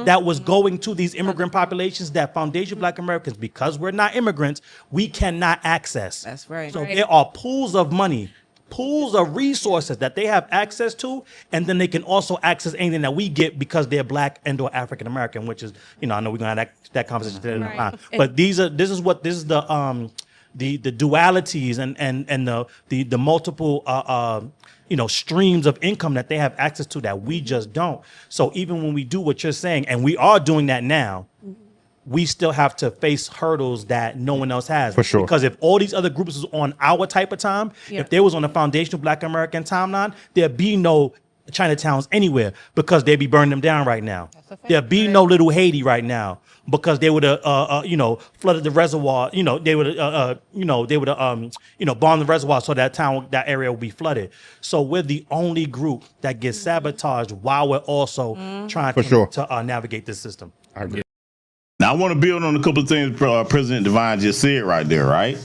that was going to these immigrant populations that Foundation Black Americans, because we're not immigrants, we cannot access. That's right. So there are pools of money, pools of resources that they have access to, and then they can also access anything that we get because they're Black and or African American, which is, I know we're gonna have that conversation today. But this is the dualities and the multiple streams of income that they have access to that we just don't. So even when we do what you're saying, and we are doing that now, we still have to face hurdles that no one else has. For sure. Because if all these other groups was on our type of time, if they was on the foundational Black American timeline, there'd be no Chinatowns anywhere because they'd be burning them down right now. There'd be no little Haiti right now because they would have, flooded the reservoir. They would have, bombed the reservoir so that area would be flooded. So we're the only group that gets sabotaged while we're also trying to navigate this system. I agree. Now I want to build on a couple of things President Divine just said right there, right?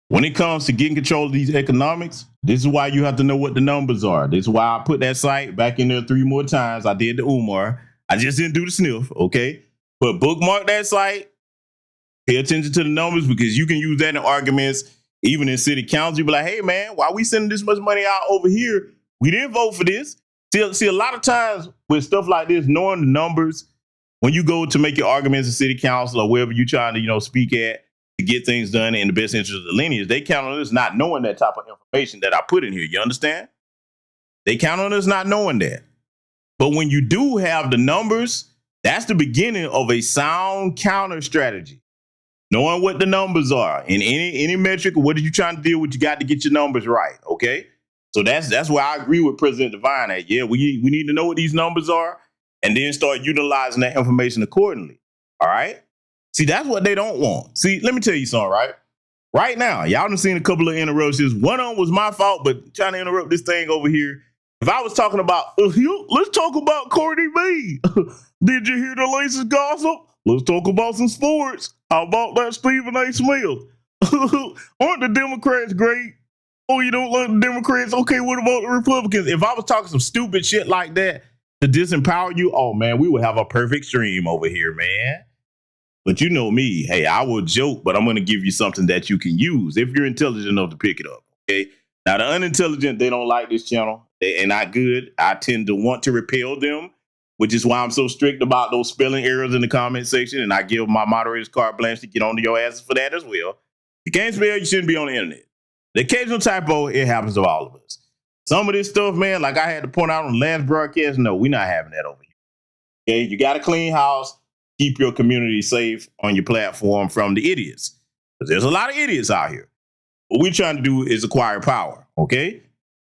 When it comes to getting control of these economics, this is why you have to know what the numbers are. This is why I put that site back in there 3 more times. I did the Umar. I just didn't do the sniff, okay? But bookmark that site. Pay attention to the numbers because you can use that in arguments, even in city council. You be like, hey, man, why are we sending this much money out over here? We didn't vote for this. See, a lot of times with stuff like this, knowing the numbers, when you go to make your arguments in city council or wherever you're trying to, speak at, to get things done in the best interest of the lineage, they count on us not knowing that type of information that I put in here. You understand? They count on us not knowing that. But when you do have the numbers, that's the beginning of a sound counter strategy. Knowing what the numbers are in any metric, what are you trying to deal with? You got to get your numbers right. Okay. So that's where I agree with President Divine at. Yeah, we need to know what these numbers are and then start utilizing that information accordingly. All right. See, that's what they don't want. See, let me tell you something, right? Right now, y'all done seen a couple of interruptions. One of them was my fault, but trying to interrupt this thing over here If I was talking about, let's talk about Cardi B. Did you hear the latest gossip? Let's talk about some sports. How about that Stephen A. Smith? Aren't the Democrats great? Oh, you don't like the Democrats? Okay, what about the Republicans? If I was talking some stupid shit like that to disempower you, oh man, we would have a perfect stream over here, man. But you know me, hey, I will joke, but I'm going to give you something that you can use if you're intelligent enough to pick it up, okay? Now, the unintelligent, they don't like this channel. They're not good. I tend to want to repel them, which is why I'm so strict about those spelling errors in the comment section, and I give my moderators carte blanche to get onto your asses for that as well. You can't spell, you shouldn't be on the internet. The occasional typo, it happens to all of us. Some of this stuff, man, like I had to point out on the last broadcast, no, we're not having that over here. Okay, you got a clean house. Keep your community safe on your platform from the idiots. Because there's a lot of idiots out here. What we're trying to do is acquire power, okay?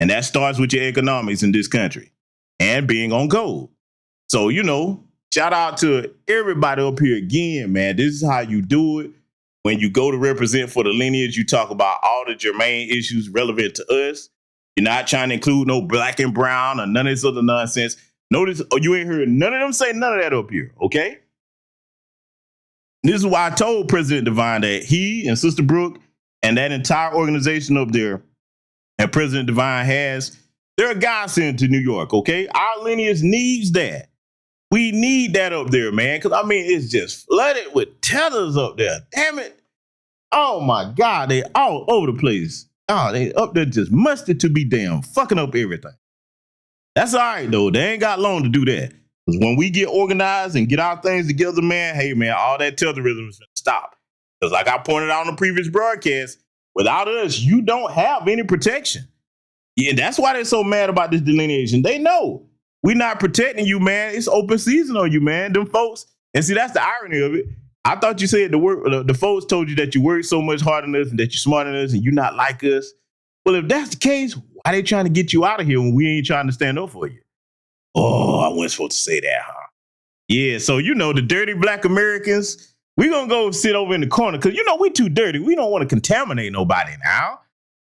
And that starts with your economics in this country and being on code. So, you know, shout out to everybody up here again, man. This is how you do it. When you go to represent for the lineage, you talk about all the germane issues relevant to us. You're not trying to include no black and brown or none of this other nonsense. Notice, you ain't heard none of them say none of that up here, okay? This is why I told President Divine that he and Sister Brooke and that entire organization up there that President Divine has, they're a godsend to New York, okay? Our lineage needs that. We need that up there, man, because, I mean, it's just flooded with tethers up there. Damn it. Oh, my God. They all over the place. Oh, they up there just musted to be damn, fucking up everything. That's all right, though. They ain't got long to do that. Because when we get organized and get our things together, man, hey, man, all that terrorism is going to stop. Because like I pointed out on the previous broadcast, without us, you don't have any protection. Yeah, and that's why they're so mad about this delineation. They know we're not protecting you, man. It's open season on you, man. Them folks. And see, that's the irony of it. I thought you said the folks told you that you work so much harder than us and that you're smarter than us and you're not like us. Well, if that's the case, why they trying to get you out of here when we ain't trying to stand up for you? Oh, I wasn't supposed to say that, huh? Yeah, so you know, the dirty black Americans, we're going to go sit over in the corner because, you know, we too dirty. We don't want to contaminate nobody now.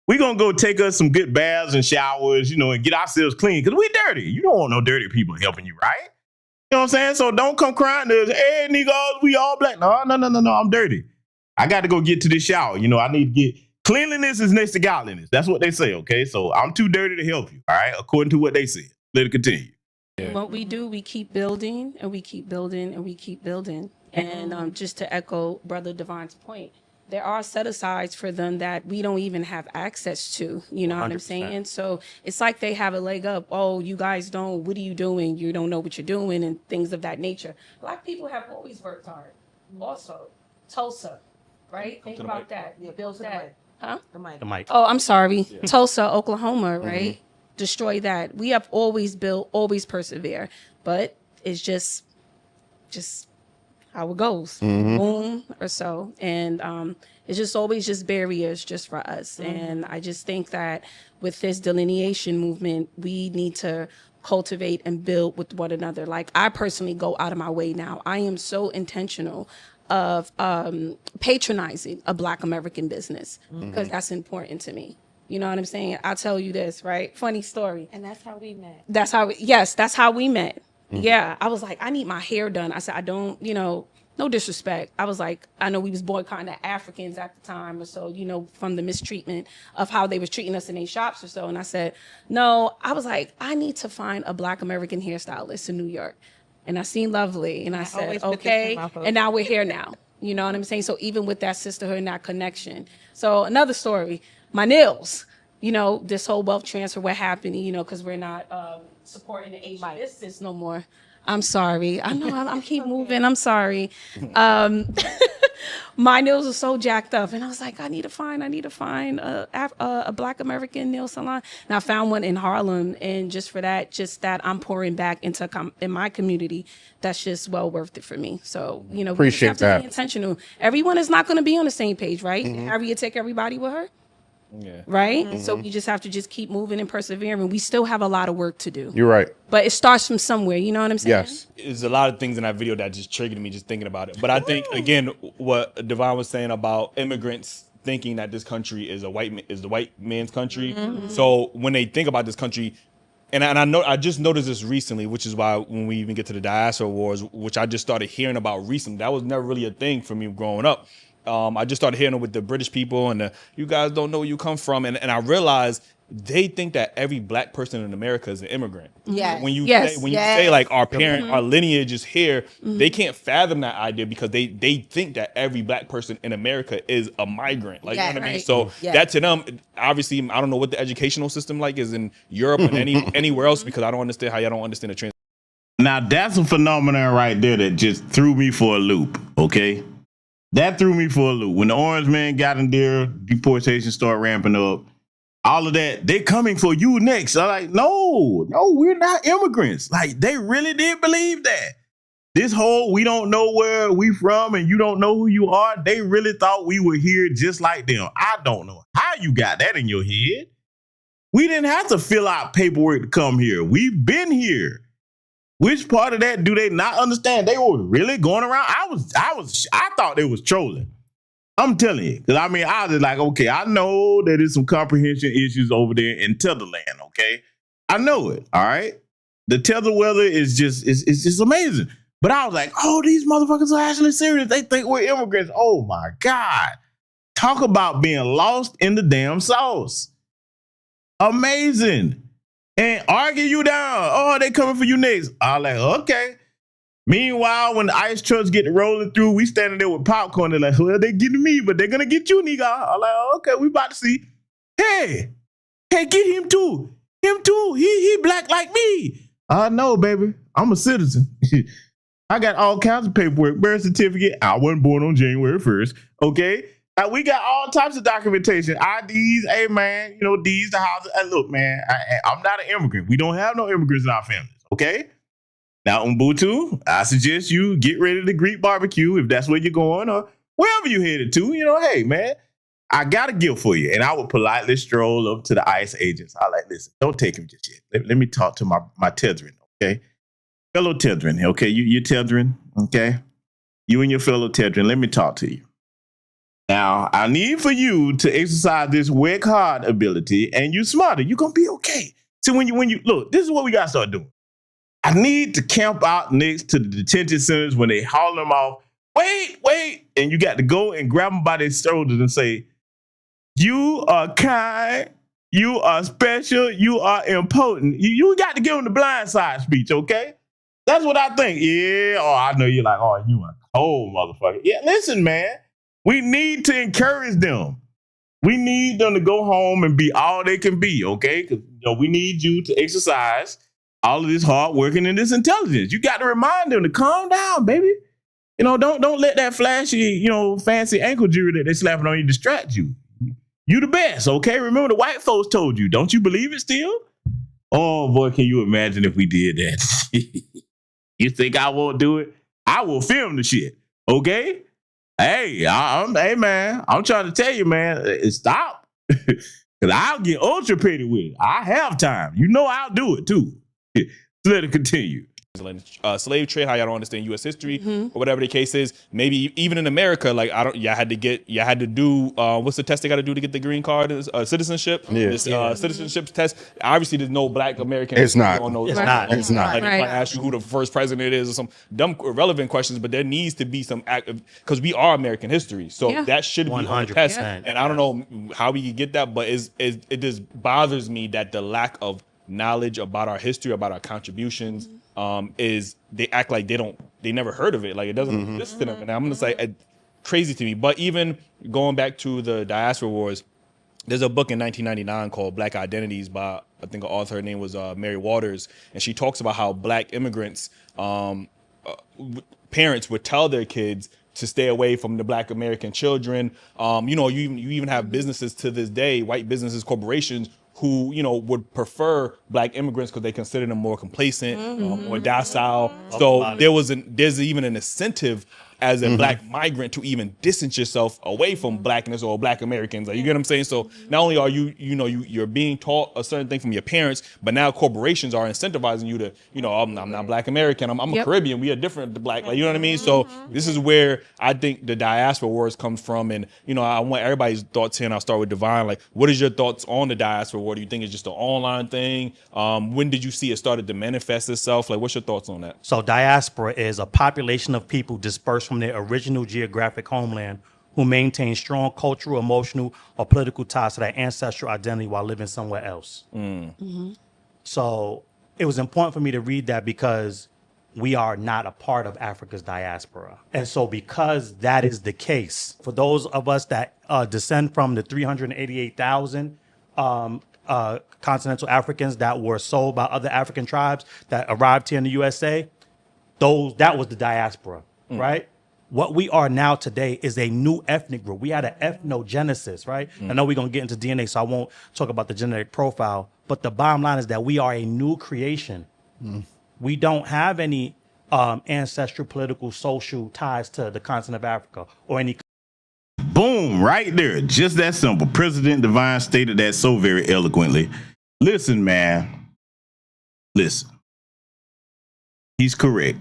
We're going to go take us some good baths and showers, you know, and get ourselves clean because we dirty. You don't want no dirty people helping you, right? You know what I'm saying? So don't come crying to us, hey, niggas, we all black. No, I'm dirty. I got to go get to the shower. You know, I need to get, cleanliness is next to godliness. That's what they say, okay? So I'm too dirty to help you, all right? According to what they said. Let it continue. What we do, we keep building and we keep building and we keep building. And just to echo Brother Divine's point, there are set-asides for them that we don't even have access to, you know 100%. What I'm saying? So it's like they have a leg up. Oh, you guys don't, what are you doing? You don't know what you're doing and things of that nature. Black people have always worked hard. Also, Tulsa, right? Think about that. You built that. Huh? The mic. The mic. Oh, I'm sorry. Yeah. Tulsa, Oklahoma, right? Mm-hmm. Destroy that. We have always built, always persevere, but it's just how it goes, boom or so. And it's just always just barriers just for us. And I just think that with this delineation movement, we need to cultivate and build with one another. Like I personally go out of my way now. I am so intentional of patronizing a Black American business because that's important to me. You know what I'm saying? I'll tell you this, right? Funny story. And that's how we met. That's how we met. Yeah. I was like, I need my hair done. I said, I don't, you know, no disrespect. I was like, I know we was boycotting the Africans at the time or so, you know, from the mistreatment of how they was treating us in their shops or so. And I said, no, I was like, I need to find a Black American hairstylist in New York. And I seen Lovely and I said, okay. And now we're here now. You know what I'm saying? So even with that sisterhood and that connection. So another story. My nails, you know, this whole wealth transfer, what happened, you know, because we're not supporting the Asian business no more. I'm sorry. I know I'm keep moving. I'm sorry. My nails are so jacked up. And I was like, I need to find a Black American nail salon. And I found one in Harlem. And just for that, I'm pouring back in my community. That's just well worth it for me. So, you know, we just have to be intentional. Everyone is not going to be on the same page, right? Harriet take everybody with her. Yeah. Right. So we just have to just keep moving and persevering. We still have a lot of work to do. You're right. But it starts from somewhere. You know what I'm saying? Yes. There's a lot of things in that video that just triggered me just thinking about it. But I think, again, what Devon was saying about immigrants thinking that this country is the white man's country. So when they think about this country, and I just noticed this recently, which is why when we even get to the diaspora wars, which I just started hearing about recently, that was never really a thing for me growing up. I just started hearing it with the British people and you guys don't know where you come from. And I realized they think that every black person in America is an immigrant. Yes. When you Yes. say, when you Yes. say like our parent, Mhm. our lineage is here, Mhm. they can't fathom that idea because they think that every black person in America is a migrant. Like, you know what I mean? Right. So Yes. that to them, obviously, I don't know what the educational system like is in Europe and anywhere else because I don't understand how y'all don't understand the trans. Now that's a phenomenon right there that just threw me for a loop. Okay, that threw me for a loop. When the orange man got in there, deportation started ramping up. All of that, they coming for you next. I'm like, no, we're not immigrants. Like they really did believe that. This whole we don't know where we from and you don't know who you are. They really thought we were here just like them. I don't know how you got that in your head. We didn't have to fill out paperwork to come here. We've been here. Which part of that do they not understand? They were really going around. I thought they was trolling. I'm telling you. Because I mean, I was just like, okay, I know that there's some comprehension issues over there in Tetherland, okay? I know it, all right? The tether weather is just amazing. But I was like, oh, these motherfuckers are actually serious. They think we're immigrants. Oh my God. Talk about being lost in the damn sauce. Amazing. And argue you down. Oh, they coming for you next. I'm like, okay. Meanwhile, when the ice trucks get rolling through, we standing there with popcorn. They're like, well, they getting me, but they're gonna get you, nigga. I'm like, okay, we about to see. Hey, get him too. Him too. He black like me. I know, baby. I'm a citizen. I got all kinds of paperwork, birth certificate. I wasn't born on January 1st. Okay. We got all types of documentation, IDs, hey man, you know, these, the houses. And look, man, I'm not an immigrant. We don't have no immigrants in our families, okay? Now, Ubuntu, I suggest you get ready to Greek barbecue if that's where you're going or wherever you headed to. You know, hey man, I got a gift for you. And I would politely stroll up to the ICE agents. I like, listen, don't take him just yet. Let me talk to my tethering, okay? Fellow tethering, okay? You're tethering, okay? You and your fellow tethering, let me talk to you. Now, I need for you to exercise this work hard ability and you're smarter. You're going to be okay. See, when you look, this is what we got to start doing. I need to camp out next to the detention centers when they haul them off. Wait. And you got to go and grab them by their shoulders and say, you are kind, you are special, you are important. You got to give them the blind side speech, okay? That's what I think. Yeah, I know you're like, oh, you a cold motherfucker. Yeah, listen, man. We need to encourage them. We need them to go home and be all they can be, okay? Because we need you to exercise all of this hard working and this intelligence. You got to remind them to calm down, baby. Don't let that flashy, fancy ankle jewelry that they slapping on you distract you. You the best, okay? Remember the white folks told you. Don't you believe it still? Oh boy, can you imagine if we did that? You think I won't do it? I will film the shit, okay? Hey, hey man, I'm trying to tell you, man, stop. Because I'll get ultra petty with it. I have time. I'll do it too. Let it continue. Slave trade, how y'all don't understand U.S. history or whatever the case is. Maybe even in America, like y'all had to do what's the test they got to do to get the green card? Citizenship. Yeah. Citizenship test. Obviously, there's no black American. It's not. It's not. Like, Right. if I ask you who the first president is or some dumb irrelevant questions, but there needs to be some active because we are American history, so that should be on the test. 100%. And I don't know how we could get that, but it just bothers me that the lack of knowledge about our history, about our contributions. Is they act like they never heard of it. Like it doesn't exist to them. And I'm gonna say crazy to me. But even going back to the diaspora wars, there's a book in 1999 called Black Identities by, I think an author, her name was Mary Waters. And she talks about how black immigrants, parents would tell their kids to stay away from the black American children. You even have businesses to this day, white businesses, corporations, who would prefer black immigrants because they consider them more complacent, more docile. So there's even an incentive as a black migrant to even distance yourself away from blackness or black Americans. Like, you get what I'm saying? So not only are you're being taught a certain thing from your parents, but now corporations are incentivizing you to, I'm not black American. I'm a Caribbean. We are different to black. Like, you know what I mean? So this is where I think the diaspora wars comes from. And, I want everybody's thoughts here, and I'll start with Divine. Like, what is your thoughts on the diaspora war? Do you think it's just an online thing? When did you see it started to manifest itself? Like, what's your thoughts on that? So diaspora is a population of people dispersed from their original geographic homeland who maintain strong cultural, emotional, or political ties to their ancestral identity while living somewhere else. So it was important for me to read that because we are not a part of Africa's diaspora. And so because that is the case, for those of us that descend from the 388,000 continental Africans that were sold by other African tribes that arrived here in the USA, that was the diaspora, right? What we are now today is a new ethnic group. We had an ethnogenesis, right? I know we're going to get into DNA, so I won't talk about the genetic profile, but the bottom line is that we are a new creation. We don't have any ancestral, political, social ties to the continent of Africa or any. Boom, right there. Just that simple. President Divine stated that so very eloquently. Listen, man. Listen. He's correct.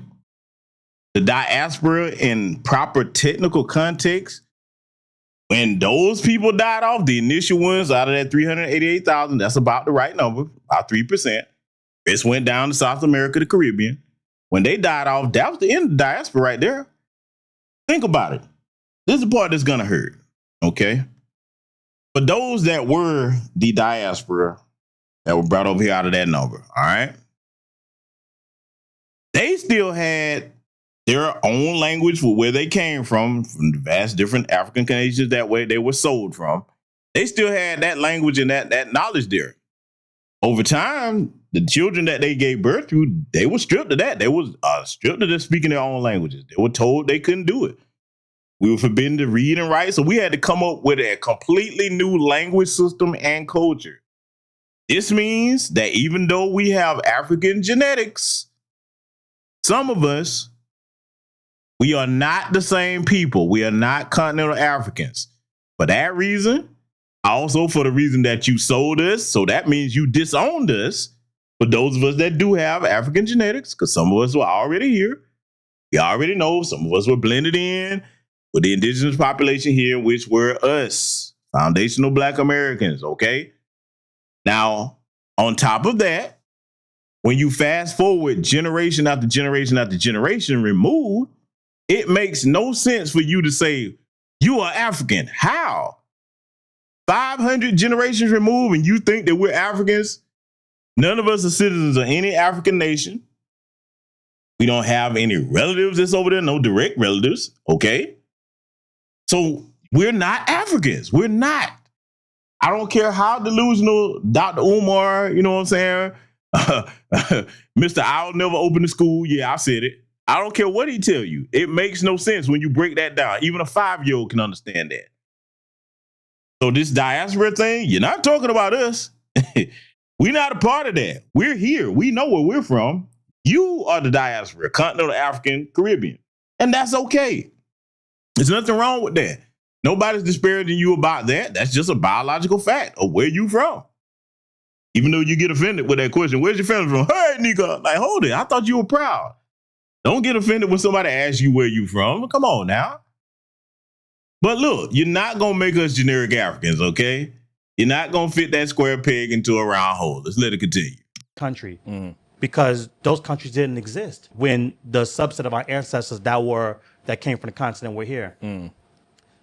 The diaspora in proper technical context, when those people died off, the initial ones out of that 388,000, that's about the right number, about 3%. It went down to South America, the Caribbean. When they died off, that was the end of the diaspora right there. Think about it. This is the part that's going to hurt, okay? For those that were the diaspora that were brought over here out of that number, all right? They still had their own language for where they came from the vast different African nations that way they were sold from. They still had that language and that knowledge there. Over time, the children that they gave birth to, they were stripped of that. They was stripped of just speaking their own languages. They were told they couldn't do it. We were forbidden to read and write, so we had to come up with a completely new language system and culture. This means that even though we have African genetics, some of us, we are not the same people. We are not continental Africans. For that reason, also for the reason that you sold us, so that means you disowned us. For those of us that do have African genetics, because some of us were already here, we already know some of us were blended in with the indigenous population here, which were us, foundational Black Americans, okay? Now, on top of that, when you fast forward generation after generation after generation removed, it makes no sense for you to say, you are African. How? 500 generations removed and you think that we're Africans? None of us are citizens of any African nation. We don't have any relatives that's over there, no direct relatives, okay? So we're not Africans. We're not. I don't care how delusional Dr. Umar, you know what I'm saying? Mr. I'll never open the school. Yeah, I said it. I don't care what he tell you. It makes no sense when you break that down. Even a 5-year-old can understand that. So this diaspora thing, you're not talking about us. We're not a part of that. We're here. We know where we're from. You are the diaspora, continental African, Caribbean. And that's okay. There's nothing wrong with that. Nobody's disparaging you about that. That's just a biological fact of where you from. Even though you get offended with that question, where's your family from? Hey, nigga, like, hold it. I thought you were proud. Don't get offended when somebody asks you where you from. Come on now. But look, you're not going to make us generic Africans, okay? You're not going to fit that square peg into a round hole. Let's let it continue. Country. Because those countries didn't exist when the subset of our ancestors that came from the continent were here.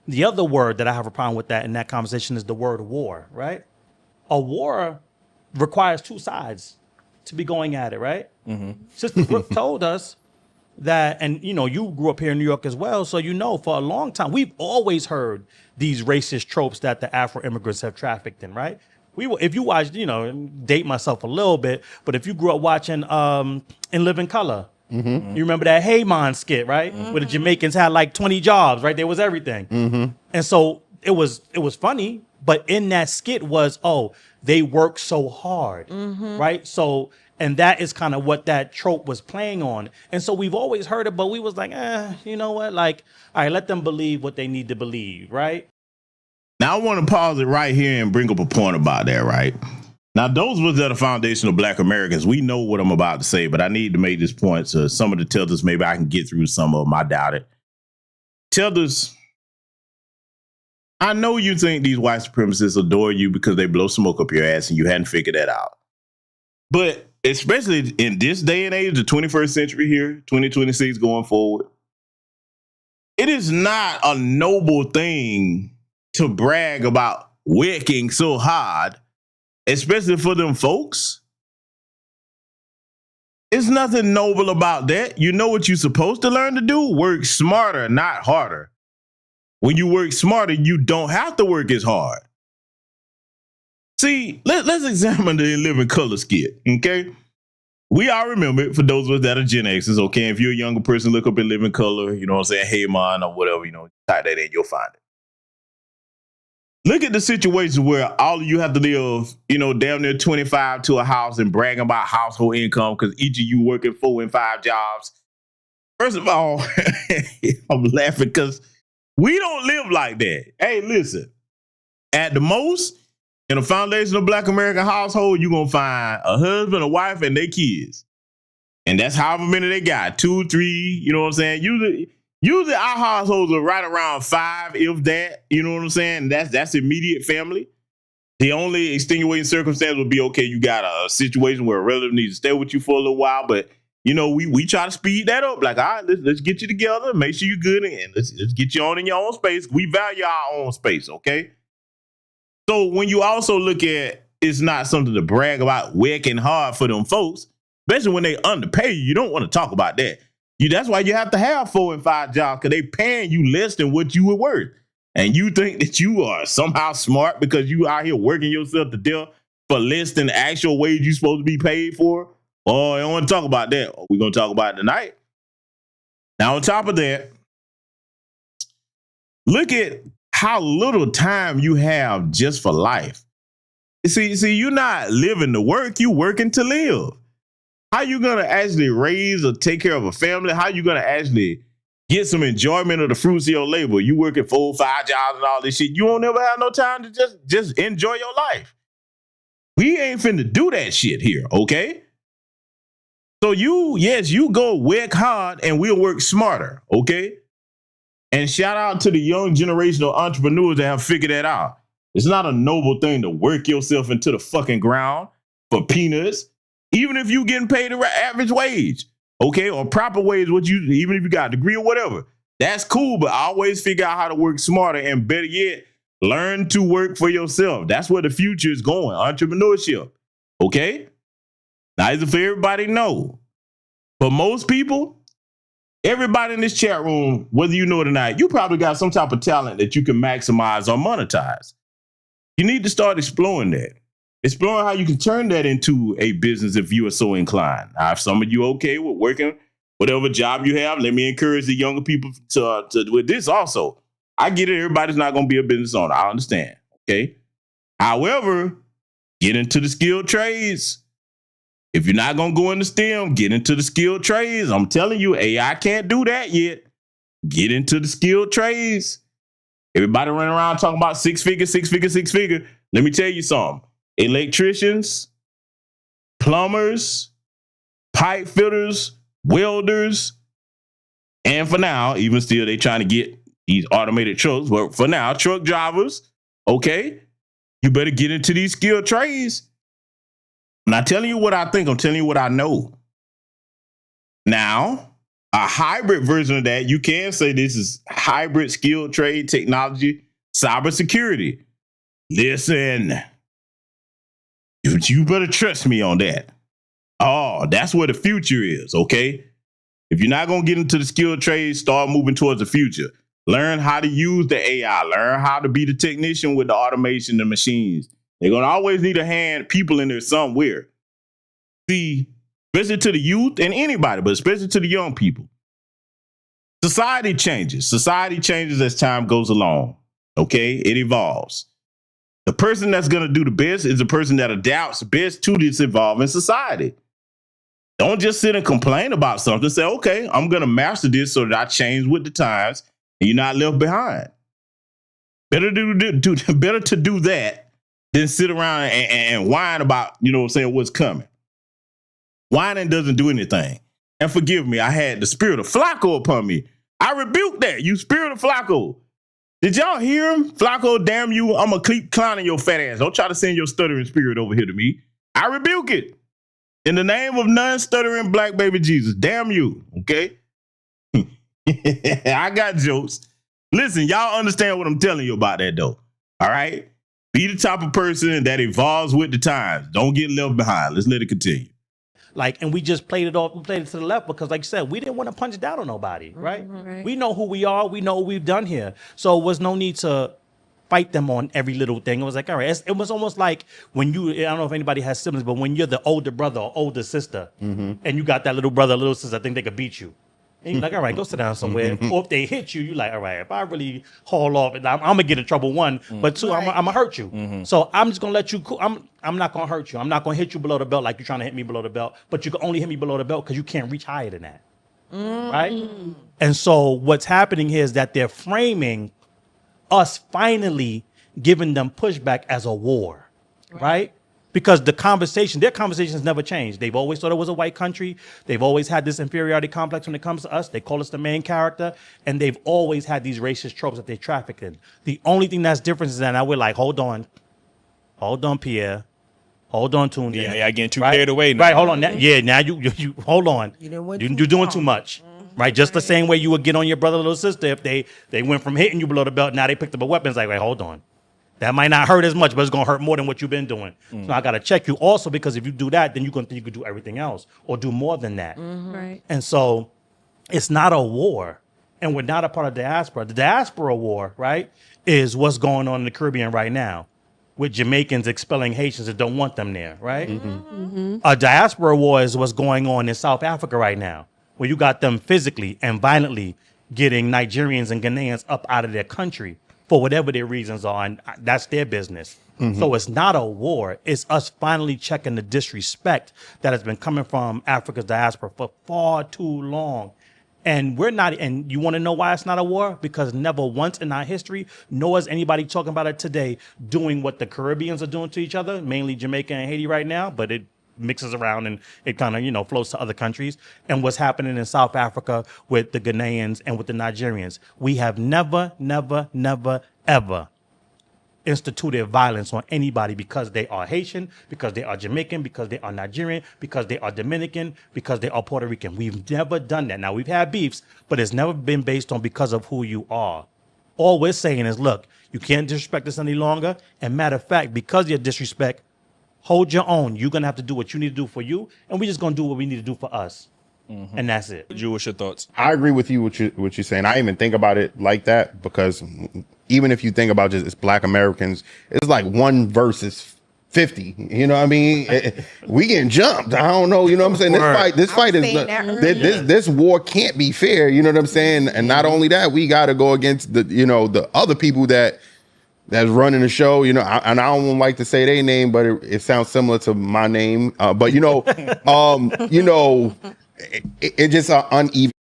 The other word that I have a problem with that in that conversation is the word war, right? A war requires two sides to be going at it, right? Sister Brooke told us that, and you grew up here in New York as well, so for a long time, we've always heard these racist tropes that the Afro immigrants have trafficked in, right? If you watch, date myself a little bit, but if you grew up watching In Living Color, you remember that Hey Man skit, right? Where the Jamaicans had like 20 jobs, right? There was everything. And so it was funny, but in that skit was, they work so hard, right? So And that is kind of what that trope was playing on. And so we've always heard it, but we was like, you know what? Like, all right, let them believe what they need to believe, right? Now I want to pause it right here and bring up a point about that, right? Now, those of us that are foundational Black Americans, we know what I'm about to say, but I need to make this point so some of the tethers, maybe I can get through some of them. I doubt it. Tethers, I know you think these white supremacists adore you because they blow smoke up your ass and you hadn't figured that out. But especially in this day and age, the 21st century here, 2026 going forward, it is not a noble thing to brag about working so hard, especially for them folks. It's nothing noble about that. You know what you're supposed to learn to do? Work smarter, not harder. When you work smarter, you don't have to work as hard. See, let's examine the In Living Color skit, okay? We all remember it for those of us that are Gen Xers, okay? If you're a younger person, look up In Living Color, you know what I'm saying? Hey, man, or whatever, you know, type that in, you'll find it. Look at the situation where all of you have to live, you know, damn near 25 to a house and bragging about household income because each of you working 4 and 5 jobs. First of all, I'm laughing because we don't live like that. Hey, listen, at the most, in a foundational Black American household, you're going to find a husband, a wife, and their kids. And that's however many they got, 2, 3, you know what I'm saying? Usually our households are right around 5, if that, you know what I'm saying? That's immediate family. The only extenuating circumstance would be, okay, you got a situation where a relative needs to stay with you for a little while, but you know, we try to speed that up. Like, all right, let's get you together, make sure you're good, and let's get you on in your own space. We value our own space, okay? So when you also look at, it's not something to brag about working hard for them folks, especially when they underpay you. You don't want to talk about that. That's why you have to have 4 and 5 jobs, because they paying you less than what you were worth. And you think that you are somehow smart because you out here working yourself to death for less than the actual wage you're supposed to be paid for? Oh, I don't want to talk about that. We're going to talk about it tonight. Now, on top of that, look at how little time you have just for life. See, you're not living to work, you're working to live. How you going to actually raise or take care of a family? How you going to actually get some enjoyment of the fruits of your labor? You working 4 or 5 jobs and all this shit. You won't ever have no time to just enjoy your life. We ain't finna do that shit here, okay? So you go work hard and we'll work smarter, okay? And shout out to the young generation of entrepreneurs that have figured that out. It's not a noble thing to work yourself into the fucking ground for peanuts, even if you getting paid the average wage, okay? Or proper wage, even if you got a degree or whatever. That's cool, but always figure out how to work smarter, and better yet, learn to work for yourself. That's where the future is going, entrepreneurship, okay? Now, is it for everybody? No. But most people, everybody in this chat room, whether you know it or not, you probably got some type of talent that you can maximize or monetize. You need to start exploring that. Exploring how you can turn that into a business if you are so inclined. Now, if some of you okay with working whatever job you have, let me encourage the younger people to with this also. I get it. Everybody's not going to be a business owner. I understand. Okay. However, get into the skilled trades. If you're not going to go into STEM, get into the skilled trades. I'm telling you, AI can't do that yet. Get into the skilled trades. Everybody running around talking about 6 figure, 6 figure, 6 figure. Let me tell you something. Electricians, plumbers, pipe fitters, welders, and for now, even still, they trying to get these automated trucks. But for now, truck drivers, okay, you better get into these skilled trades. I'm not telling you what I think. I'm telling you what I know. Now, a hybrid version of that, you can say this is hybrid skilled trade technology, cybersecurity. Listen, you better trust me on that. Oh, that's where the future is, okay? If you're not going to get into the skilled trades, start moving towards the future. Learn how to use the AI. Learn how to be the technician with the automation and machines. They're going to always need a hand, people in there somewhere. See, especially to the youth and anybody, but especially to the young people. Society changes. Society changes as time goes along, okay? It evolves. The person that's going to do the best is the person that adapts best to this evolving society. Don't just sit and complain about something. Say, okay, I'm going to master this so that I change with the times and you're not left behind. Better to do that than sit around and whine about, what's coming. Whining doesn't do anything. And forgive me, I had the spirit of Flacco upon me. I rebuke that, you spirit of Flacco. Did y'all hear him? Flacco, damn you, I'm going to keep clowning your fat ass. Don't try to send your stuttering spirit over here to me. I rebuke it. In the name of non-stuttering black baby Jesus. Damn you, okay? I got jokes. Listen, y'all understand what I'm telling you about that, though. All right? Be the type of person that evolves with the times. Don't get left behind. Let's let it continue. Like, and we just played it off. We played it to the left because, like you said, we didn't want to punch down on nobody, right? We know who we are. We know what we've done here. So it was no need to fight them on every little thing. It was like, all right. It was almost like when I don't know if anybody has siblings, but when you're the older brother or older sister, and you got that little brother, little sister, I think they could beat you. And you're like, all right, go sit down somewhere. Or if they hit you, you're like, all right, if I really haul off, I'm going to get in trouble, one, but two, I'm going to hurt you. So I'm just going to let you, I'm not going to hurt you. I'm not going to hit you below the belt like you're trying to hit me below the belt, but you can only hit me below the belt because you can't reach higher than that. Right? And so what's happening here is that they're framing us finally giving them pushback as a war, right? Because their conversations never changed. They've always thought it was a white country. They've always had this inferiority complex when it comes to us. They call us the main character. And they've always had these racist tropes that they traffic in. The only thing that's different is that now we're like, hold on, Pierre. Hold on, Tunde. Yeah, getting too carried away now. Right, hold on. Now you hold on. You're doing too much. Right, just the same way you would get on your brother or little sister if they went from hitting you below the belt. Now they picked up a weapon. It's like, wait, hold on. That might not hurt as much, but it's going to hurt more than what you've been doing. So I got to check you also, because if you do that, then you're going to think you could do everything else or do more than that. Right. And so it's not a war, and we're not a part of diaspora. The diaspora war, right, is what's going on in the Caribbean right now with Jamaicans expelling Haitians that don't want them there, right? A diaspora war is what's going on in South Africa right now, where you got them physically and violently getting Nigerians and Ghanaians up out of their country for whatever their reasons are, and that's their business. So it's not a war. It's us finally checking the disrespect that has been coming from Africa's diaspora for far too long. And we're not, and you want to know why it's not a war? Because never once in our history, nor is anybody talking about it today, doing what the Caribbeans are doing to each other, mainly Jamaica and Haiti right now, but it mixes around and it kind of, flows to other countries. And what's happening in South Africa with the Ghanaians and with the Nigerians. We have never, ever instituted violence on anybody because they are Haitian, because they are Jamaican, because they are Nigerian, because they are Dominican, because they are Puerto Rican. We've never done that. Now, we've had beefs, but it's never been based on because of who you are. All we're saying is, look, you can't disrespect us any longer. And matter of fact, because of your disrespect, hold your own. You're going to have to do what you need to do for you, and we're just going to do what we need to do for us. And that's it. Drew, what's your thoughts? I agree with you what you're saying. I even think about it like that, because even if you think about just it's Black Americans, it's like 1 versus 50. You know what I mean? We getting jumped. I don't know. You know what I'm saying? This fight is this war can't be fair. You know what I'm saying? And not only that, we got to go against the other people that's running the show, and I don't like to say their name, but it sounds similar to my name. But it just uneven.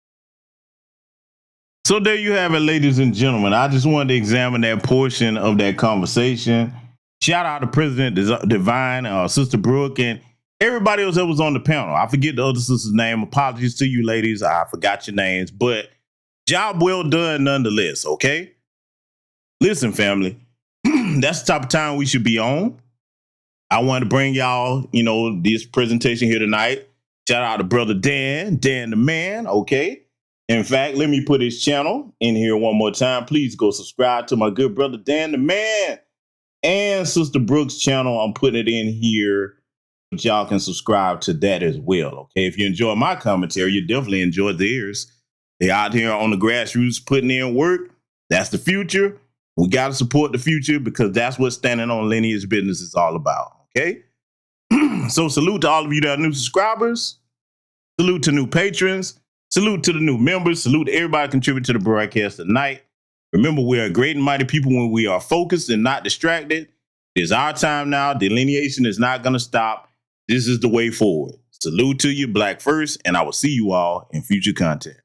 So there you have it, ladies and gentlemen. I just wanted to examine that portion of that conversation. Shout out to President Divine, Sister Brooke, and everybody else that was on the panel. I forget the other sister's name. Apologies to you, ladies. I forgot your names, but job well done nonetheless, okay? Listen, family, that's the type of time we should be on. I wanted to bring y'all, this presentation here tonight. Shout out to Brother Dan the man, okay? In fact, let me put his channel in here one more time. Please go subscribe to my good brother Dan the man and Sister Brooks' channel. I'm putting it in here, but y'all can subscribe to that as well, okay? If you enjoy my commentary, you definitely enjoy theirs. They out here on the grassroots putting in work. That's the future. We got to support the future, because that's what standing on lineage business is all about, okay? So salute to all of you that are new subscribers. Salute to new patrons. Salute to the new members. Salute to everybody contributing to the broadcast tonight. Remember, we are great and mighty people when we are focused and not distracted. It's our time now. Delineation is not going to stop. This is the way forward. Salute to you, Black first, and I will see you all in future content.